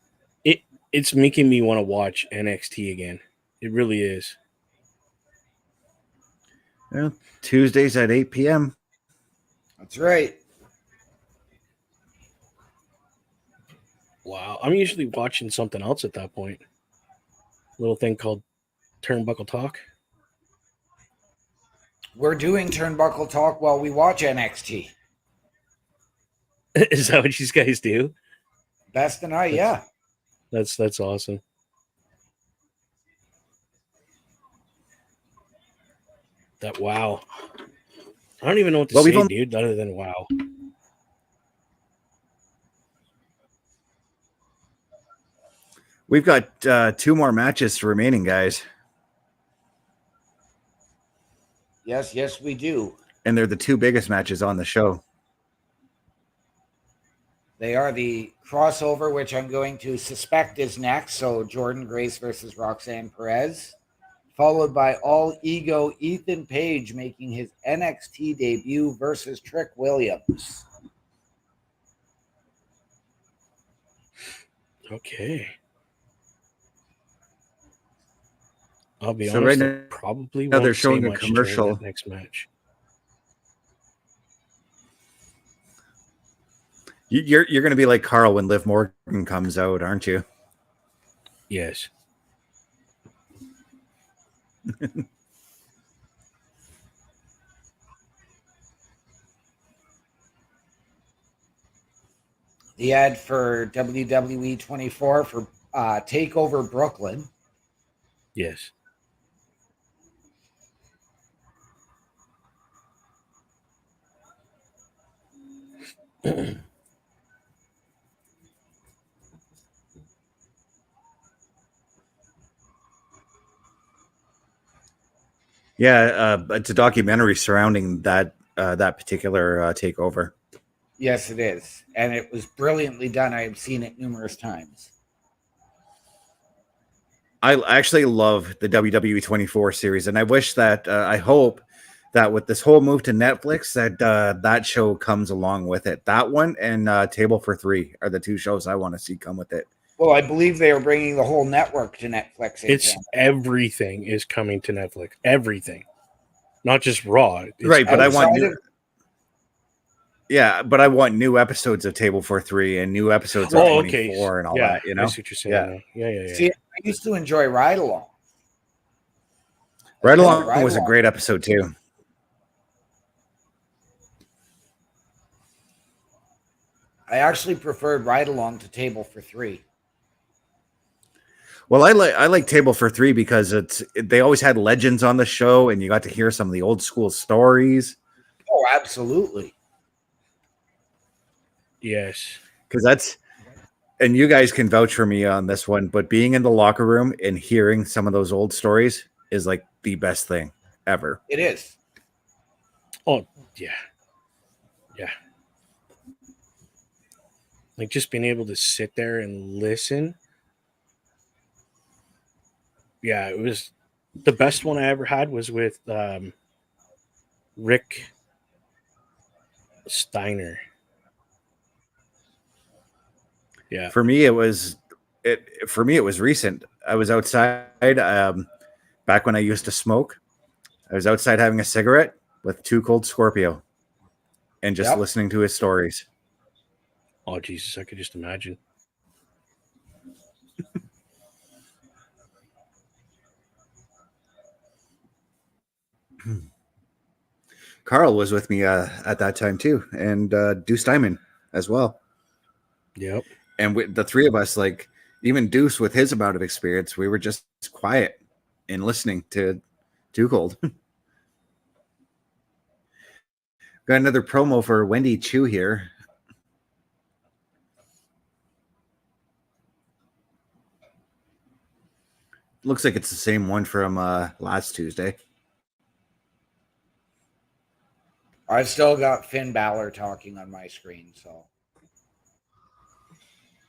It's making me want to watch NXT again. It really is. Well, Tuesdays at 8 p.m. That's right. Wow. I'm usually watching something else at that point. A little thing called Turnbuckle Talk. We're doing Turnbuckle Talk while we watch NXT. Is that what you guys do? Best tonight, yeah. That's awesome. That wow. I don't even know what to say, dude, other than wow. We've got 2 more matches remaining, guys. Yes, we do. And they're the 2 biggest matches on the show. They are the crossover, which I'm going to suspect is next. So Jordynne Grace versus Roxanne Perez, followed by All Ego Ethan Page making his NXT debut versus Trick Williams. Okay. I'll be honest, I probably won't they're showing say a much commercial during that next match. You're going to be like Karl when Liv Morgan comes out, aren't you? Yes. The ad for WWE 24 for TakeOver Brooklyn. Yes. Yeah, it's a documentary surrounding that particular takeover. Yes, it is. And it was brilliantly done. I have seen it numerous times. I actually love the WWE 24 series, and I wish that I hope that with this whole move to Netflix that that show comes along with it. That one and Table for Three are the 2 shows I want to see come with it. Well, I believe they are bringing the whole network to Netflix. It's everything is coming to Netflix. Everything. Not just Raw. Right, but I want new, but I want new episodes of Table for Three and new episodes of 24 and all that, you know? I see what you're saying. Yeah. See, I used to enjoy Ride Along. Ride Along was a great episode too. I actually preferred Ride Along to Table for Three. Well, I like Table for Three because they always had legends on the show, and you got to hear some of the old school stories. Oh, absolutely. Yes, because and you guys can vouch for me on this one, but being in the locker room and hearing some of those old stories is like the best thing ever. It is. Oh yeah. Like just being able to sit there and listen. Yeah, it was the best one I ever had was with Rick Steiner. Yeah. For me, it was recent. I was outside back when I used to smoke. I was outside having a cigarette with 2 Cold Scorpio and just listening to his stories. Oh, Jesus, I could just imagine. Karl was with me at that time too, and Deuce Diamond as well. Yep. And the 3 of us, like even Deuce with his amount of experience, we were just quiet and listening to Too Cold. Got another promo for Wendy Chu here. Looks like it's the same one from last Tuesday. I've still got Finn Balor talking on my screen, so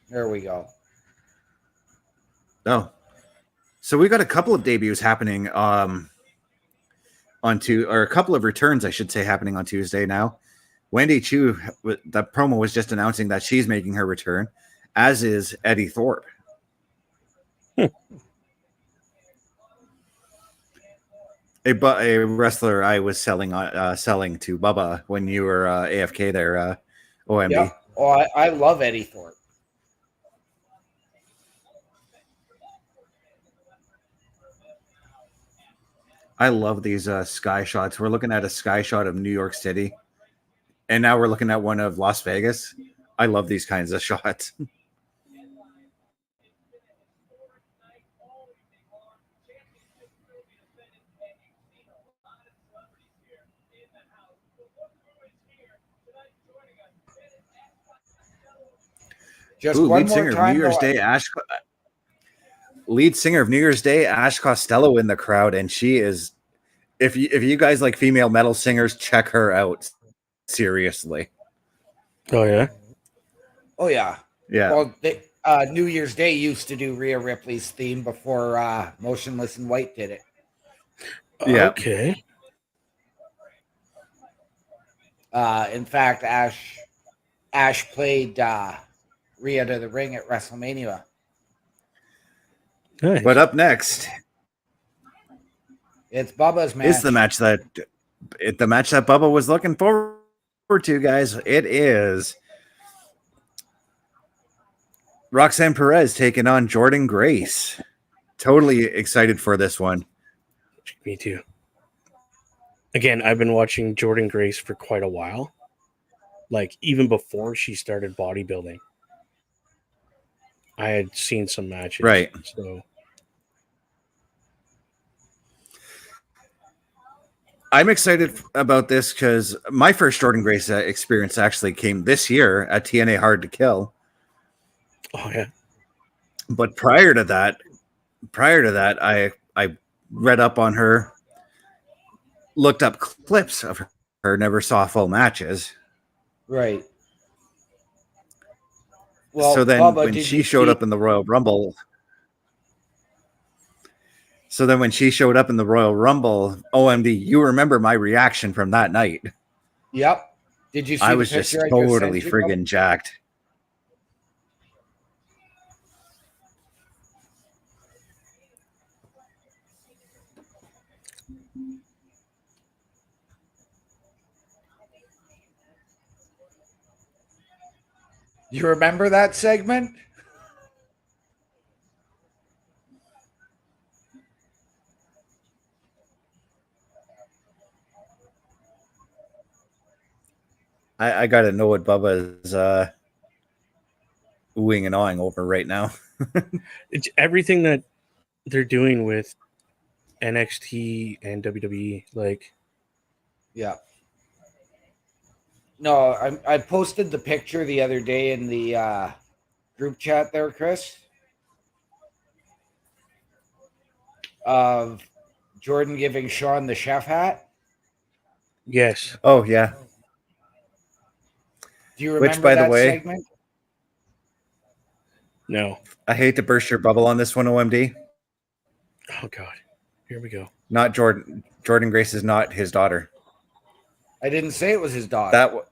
there we go. Oh, so we got a couple of debuts happening or a couple of returns, I should say, happening on Tuesday now. Wendy Chu, the promo was just announcing that she's making her return, as is Eddie Thorpe. A wrestler I was selling to Bubba when you were AFK there, OMB. Yeah. Oh, I love Eddie Thorpe. I love these sky shots. We're looking at a sky shot of New York City, and now we're looking at one of Las Vegas. I love these kinds of shots. Just one lead more singer time. of New Year's Day, lead singer of New Year's Day, Ash Costello in the crowd, and she is. If you guys like female metal singers, check her out. Seriously. Oh yeah. Oh yeah. Yeah. Well, New Year's Day used to do Rhea Ripley's theme before Motionless in White did it. Yeah. Okay. In fact, Ash played Rhea to the ring at WrestleMania. Nice. But up next, it's Bubba's match. It's the match that Bubba was looking forward to, guys. It is Roxanne Perez taking on Jordynne Grace. Totally excited for this one. Me too. Again, I've been watching Jordynne Grace for quite a while. Like, even before she started bodybuilding, I had seen some matches. Right. So I'm excited about this because my first Jordynne Grace experience actually came this year at TNA Hard to Kill. Oh yeah. But prior to that, I read up on her, looked up clips of her, never saw full matches. Right. Well, so then Bubba, when she showed up in the Royal Rumble, OMD, you remember my reaction from that night. Yep. Did you see I the was just picture totally sent you, friggin' jacked. You remember that segment? I gotta know what Bubba is oohing and awing over right now. it's everything that they're doing with NXT and WWE. Like, yeah. No, I posted the picture the other day in the group chat there, Chris, of Jordynne giving Sean the chef hat. yes. Oh yeah. Do you remember Which, by the that way, segment? No. I hate to burst your bubble on this one, OMD. Oh God. Here we go. Not Jordan. Jordynne Grace is not his daughter. I didn't say it was his daughter.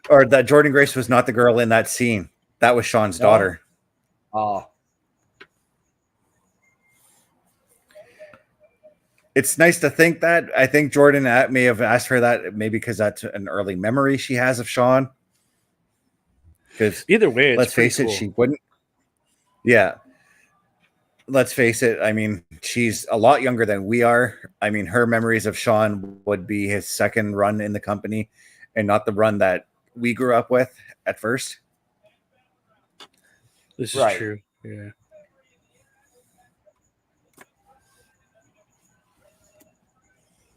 That Jordynne Grace was not the girl in that scene. That was Sean's daughter. Oh. It's nice to think that. I think Jordynne may have asked her that, maybe because that's an early memory she has of Sean. Because either way, it's let's face it, she wouldn't. Yeah. Let's face it. I mean, she's a lot younger than we are. I mean, her memories of Sean would be his second run in the company and not the run that we grew up with at first. This is true. Yeah.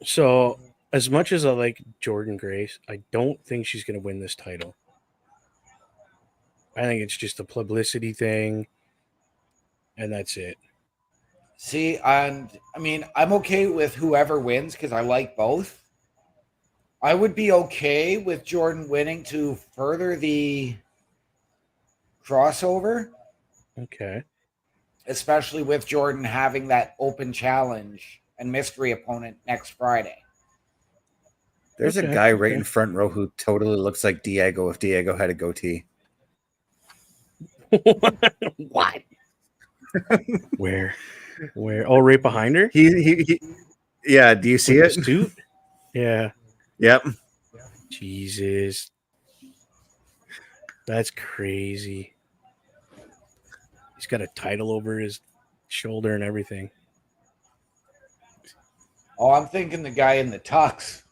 So, as much as I like Jordynne Grace, I don't think she's going to win this title. I think it's just a publicity thing, and that's it. See, and I mean, I'm okay with whoever wins because I like both. I would be okay with Jordynne winning to further the crossover. Okay. Especially with Jordynne having that open challenge and mystery opponent next Friday. There's a guy right in front row who totally looks like Diego if Diego had a goatee. What? Where? Oh, right behind her? He yeah, do you see it? Suit? Yeah. Yep. Jesus. That's crazy. He's got a title over his shoulder and everything. Oh, I'm thinking the guy in the tux.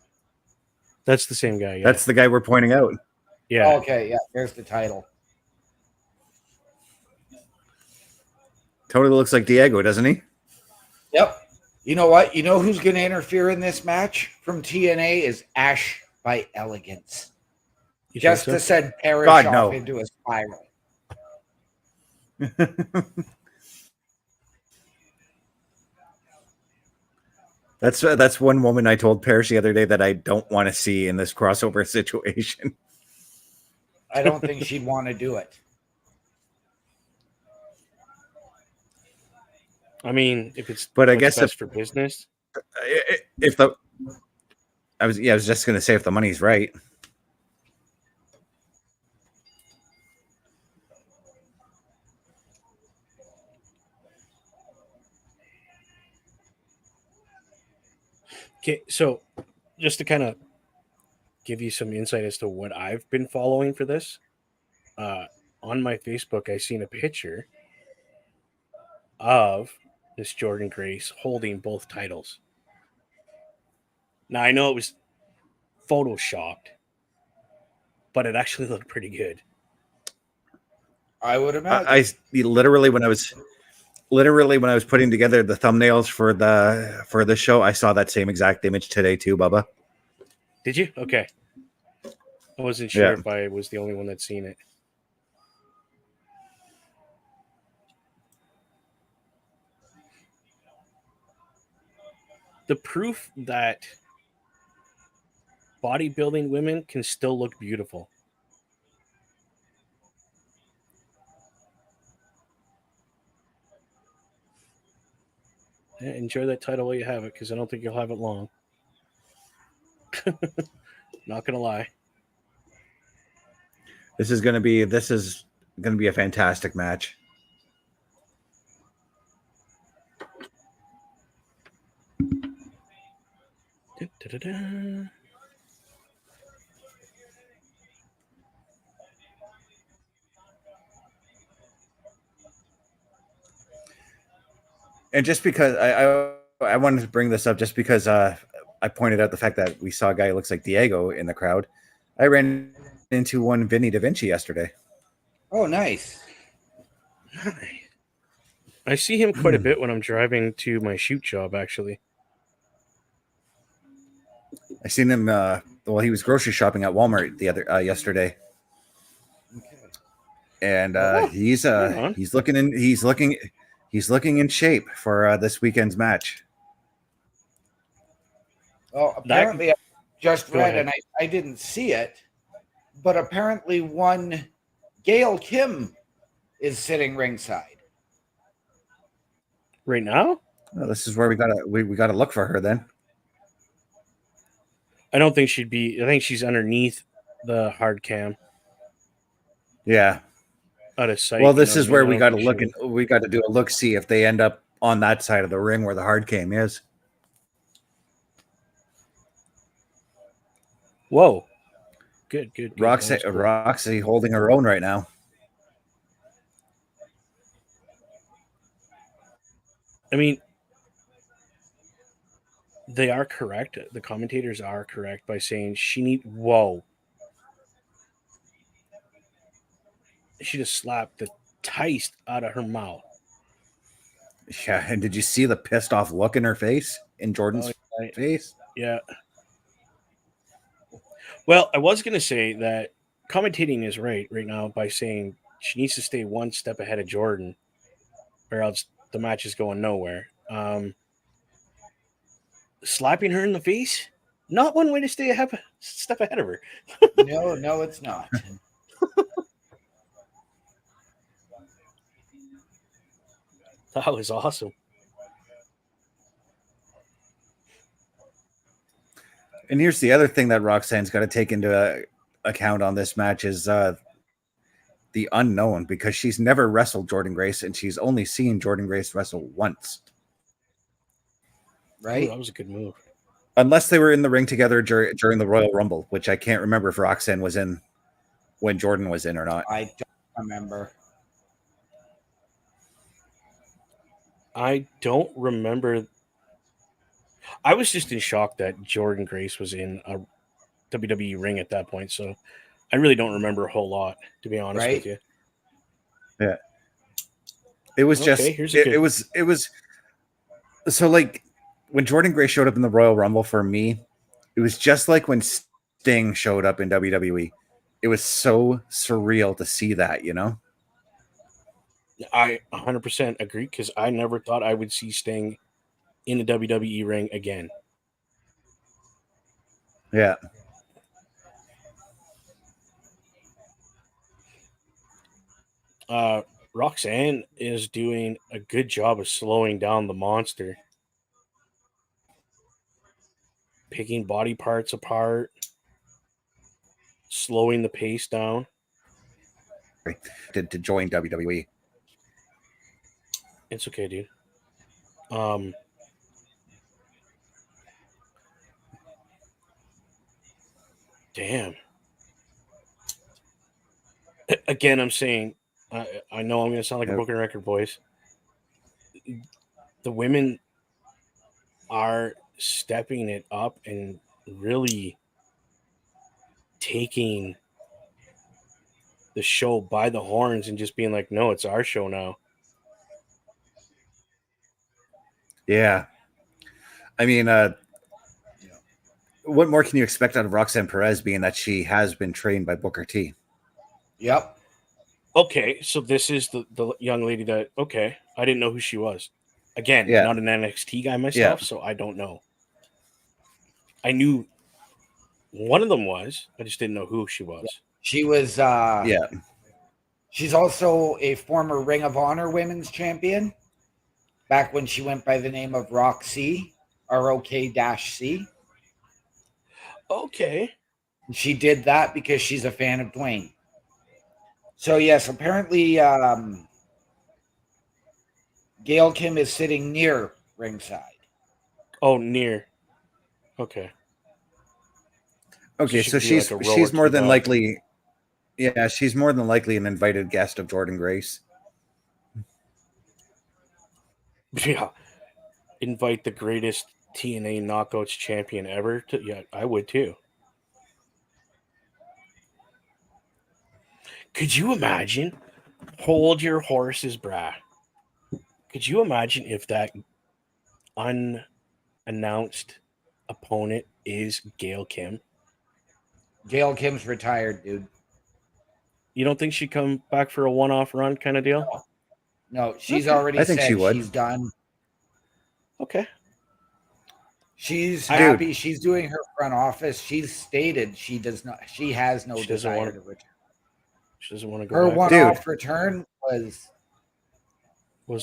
That's the same guy. Yeah. That's the guy we're pointing out. Yeah. Oh, okay, yeah, there's the title. Totally looks like Diego, doesn't he? Yep. You know what? You know who's going to interfere in this match from TNA is Ash by Elegance. Just to send Parrish off into a spiral. That's one woman I told Parrish the other day that I don't want to see in this crossover situation. I don't think she'd want to do it. I mean, if it's but I guess best for business. I was just going to say if the money's right. Okay, so just to kind of give you some insight as to what I've been following for this, on my Facebook, I seen a picture of Miss Jordynne Grace holding both titles. Now, I know it was photoshopped, but it actually looked pretty good. I would imagine. I literally when I was putting together the thumbnails for the show, I saw that same exact image today too, Bubba. Did you? Okay. I wasn't sure if I was the only one that's seen it. The proof that bodybuilding women can still look beautiful. Yeah, enjoy that title while you have it, because I don't think you'll have it long. Not gonna lie. This is gonna be a fantastic match. Da-da-da-da. And just because I wanted to bring this up, just because I pointed out the fact that we saw a guy who looks like Diego in the crowd. I ran into one Vinny Da Vinci yesterday. Oh, nice. I see him quite a bit when I'm driving to my shoot job, actually. I seen him. He was grocery shopping at Walmart yesterday, and he's looking in shape for this weekend's match. Well, apparently, I just read, and I didn't see it, but apparently one Gail Kim is sitting ringside right now. Well, this is where we gotta look for her then. I don't think she'd be. I think she's underneath the hard cam. Yeah. Out of sight. Well, this is where we got to look, and we got to do a look, see if they end up on that side of the ring where the hard cam is. Whoa. Good. Roxy holding her own right now. I mean, they are correct. The commentators are correct by saying whoa. She just slapped the taste out of her mouth. Yeah, and did you see the pissed off look in her face? In Jordan's face? Yeah. Well, I was going to say that commentating is right now by saying she needs to stay one step ahead of Jordynne, or else the match is going nowhere. Slapping her in the face, not one way to stay a step ahead of her. No, it's not. That was awesome. And here's the other thing that Roxanne's got to take into account on this match is the unknown, because she's never wrestled Jordynne Grace, and she's only seen Jordynne Grace wrestle once. Right? Ooh, that was a good move. Unless they were in the ring together during the Royal Rumble, which I can't remember if Roxanne was in when Jordynne was in or not. I don't remember. I don't remember. I was just in shock that Jordynne Grace was in a WWE ring at that point, so I really don't remember a whole lot, to be honest with you. Yeah. It was it was so like when Jordynne Grace showed up in the Royal Rumble, for me, it was just like when Sting showed up in WWE. It was so surreal to see that, you know? I 100% agree because I never thought I would see Sting in a WWE ring again. Yeah. Roxanne is doing a good job of slowing down the monster, picking body parts apart, slowing the pace down. To join WWE. It's okay, dude. Damn. Again, I'm saying, I know I'm going to sound like a broken record, boys. The women are stepping it up and really taking the show by the horns and just being like, no, it's our show now. Yeah. I mean, what more can you expect out of Roxanne Perez, being that she has been trained by Booker T? Yep. Okay, so this is the young lady that, okay, I didn't know who she was. Again, not an NXT guy myself, so I don't know. I knew one of them was, I just didn't know who she was. She was, she's also a former Ring of Honor Women's Champion, back when she went by the name of Roxy, ROK-C. Okay. She did that because she's a fan of Dwayne. So, yes, apparently Gail Kim is sitting near ringside. Oh, near. Okay. Okay, so she's more than likely, she's more than likely an invited guest of Jordynne Grace. Yeah. Invite the greatest TNA Knockouts champion ever. I would too. Could you imagine? Hold your horses, brah. Could you imagine if that unannounced opponent is Gail Kim? Gail Kim's retired, dude. You don't think she'd come back for a one-off run kind of deal? No, she's already said she's done. Okay. She's happy. She's doing her front office. She's stated she does not. She has no desire to return. She doesn't want to go. Her one-off return was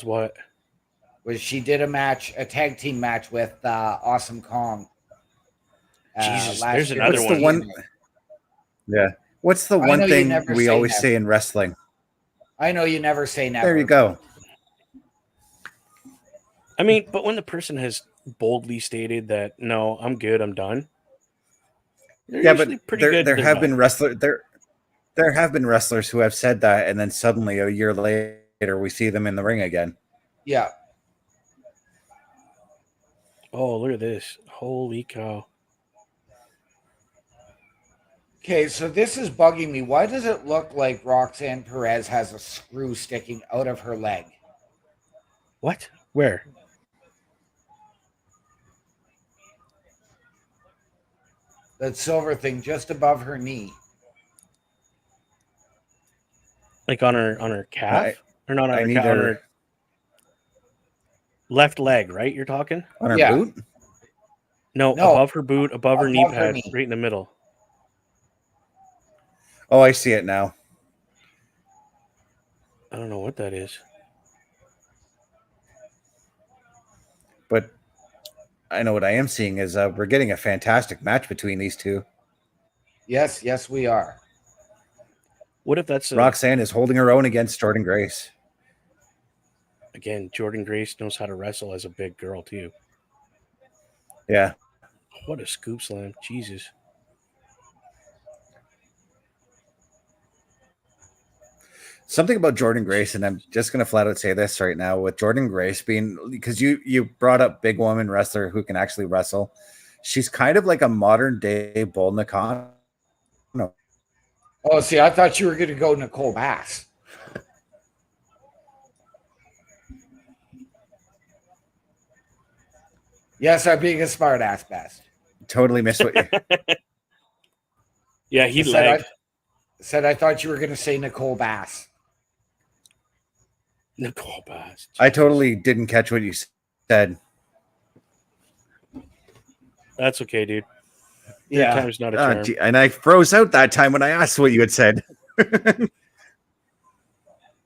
what? Was she did a tag team match with Awesome Kong. Jesus, there's another one. Yeah. What's the one thing we always say in wrestling? I know you never say never. There you go. I mean, but when the person has boldly stated that, no, I'm good, I'm done. But there have been wrestlers who have said that, and then suddenly a year later we see them in the ring again. Yeah. Oh, look at this. Holy cow. Okay, so this is bugging me. Why does it look like Roxanne Perez has a screw sticking out of her leg? What? Where? That silver thing just above her knee. Like on her calf? Or not on her calf, on her left leg, right? You're talking? On her boot? No, above her boot, above her knee pad, right in the middle. Oh, I see it now. I don't know what that is. But I know what I am seeing is we're getting a fantastic match between these two. Yes, we are. What if that's Roxanne is holding her own against Jordynne Grace? Again, Jordynne Grace knows how to wrestle as a big girl too. Yeah. What a scoop slam. Jesus. Something about Jordynne Grace, and I'm just going to flat out say this right now, with Jordynne Grace being, because you brought up big woman wrestler who can actually wrestle. She's kind of like a modern day Bull Nakano. No. Oh, see, I thought you were going to go Nicole Bass. Yes, I'm being a smart ass, Bass. Totally missed what you... Yeah, he lagged. Said I thought you were going to say Nicole Bass. Nicole Bass. I totally didn't catch what you said. That's okay, dude. Yeah. Third time's not a charm. And I froze out that time when I asked what you had said.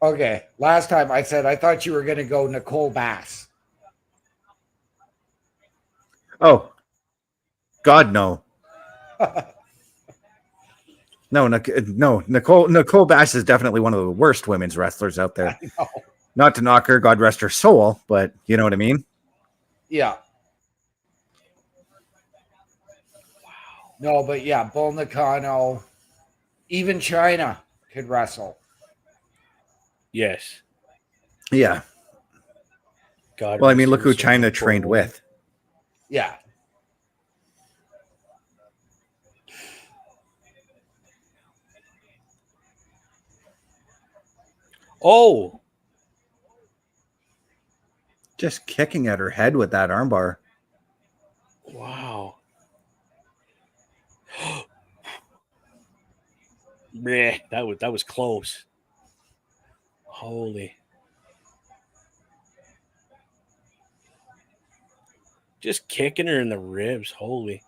Okay. Last time I said I thought you were going to go Nicole Bass. Oh, God, no. No, Nicole Bass is definitely one of the worst women's wrestlers out there. Not to knock her, God rest her soul, but you know what I mean? Yeah. Wow. No, but yeah, Bull Nakano, even China could wrestle. Yes. Yeah. God. Well, I mean, look who China trained with. Yeah. Oh. Just kicking at her head with that armbar. Wow. Bleh, that was close. Holy. Just kicking her in the ribs. Holy.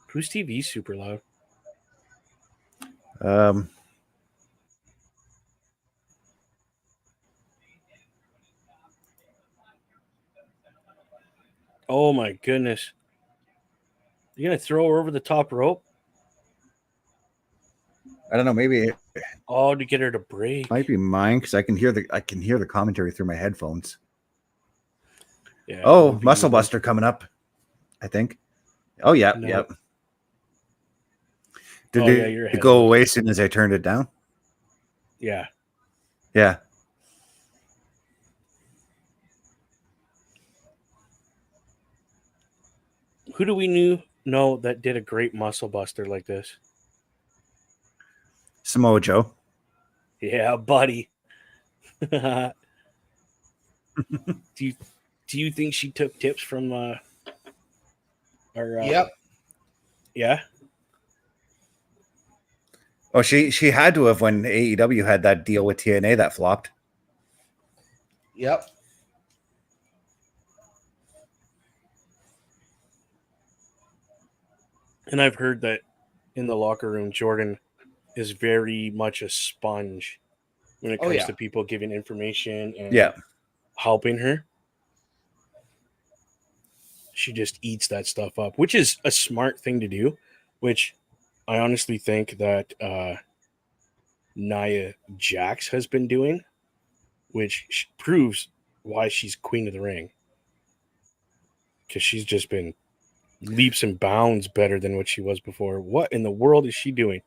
Whose TV super loud? Oh my goodness. You're going to throw her over the top rope? I don't know, maybe Oh, to get her to break. Might be mine because I can hear the commentary through my headphones. Yeah. Oh, Muscle Buster coming up, I think. Oh yeah, No. yep. Did your it go away as soon as I turned it down? Yeah. Yeah. Who do we know that did a great Muscle Buster like this? Samoa Joe. Yeah, buddy. do you think she took tips from Yep. Yeah. Oh, she had to have when AEW had that deal with TNA that flopped. Yep. And I've heard that in the locker room, Jordynne is very much a sponge when it comes to people giving information and helping her. She just eats that stuff up, which is a smart thing to do, which I honestly think that Nia Jax has been doing, which proves why she's queen of the ring. Because she's just been leaps and bounds better than what she was before. What in the world is she doing?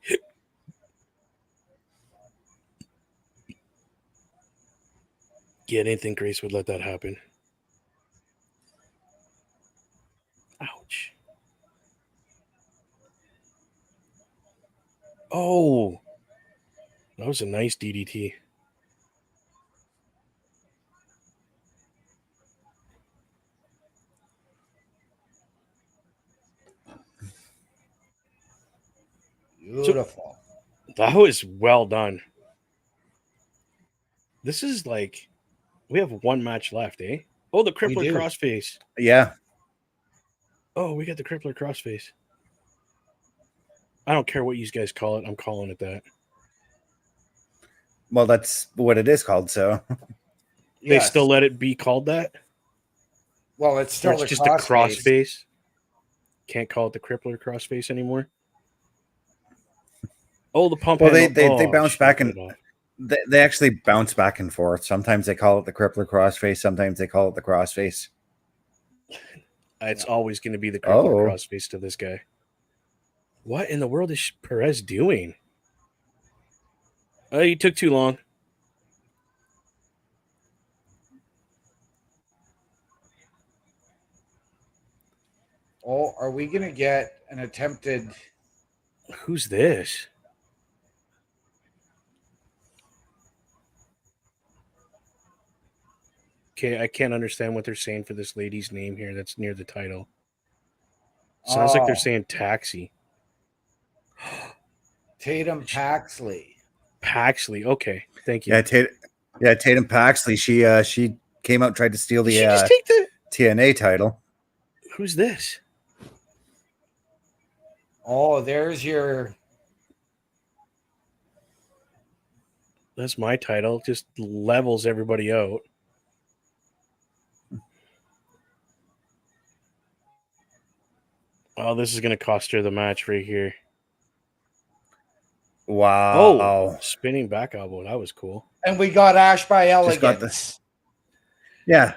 Yeah, I didn't think Grace would let that happen. Ouch. Oh, that was a nice DDT. Beautiful. So, that was well done. This is like, we have one match left, eh? Oh, the Crippler Crossface. Yeah. Oh, we got the Crippler Crossface. I don't care what you guys call it. I'm calling it that. Well, that's what it is called, so. They still let it be called that? Well, it's still just a crossface. Can't call it the Crippler Crossface anymore. Oh, the pump. Well, they bounce back and they actually bounce back and forth. Sometimes they call it the Crippler Crossface. Sometimes they call it the Crossface. It's always going to be the Crippler Crossface to this guy. What in the world is Perez doing? Oh, he took too long. Oh, are we going to get an attempted... Who's this? Okay, I can't understand what they're saying for this lady's name here that's near the title. Sounds like they're saying Taxi. Tatum Paxley. Paxley. Okay, thank you. Yeah, Tatum Paxley. She came out and tried to steal the just take the TNA title. Who's this? Oh, there's your. That's my title. Just levels everybody out. Oh, this is going to cost her the match right here. Wow. Oh, spinning back elbow. That was cool. And we got Ash by Elegance. Yeah.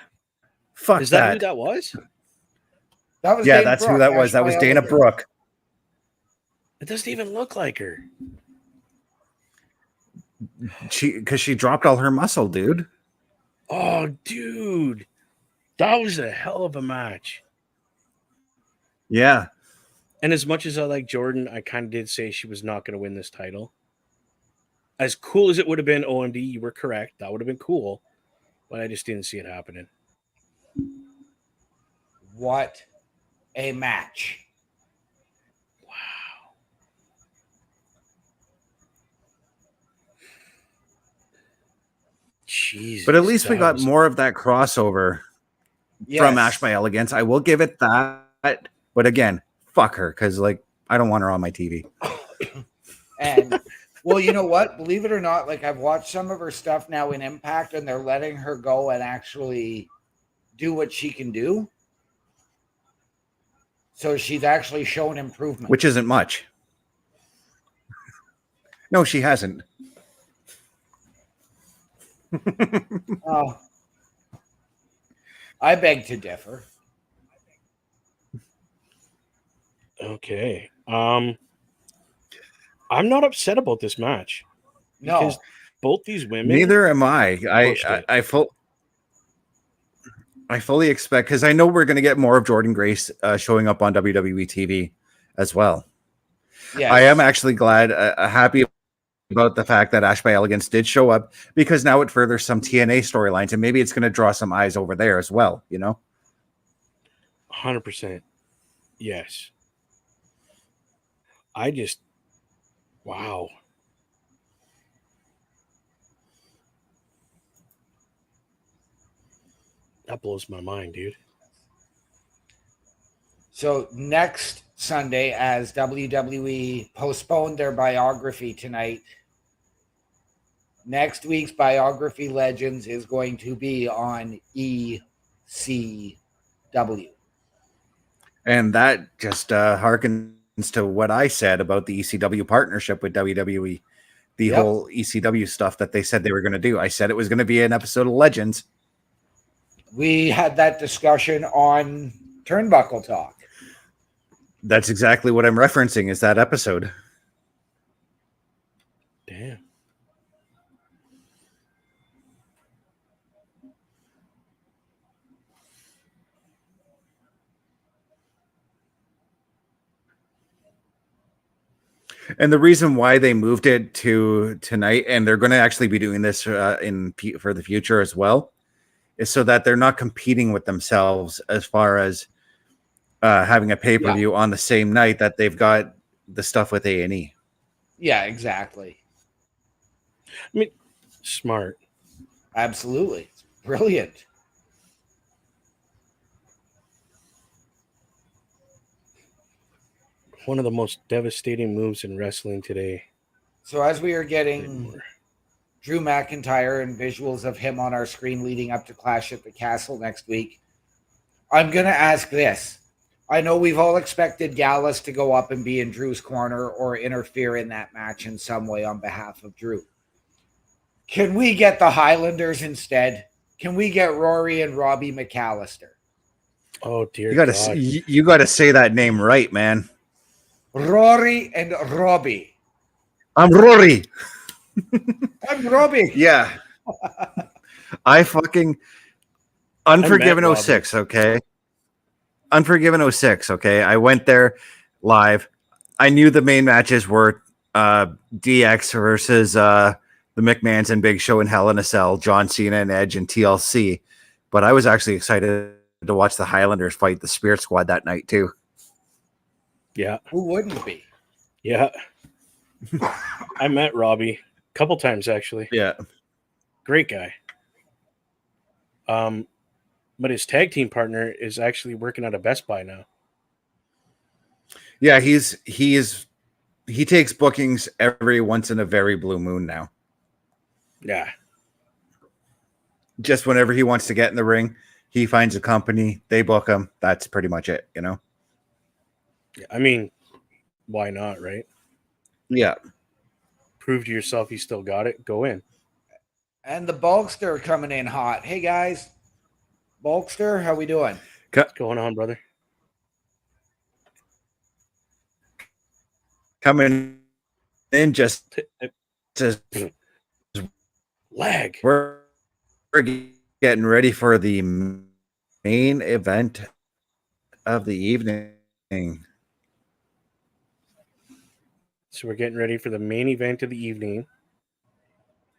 Fuck Is that who that was? That was yeah, Dana that's Brooke. who that was. Ash That by was Dana Elegance. Brooke. It doesn't even look like her. Because she dropped all her muscle, dude. Oh, dude. That was a hell of a match. Yeah. And as much as I like Jordynne, I kind of did say she was not going to win this title. As cool as it would have been, OMD, you were correct. That would have been cool. But I just didn't see it happening. What a match. Wow. Jesus. But at least we got more of that crossover from Yes. Ash by Elegance. I will give it that. But again, fuck her. Because, like, I don't want her on my TV. And well, you know what? Believe it or not, like I've watched some of her stuff now in Impact, and they're letting her go and actually do what she can do. So she's actually shown improvement. Which isn't much. No, she hasn't. Oh, I beg to differ. Okay. I'm not upset about this match. No, Because both these women. Neither am I. I fully expect, because I know we're going to get more of Jordynne Grace showing up on WWE TV as well. yes. I am actually glad, happy about the fact that Ash by Elegance did show up, because now it furthers some TNA storylines, and maybe it's going to draw some eyes over there as well, you know? 100%. Yes. Wow. That blows my mind, dude. So next Sunday, as WWE postponed their biography tonight, next week's biography Legends is going to be on ECW. And that just harkens to what I said about the ECW partnership with WWE, the whole ECW stuff that they said they were going to do. I said it was going to be an episode of Legends. We had that discussion on Turnbuckle Talk. That's exactly what I'm referencing, is that episode. Damn. And the reason why they moved it to tonight, and they're going to actually be doing this for the future as well, is so that they're not competing with themselves as far as having a pay-per-view on the same night that they've got the stuff with A&E. Yeah, exactly. I mean, smart. Absolutely. Brilliant. One of the most devastating moves in wrestling today. So as we are getting Drew McIntyre and visuals of him on our screen leading up to Clash at the Castle next week, I'm going to ask this. I know we've all expected Gallows to go up and be in Drew's corner or interfere in that match in some way on behalf of Drew. Can we get the Highlanders instead? Can we get Rory and Robbie McAllister? Oh, dear God. You got to say that name right, man. Rory and Robbie. I'm Rory. I'm Robbie. Yeah. I fucking Unforgiven 06, okay? Unforgiven 06, okay? I went there live. I knew the main matches were DX versus the McMahons and Big Show and Hell in a Cell, John Cena and Edge and TLC. But I was actually excited to watch the Highlanders fight the Spirit Squad that night too. Yeah. Who wouldn't be? Yeah. I met Robbie a couple times actually. Yeah. Great guy. But his tag team partner is actually working at a Best Buy now. Yeah, he takes bookings every once in a very blue moon now. Yeah. Just whenever he wants to get in the ring, he finds a company, they book him. That's pretty much it, you know? I mean, why not, right? Yeah. Prove to yourself you still got it. Go in. And the Bulkster coming in hot. Hey, guys. Bulkster, how we doing? What's going on, brother? Coming in just lag. We're getting ready for the main event of the evening. So we're getting ready for the main event of the evening,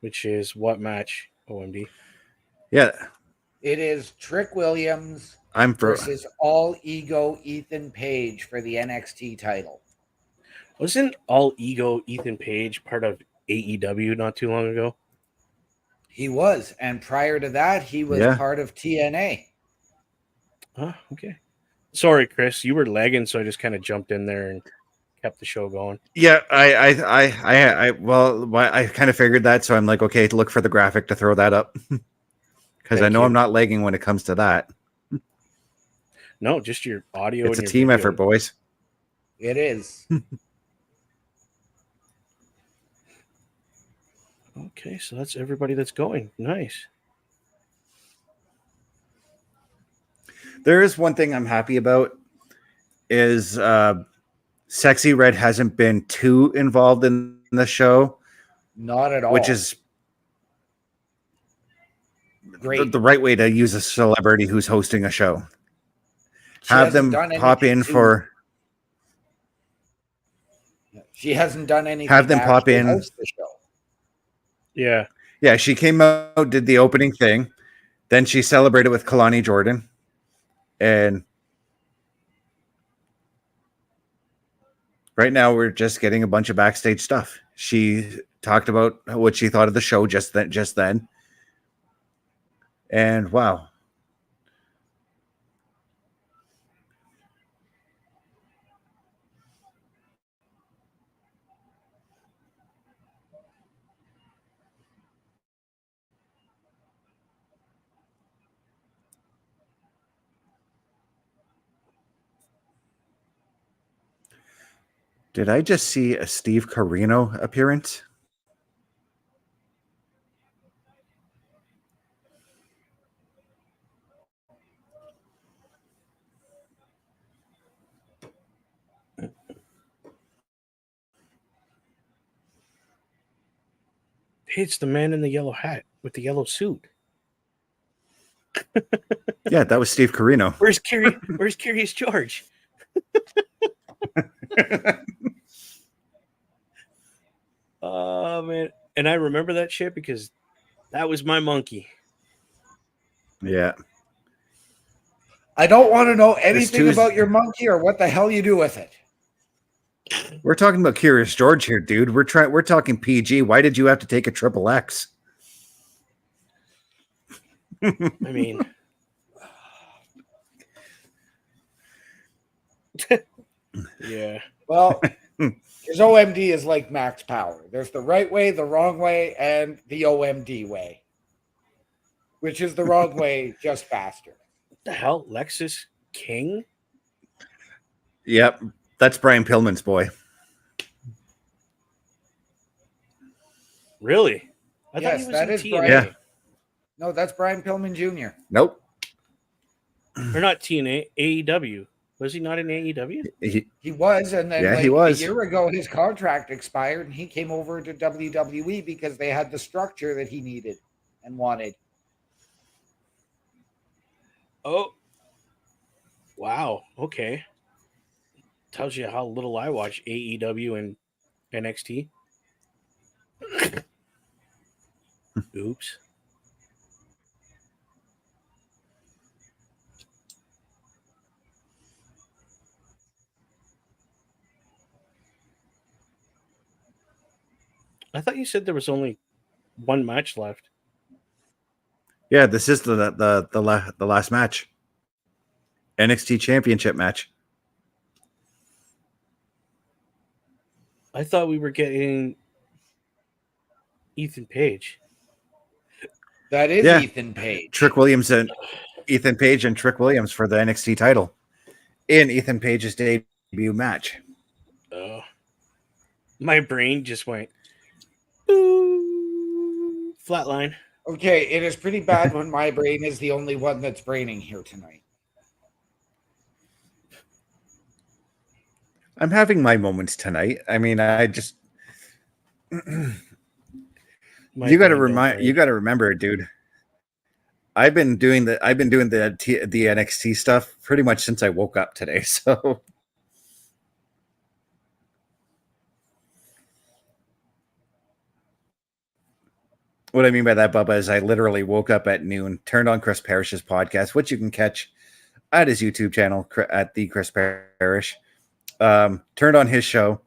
which is what match, OMD? Yeah. It is Trick Williams I'm for versus All Ego Ethan Page for the NXT title. Wasn't All Ego Ethan Page part of AEW not too long ago? He was. And prior to that, he was part of TNA. Oh, okay. Sorry, Chris. You were lagging, so I just kind of jumped in there and kept the show going. Yeah, I kind of figured that, so I'm like, okay, look for the graphic to throw that up. Because I know I'm not lagging when it comes to that. No, just your audio. It's a team effort, boys. It is. Okay, so that's everybody that's going. Nice. There is one thing I'm happy about is Sexy Red hasn't been too involved in the show. Not at all. Which is great. The right way to use a celebrity who's hosting a show. Have them pop in for. She hasn't done anything. Have them pop in. Host the show. Yeah. Yeah, she came out, did the opening thing. Then she celebrated with Kelani Jordan. And right now we're just getting a bunch of backstage stuff. She talked about what she thought of the show just then. And wow. Did I just see a Steve Carino appearance? It's the man in the yellow hat with the yellow suit. Yeah, that was Steve Carino. Where's Curious George? Oh man. And I remember that shit because that was my monkey. Yeah. I don't want to know anything about your monkey or what the hell you do with it. We're talking about Curious George here, dude. We're talking PG. Why did you have to take a XXX? I mean, yeah. Well, his OMD is like Max Power. There's the right way, the wrong way, and the OMD way, which is the wrong way, just faster. What the hell? Lexus King? Yep. That's Brian Pillman's boy. Really? Yes, that is Brian. Yeah. No, that's Brian Pillman Jr. Nope. Or not TNA, AEW. Was he not in AEW? He was, and then he was. a year ago his contract expired, and he came over to WWE because they had the structure that he needed and wanted. Oh. Wow. Okay. Tells you how little I watch AEW and NXT. Oops. I thought you said there was only one match left. Yeah, this is the last match. NXT Championship match. I thought we were getting Ethan Page. That is Ethan Page. Trick Williams and Ethan Page and Trick Williams for the NXT title in Ethan Page's debut match. Oh, my brain just went boo, flatline. Okay, it is pretty bad when my brain is the only one that's braining here tonight. I'm having my moments tonight. I mean, I just you got to remember, dude. I've been doing the NXT stuff pretty much since I woke up today. So what I mean by that, Bubba, is I literally woke up at noon, turned on Chris Parrish's podcast, which you can catch at his YouTube channel at the Chris Parrish. Turned on his show,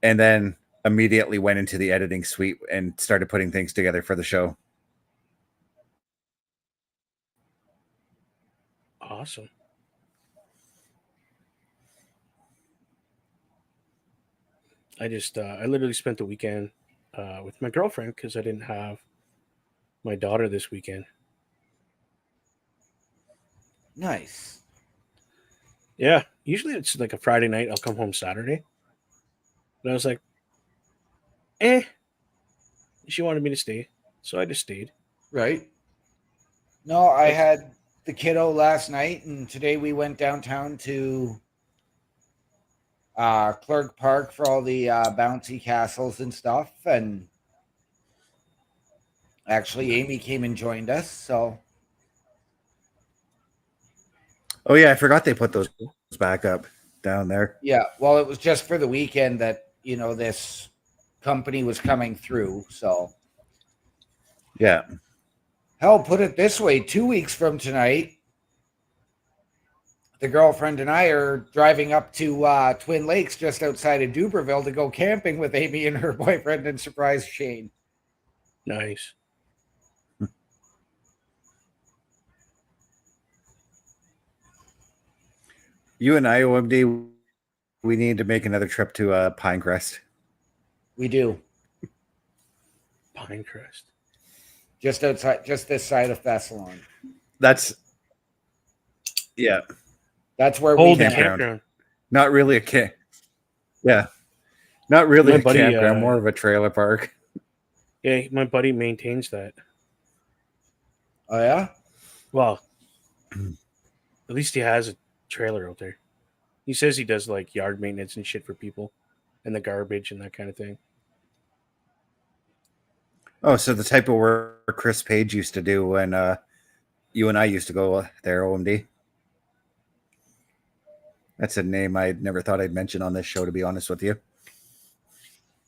and then immediately went into the editing suite and started putting things together for the show. Awesome. I literally spent the weekend with my girlfriend because I didn't have my daughter this weekend. Nice. Yeah, usually it's like a Friday night. I'll come home Saturday. But I was like, she wanted me to stay, so I just stayed. Right. No, I had the kiddo last night, and today we went downtown to Clerk Park for all the bouncy castles and stuff. And actually, Amy came and joined us. So, oh yeah, I forgot they put those back up down there. Yeah, well, it was just for the weekend that this company was coming through. So, yeah. Hell, put it this way: 2 weeks from tonight, the girlfriend and I are driving up to Twin Lakes, just outside of Duberville, to go camping with Amy and her boyfriend and surprise Shane. Nice. You and I, OMD, we need to make another trip to Pinecrest. We do. Pinecrest. Just outside, just this side of Thessalon. That's where we campground. Not really a camp. Yeah. Not really a campground, more of a trailer park. Yeah, my buddy maintains that. Oh, yeah? Well, at least he has a trailer out there. He says he does like yard maintenance and shit for people and the garbage and that kind of thing. Oh, so the type of work Chris Page used to do when you and I used to go there, OMD. That's a name I never thought I'd mention on this show, to be honest with you.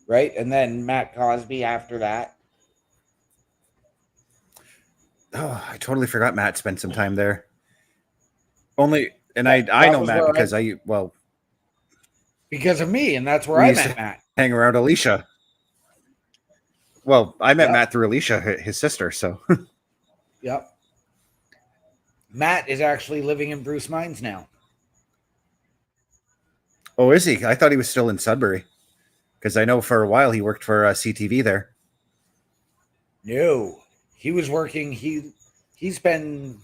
Right, and then Matt Cosby after that. Oh, I totally forgot Matt spent some time there. I know Matt because because of me, and that's where I met Matt. Hang around Alicia. Well, I met Matt through Alicia, his sister. So, yep. Matt is actually living in Bruce Mines now. Oh, is he? I thought he was still in Sudbury, because I know for a while he worked for CTV there. No, he was working. He's been.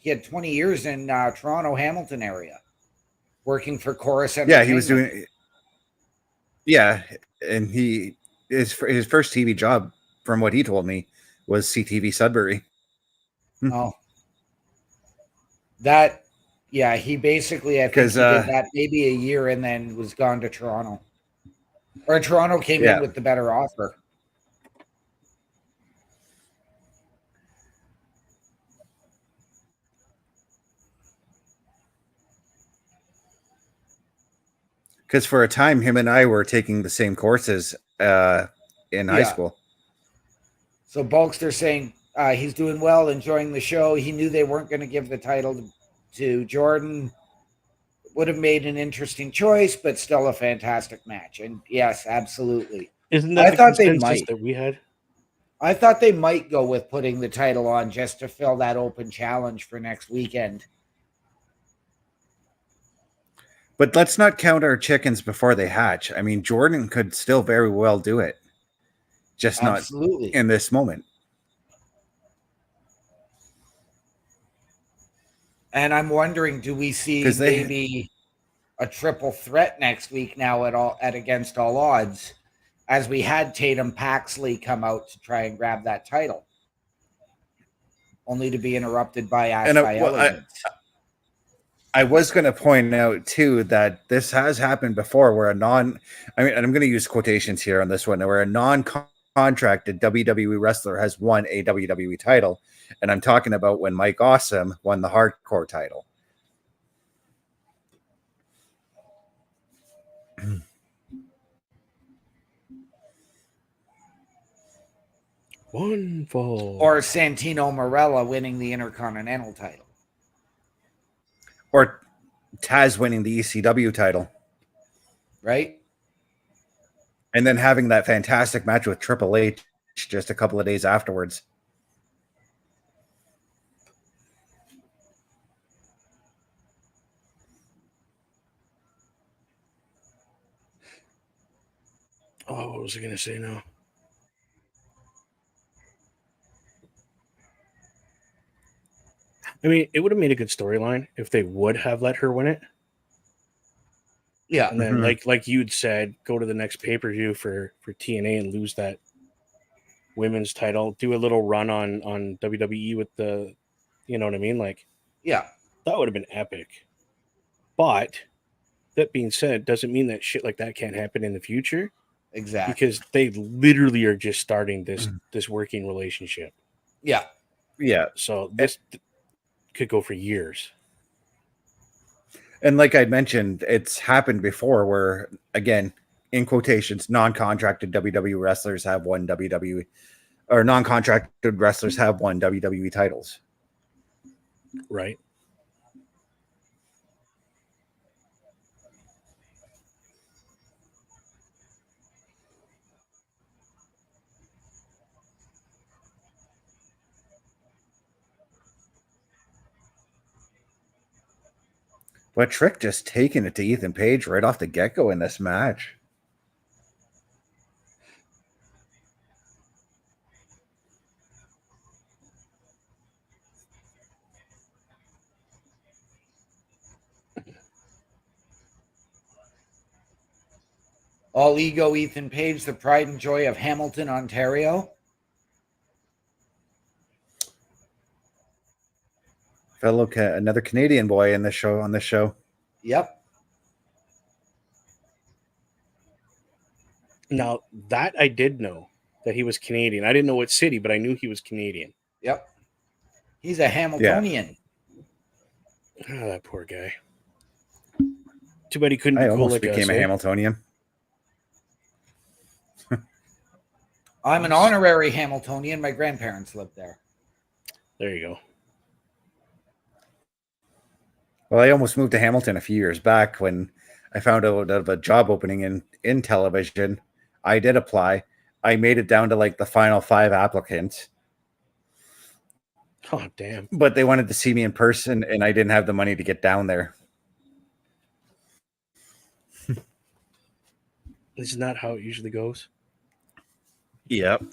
He had 20 years in Toronto, Hamilton area, working for Chorus Entertainment. Yeah, he was doing. Yeah, and his first TV job, from what he told me, was CTV Sudbury. Oh, that, yeah. He basically, I think, he did that maybe a year and then was gone to Toronto, or Toronto came in with the better offer. Because for a time, him and I were taking the same courses in high school. So Bulkster saying he's doing well, enjoying the show. He knew they weren't going to give the title to Jordynne. Would have made an interesting choice, but still a fantastic match. And yes, absolutely. Isn't that I the thought they consensus might. that we had? I thought they might go with putting the title on just to fill that open challenge for next weekend. But let's not count our chickens before they hatch. I mean, Jordynne could still very well do it, just Absolutely. not in this moment. And I'm wondering, do we see maybe a triple threat next week now at Against All Odds, as we had Tatum Paxley come out to try and grab that title, only to be interrupted by Elegance. I was going to point out too that this has happened before, where and I'm going to use quotations here on this one, where a non-contracted WWE wrestler has won a WWE title, and I'm talking about when Mike Awesome won the Hardcore title. One fall. Or Santino Marella winning the Intercontinental title. Or Taz winning the ECW title. Right? And then having that fantastic match with Triple H just a couple of days afterwards. Oh, what was I going to say now? I mean, it would have made a good storyline if they would have let her win it. Yeah. And then, like you'd said, go to the next pay-per-view for TNA and lose that women's title. Do a little run on WWE with the, you know what I mean? Like, yeah, that would have been epic. But that being said, doesn't mean that shit like that can't happen in the future. Exactly. Because they literally are just starting this working relationship. Yeah. Yeah. So this could go for years. And like I mentioned, it's happened before where, again, in quotations, non-contracted WWE wrestlers have won WWE, or non-contracted wrestlers have won WWE titles. Right. But Trick just taking it to Ethan Page right off the get-go in this match. All ego Ethan Page, the pride and joy of Hamilton, Ontario. Another Canadian boy on this show. Yep. Now, that I did know that he was Canadian. I didn't know what city, but I knew he was Canadian. Yep. He's a Hamiltonian. Yeah. Oh, that poor guy. Too bad he couldn't I be cool almost like became us, a Hamiltonian. I'm an honorary Hamiltonian. My grandparents lived there. There you go. Well, I almost moved to Hamilton a few years back when I found out of a job opening in television. I did apply. I made it down to like the final 5 applicants. Oh, damn. But they wanted to see me in person, and I didn't have the money to get down there. Isn't that how it usually goes? Yep.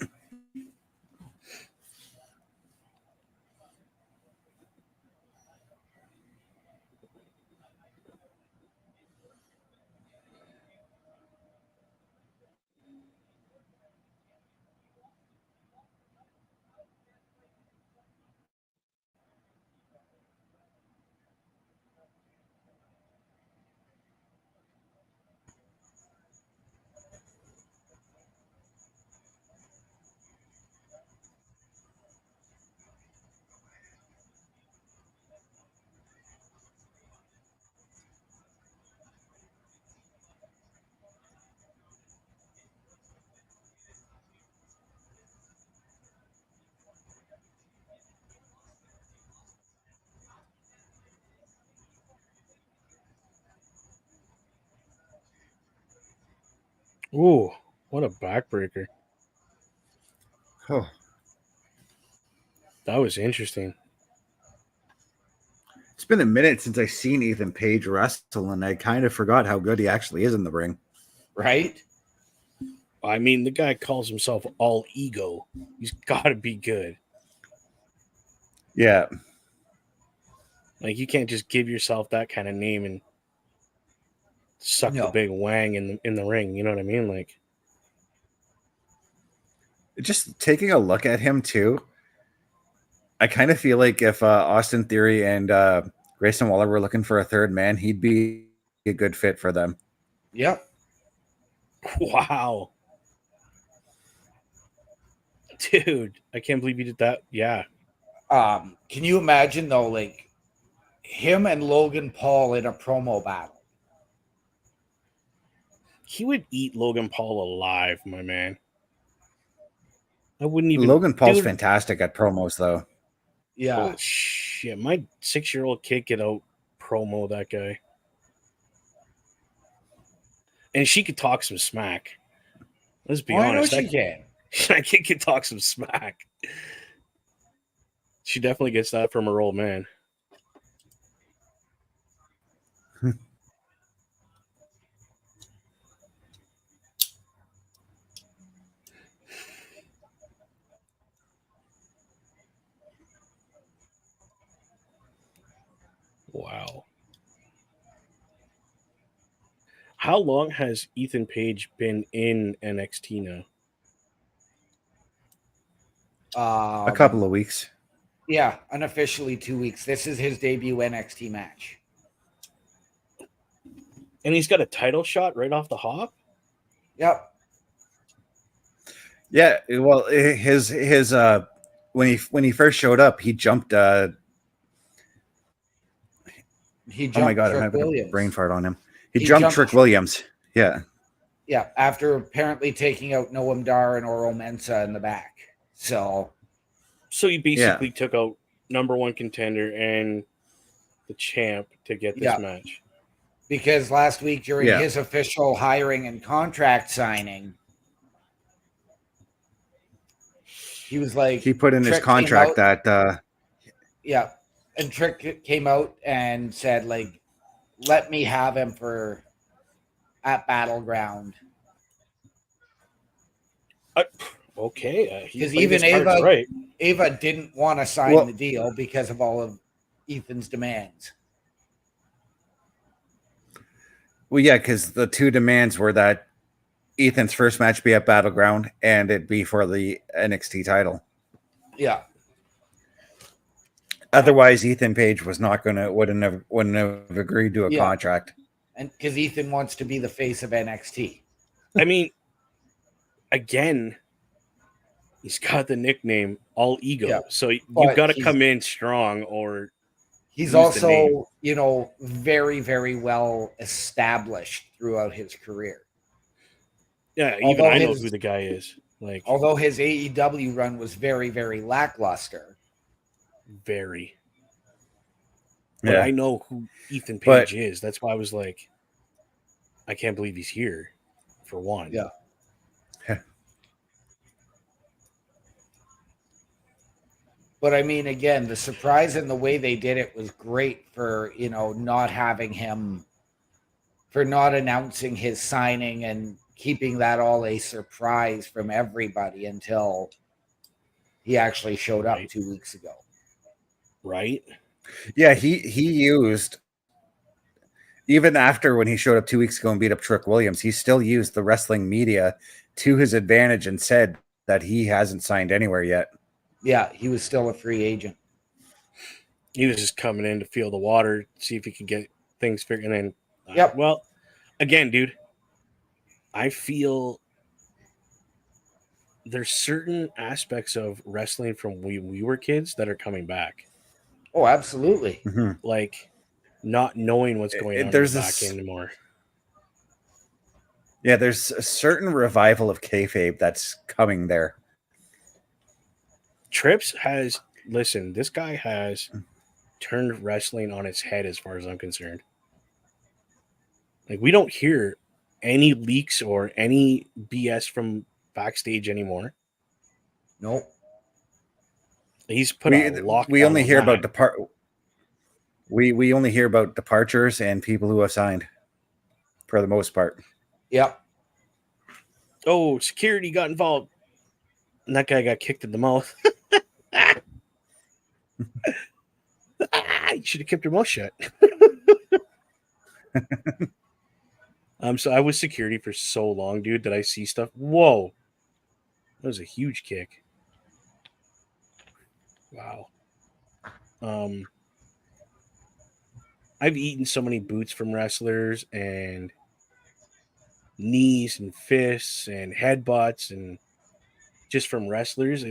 Ooh, What a backbreaker. Oh, That was interesting. it's been a minute since I seen Ethan Page wrestle, and I kind of forgot how good he actually is in the ring. Right? I mean, the guy calls himself all ego. He's got to be good. Yeah. Like, you can't just give yourself that kind of name and suck the big wang in the ring. You know what I mean? Like, just taking a look at him too, I kind of feel like if Austin Theory and Grayson Waller were looking for a third man, he'd be a good fit for them. Yep. wow. Dude, I can't believe you did that. Yeah. Can you imagine though, like him and Logan Paul in a promo battle? He would eat Logan Paul alive, my man. I wouldn't even. Logan Paul's fantastic at promos, though. Yeah. Oh, shit. My 6-year-old kid could out promo that guy. And she could talk some smack. Let's be honest. I know she can. That kid can talk some smack. She definitely gets that from her old man. Wow. How long has Ethan Page been in NXT now? A couple of weeks. Yeah, unofficially 2 weeks. This is his debut NXT match. And he's got a title shot right off the hop? Yep. Yeah, well, his when he first showed up, he jumped. Oh my god, I'm having a brain fart on him. He jumped Trick Williams. Yeah. Yeah, after apparently taking out Noam Dar and Oro Mensah in the back. So he basically took out number one contender and the champ to get this match. Because last week during his official hiring and contract signing, he was like, he put in his contract that and Trick came out and said, like, let me have him at Battleground. Okay, because even Ava didn't want to sign the deal because of all of Ethan's demands. Well, yeah, because the two demands were that Ethan's first match be at Battleground and it be for the NXT title. Yeah. Otherwise, Ethan Page was not wouldn't have agreed to a contract. And because Ethan wants to be the face of NXT. I mean, again, he's got the nickname All Ego, so you've got to come in strong, or he's also, very, very well established throughout his career. Yeah, even I know who the guy is. Like, although his AEW run was very, very lackluster. Very. But I know who Ethan Page is. That's why I was like, I can't believe he's here, for one. Yeah. But I mean, again, the surprise and the way they did it was great for, not having him, for not announcing his signing and keeping that all a surprise from everybody until he actually showed up 2 weeks ago. Right? Yeah, he used, even after when he showed up 2 weeks ago and beat up Trick Williams, he still used the wrestling media to his advantage and said that he hasn't signed anywhere yet. Yeah, he was still a free agent. He was just coming in to feel the water, see if he could get things figured in. Well, again, dude, I feel there's certain aspects of wrestling from when we were kids that are coming back. Oh, absolutely. Mm-hmm. Like not knowing what's going on in the back anymore. Yeah, there's a certain revival of kayfabe that's coming there. Trips this guy has turned wrestling on its head as far as I'm concerned. Like, we don't hear any leaks or any BS from backstage anymore. Nope. He's put a lock. We only hear about we only hear about departures and people who have signed, for the most part. Yep. Oh, security got involved, and that guy got kicked in the mouth. You should have kept your mouth shut. So I was security for so long, dude, that I see stuff. Whoa. That was a huge kick. Wow. I've eaten so many boots from wrestlers and knees and fists and headbutts and just from wrestlers.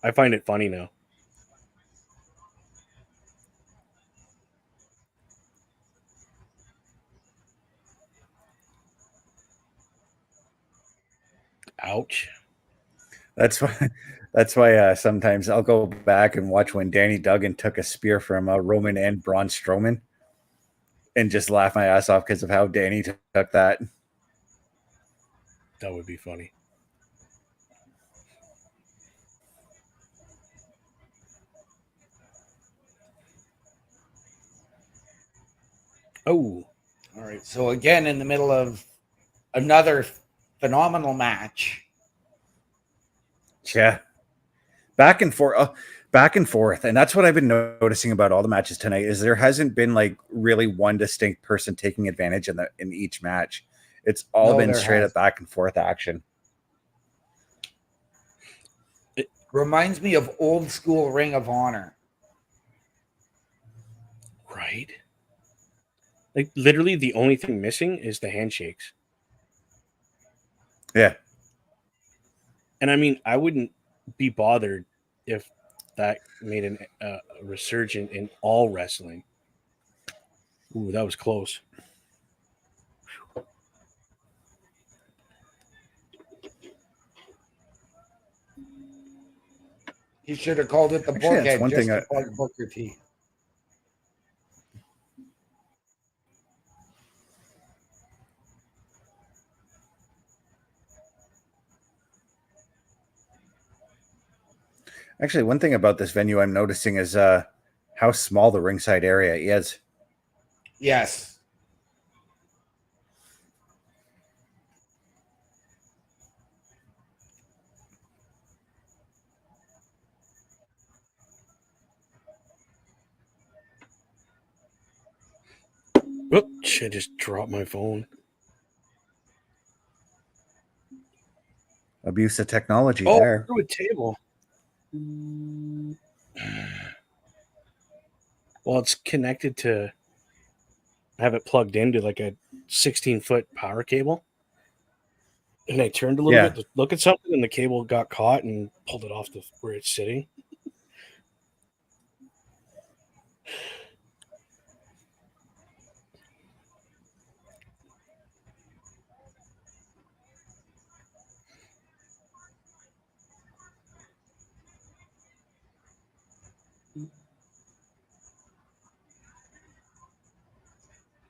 I find it funny now. Ouch. That's why sometimes I'll go back and watch when Danny Duggan took a spear from Roman and Braun Strowman and just laugh my ass off because of how Danny took that. That would be funny. Oh. All right. So again, in the middle of another phenomenal match. Yeah. Back and forth. And that's what I've been noticing about all the matches tonight is there hasn't been like really one distinct person taking advantage in each match. It's all been straight up back and forth action. It reminds me of old school Ring of Honor. Right. Like literally the only thing missing is the handshakes. Yeah. And I mean, I wouldn't be bothered if that made a resurgence in all wrestling. Ooh, that was close. You should have called it the bookend just to plug Booker T. Actually, one thing about this venue I'm noticing is how small the ringside area is. Yes. Oops, I just dropped my phone. Abuse of technology there. Through a table. Well, it's connected to have it plugged into like a 16-foot power cable. And I turned a little bit to look at something, and the cable got caught and pulled it off where it's sitting.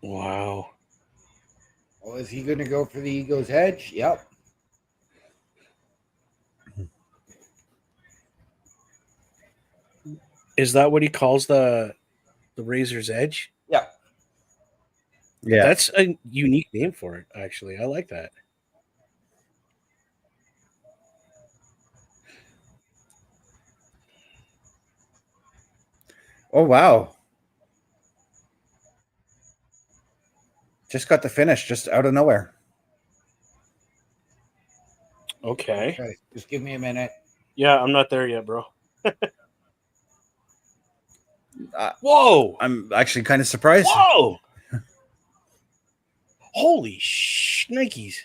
Wow. Well, is he going to go for the Ego's Edge? Yep. Is that what he calls the Razor's Edge? Yeah. Yeah. That's a unique name for it, actually. I like that. Oh, wow. Just got the finish just out of nowhere. Okay. Just give me a minute. Yeah, I'm not there yet, bro. Whoa! I'm actually kind of surprised. Whoa! Holy shnikes.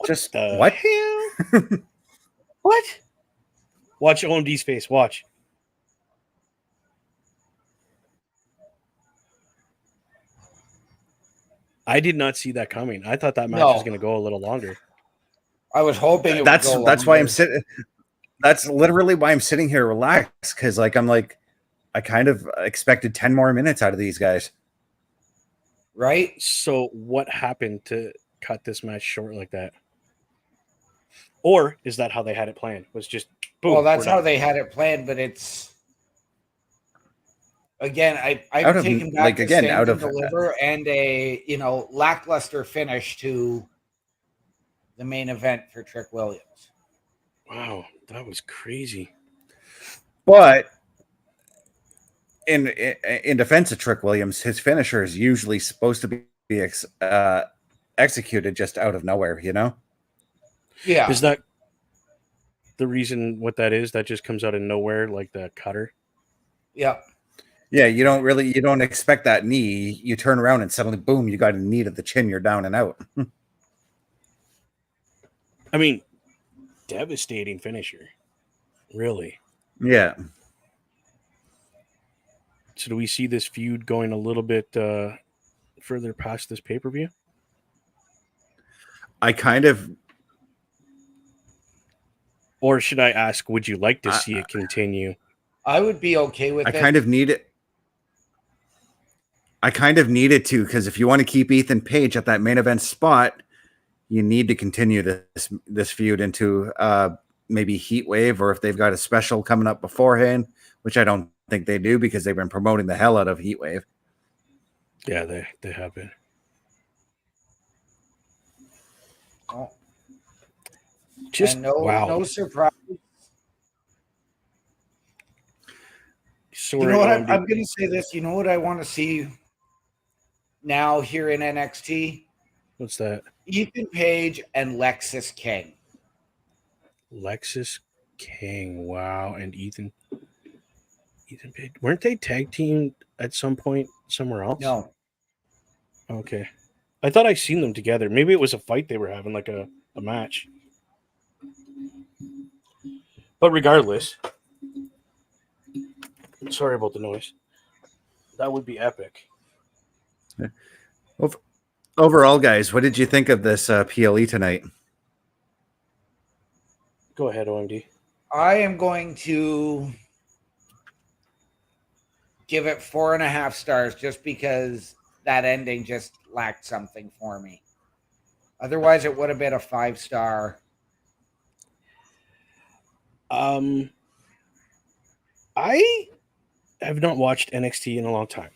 Just what? Hell? What? Watch OMD's face. Watch. I did not see that coming. I thought that match was going to go a little longer. I was hoping it that's would go that's why longer. I'm sitting. That's literally why I'm sitting here relaxed because I kind of expected 10 more minutes out of these guys. right? So what happened to cut this match short like that? Or is that how they had it planned? Was just boom. Well, that's how they had it planned, but it's again, I've taken back the Stand and Deliver and a lackluster finish to the main event for Trick Williams. Wow, that was crazy. But in defense of Trick Williams, his finisher is usually supposed to be executed just out of nowhere, Yeah. Is that the reason what that is? That just comes out of nowhere, like the cutter? Yep. Yeah, you don't expect that knee. You turn around and suddenly, boom, you got a knee to the chin. You're down and out. I mean, devastating finisher. Really? Yeah. So do we see this feud going a little bit further past this pay-per-view? I kind of... Or should I ask, would you like to see it continue? I would be okay with it. I kind of need it. I kind of need it to, because if you want to keep Ethan Page at that main event spot, you need to continue this feud into maybe Heat Wave, or if they've got a special coming up beforehand, which I don't think they do because they've been promoting the hell out of Heat Wave. Yeah, they have been. Oh. Just wow. No surprise. So you know what? I'm going to say this. You know what I want to see now here in NXT? What's that? Ethan Page and Lexis King. Lexis King, wow, and Ethan Page. Weren't they tag teamed at some point somewhere else? No. Okay. I thought I seen them together. Maybe it was a fight they were having, like a match. But regardless, sorry about the noise. That would be epic. Overall, guys, what did you think of this PLE tonight? Go ahead, OMD. I am going to give it 4.5 stars just because that ending just lacked something for me. Otherwise, it would have been a 5-star. I have not watched NXT in a long time.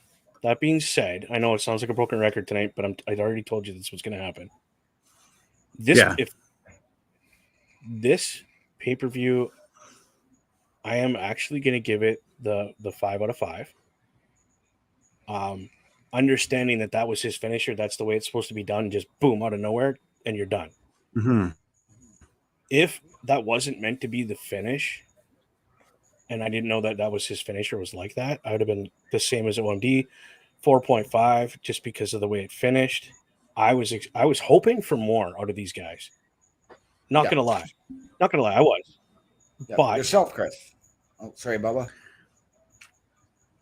That being said, I know it sounds like a broken record tonight, but I'd already told you this was going to happen. If this pay-per-view, I am actually going to give it the 5 out of 5. Understanding that was his finisher, that's the way it's supposed to be done. Just boom out of nowhere, and you're done. Mm-hmm. If that wasn't meant to be the finish, and I didn't know that was his finisher was like that, I would have been the same as OMD, 4.5, just because of the way it finished. I was hoping for more out of these guys. Not gonna lie, I was. Yeah. But yourself, Chris. Oh, sorry, Bubba.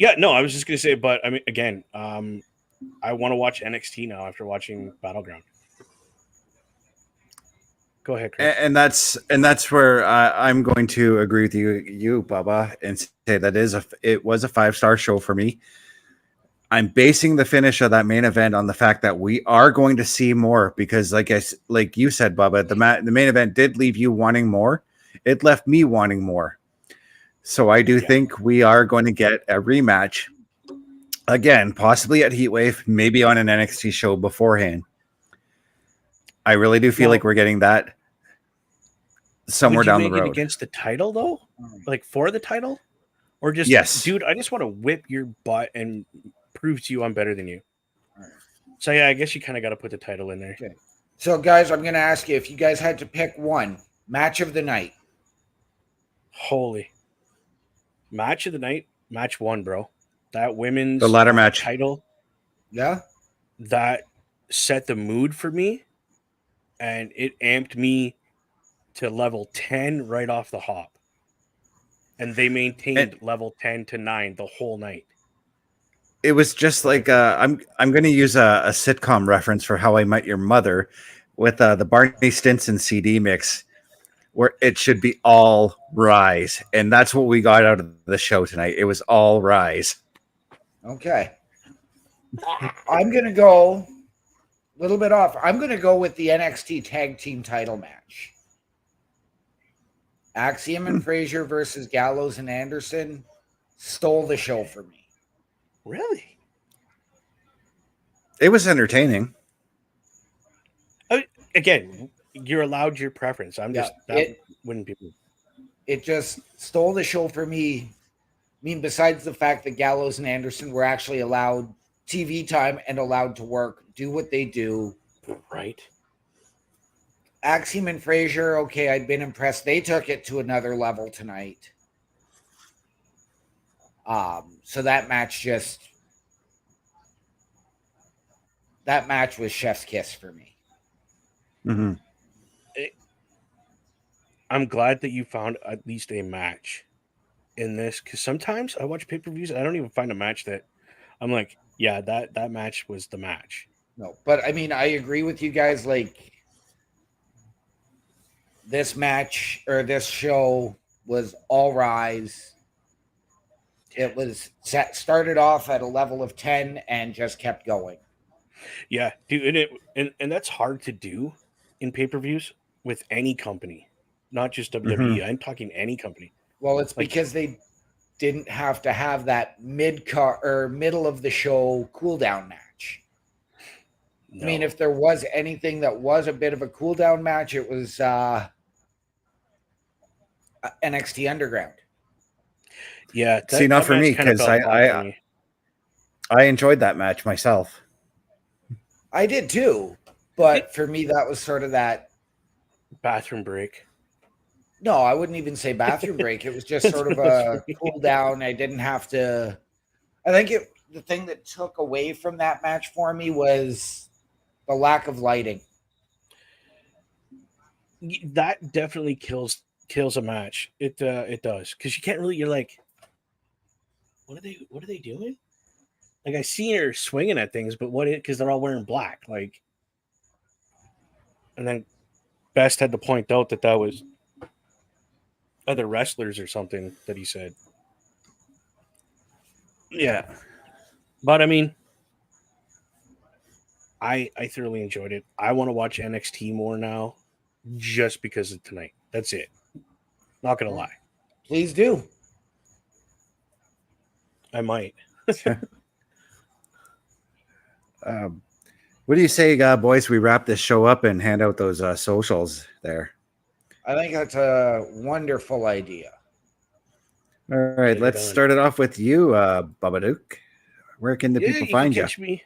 Yeah, no, I was just gonna say, but I mean, again, I want to watch NXT now after watching Battleground. Go ahead, Chris. And that's where I'm going to agree with you, Bubba, and say that it was a 5-star show for me. I'm basing the finish of that main event on the fact that we are going to see more because, like you said, Bubba, the main event did leave you wanting more. It left me wanting more. So I do think we are going to get a rematch again, possibly at Heatwave, maybe on an NXT show beforehand. I really do feel like we're getting that somewhere down the road. Against the title, though? Like for the title? Or just, dude, I just want to whip your butt and prove to you I'm better than you. So, yeah, I guess you kind of got to put the title in there. Okay. So, guys, I'm going to ask you if you guys had to pick one match of the night. Holy. Match of the night, match 1, bro. That women's the ladder match title. Yeah. That set the mood for me. And it amped me to level 10 right off the hop. And they maintained level 10 to 9 the whole night. It was just like I'm going to use a sitcom reference for How I Met Your Mother with the Barney Stinson CD mix, where it should be all rise, and that's what we got out of the show tonight. It was all rise. Okay. I'm going to go a little bit off. I'm going to go with the NXT Tag Team title match. Axiom and Frazer versus Gallows and Anderson stole the show for me. Really? It was entertaining. Again, you're allowed your preference. I'm just wouldn't be. It just stole the show for me. I mean, besides the fact that Gallows and Anderson were actually allowed TV time and allowed to work, do what they do. Right. Axiom and Frazer, okay, I'd been impressed. They took it to another level tonight. So that match was chef's kiss for me. Mm-hmm. I'm glad that you found at least a match in this, because sometimes I watch pay-per-views and I don't even find a match that I'm like, yeah, that match was the match. No, but I mean, I agree with you guys. Like, this match or this show was all rise. It was started off at a level of 10 and just kept going. Yeah, dude, and that's hard to do in pay-per-views with any company, not just WWE. Mm-hmm. I'm talking any company. Well, it's because they didn't have to have that mid-car or middle of the show cool down match. No. I mean, if there was anything that was a bit of a cool down match, it was NXT Underground. Yeah, see, not for me, because I enjoyed that match myself. I did too, but for me, that was sort of that bathroom break. No, I wouldn't even say bathroom break. It was just sort of a cool down. I didn't have to. I think the thing that took away from that match for me was the lack of lighting. That definitely kills a match. It does, because you can't really. You're like, what are they doing? Like, I see her swinging at things, but because they're all wearing black. Like, and then Best had to point out that was other wrestlers or something that he said. Yeah. But I mean, I thoroughly enjoyed it. I want to watch NXT more now just because of tonight. That's it. Not going to lie. Please do. I might. What do you say, boys? We wrap this show up and hand out those socials there. I think that's a wonderful idea. All right, let's start it off with you, Babadook. Where can the people find you? You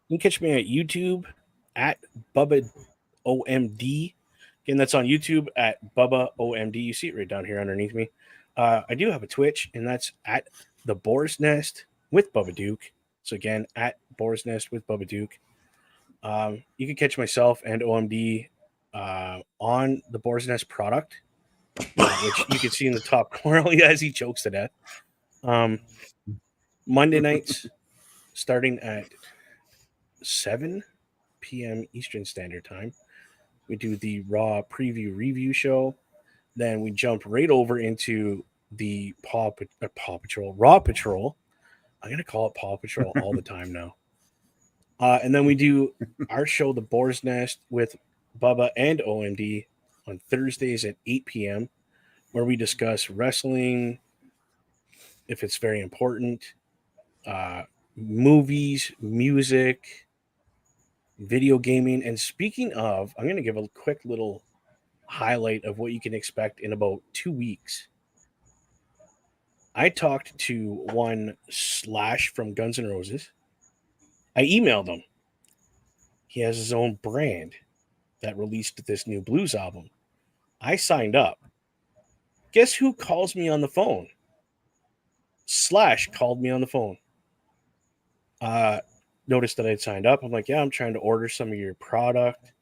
can catch me at YouTube at Bubba OMD. Again, that's on YouTube at Bubba OMD. You see it right down here underneath me. I do have a Twitch, and that's at the Boar's Nest with Bubba Duke. So again, at Boar's Nest with Bubba Duke. You can catch myself and OMD on the Boar's Nest product, which you can see in the top corner as he chokes to death. Monday nights, starting at 7 p.m. Eastern Standard Time, we do the Raw preview review show. Then we jump right over into the Raw Patrol. I'm going to call it Paw Patrol all the time now. And then we do our show, The Boar's Nest, with Bubba and OMD on Thursdays at 8 p.m., where we discuss wrestling, if it's very important, movies, music, video gaming. And speaking of, I'm going to give a quick little highlight of what you can expect in about 2 weeks. I talked to one Slash from Guns N' Roses. I emailed him. He has his own brand that released this new blues album. I signed up. Guess who calls me on the phone? Slash called me on the phone. Noticed that I'd signed up. I'm like, yeah, I'm trying to order some of your product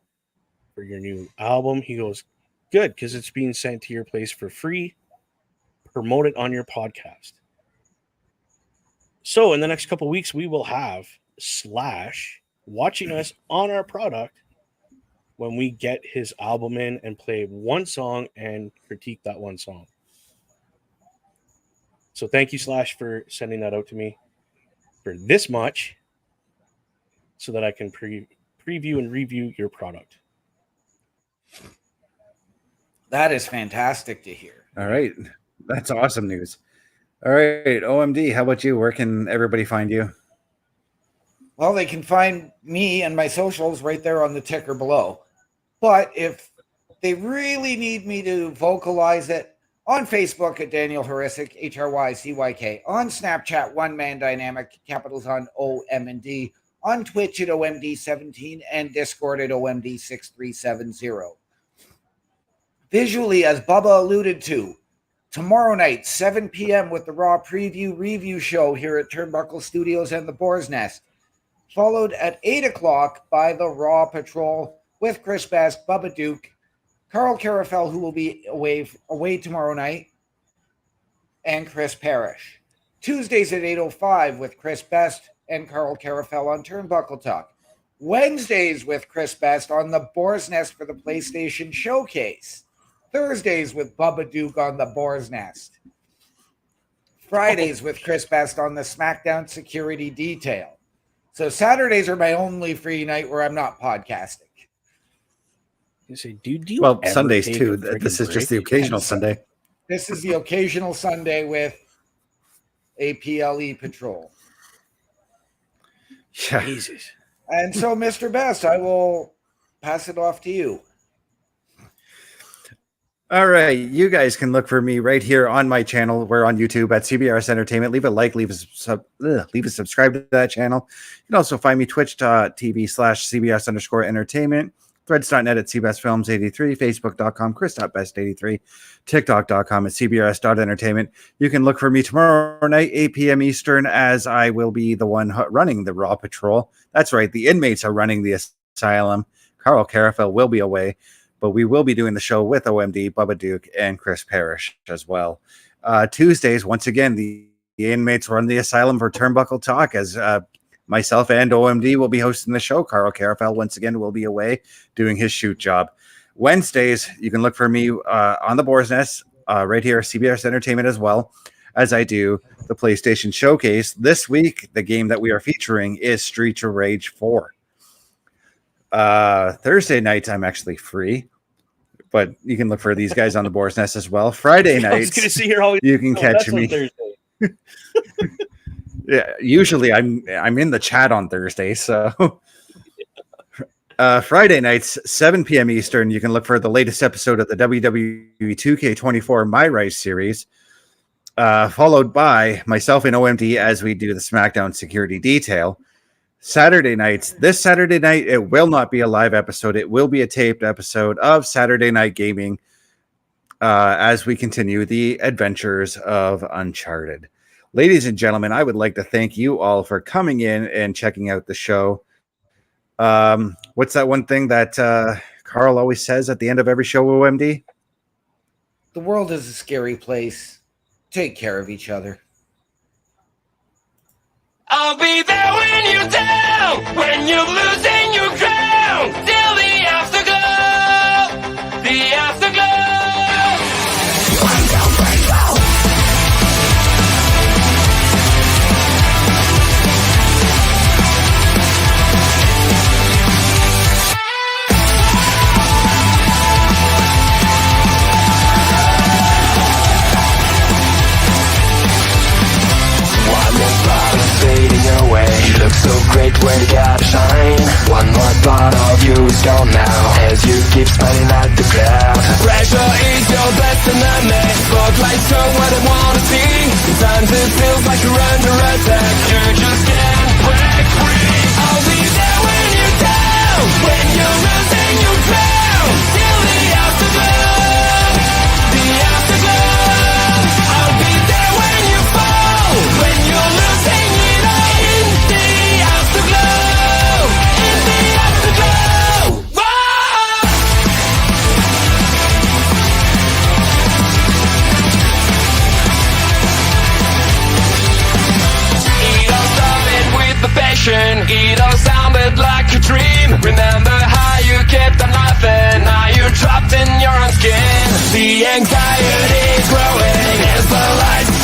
for your new album. He goes, good, because it's being sent to your place for free. Promote it on your podcast. So in the next couple of weeks, we will have Slash watching us on our product when we get his album in and play one song and critique that one song. So thank you, Slash, for sending that out to me for this much. so that I can preview and review your product. That is fantastic to hear. All right. That's awesome news. All right. OMD, how about you? Where can everybody find you? Well, they can find me and my socials right there on the ticker below. But if they really need me to vocalize it, on Facebook at Daniel Horisic, HRYCYK. On Snapchat, One Man Dynamic, capitals on OM&D. On Twitch at OMD17 and Discord at OMD6370. Visually, as Bubba alluded to, tomorrow night, 7 p.m. with the Raw Preview Review Show here at Turnbuckle Studios and the Boar's Nest. Followed at 8 o'clock by the Raw Patrol with Chris Best, Bubba Duke, Karl Carafel, who will be away tomorrow night, and Chris Parrish. Tuesdays at 8:05 with Chris Best and Karl Carafel on Turnbuckle Talk. Wednesdays with Chris Best on the Boar's Nest for the PlayStation Showcase. Thursdays with Bubba Duke on the Boar's Nest. Fridays with Chris Best on the SmackDown Security Detail. So Saturdays are my only free night where I'm not podcasting. You say, dude, do you well, ever Sundays take too. a freaking This is just the break? occasional Sunday. This is the occasional Sunday with a PLE Patrol. Yeah. Jesus. And so, Mr. Best, I will pass it off to you. All right, you guys can look for me right here on my channel. We're on YouTube at CBRS Entertainment. Leave a like, leave a subscribe to that channel. You can also find me twitch.tv/CBS_entertainment, threads.net at CBSFilms83, Facebook.com, Chris.best83, TikTok.com at CBRS.entertainment. You can look for me tomorrow night, 8 p.m. Eastern, as I will be the one running the Raw Patrol. That's right, the inmates are running the asylum. Karl Carafel will be away, but we will be doing the show with OMD, Bubba Duke, and Chris Parrish as well. Tuesdays, once again, the inmates run the asylum for Turnbuckle Talk, as myself and OMD will be hosting the show. Karl Carafel, once again, will be away doing his shoot job. Wednesdays, you can look for me on the Boar's Nest, right here, CBS Entertainment as well, as I do the PlayStation Showcase. This week, the game that we are featuring is Streets of Rage 4. Thursday nights, I'm actually free, but you can look for these guys on the Boar's Nest as well. Friday nights, you can catch me. Yeah, usually I'm in the chat on Thursday, so Friday nights, 7 p.m. Eastern, you can look for the latest episode of the WWE 2K24 My Rise series, followed by myself and OMD as we do the SmackDown Security Detail. Saturday nights, this Saturday night, it will not be a live episode. It will be a taped episode of Saturday Night Gaming as we continue the adventures of Uncharted. Ladies and gentlemen, I would like to thank you all for coming in and checking out the show. What's that one thing that Karl always says at the end of every show, OMD? The world is a scary place. Take care of each other. I'll be there when you're down, when you're losing your crown, till the afterglow, the afterglow. Fading away, you look so great when you gotta shine. One more part of you is gone now, as you keep smiling at the crowd. Pressure is your best enemy, spotlights show what I wanna see. Sometimes it feels like you're under attack, you just can't break free. I'll be there when you're down, when you're losing your crown, till the afterglow, the afterglow. I'll be there when you fall, when you're losing it all. In the afterglow, in the afterglow. Whoa! It all started with the passion. It all sounded like a dream. Remember how you kept on laughing? Now you're trapped in your own skin. The anxiety is growing as the lights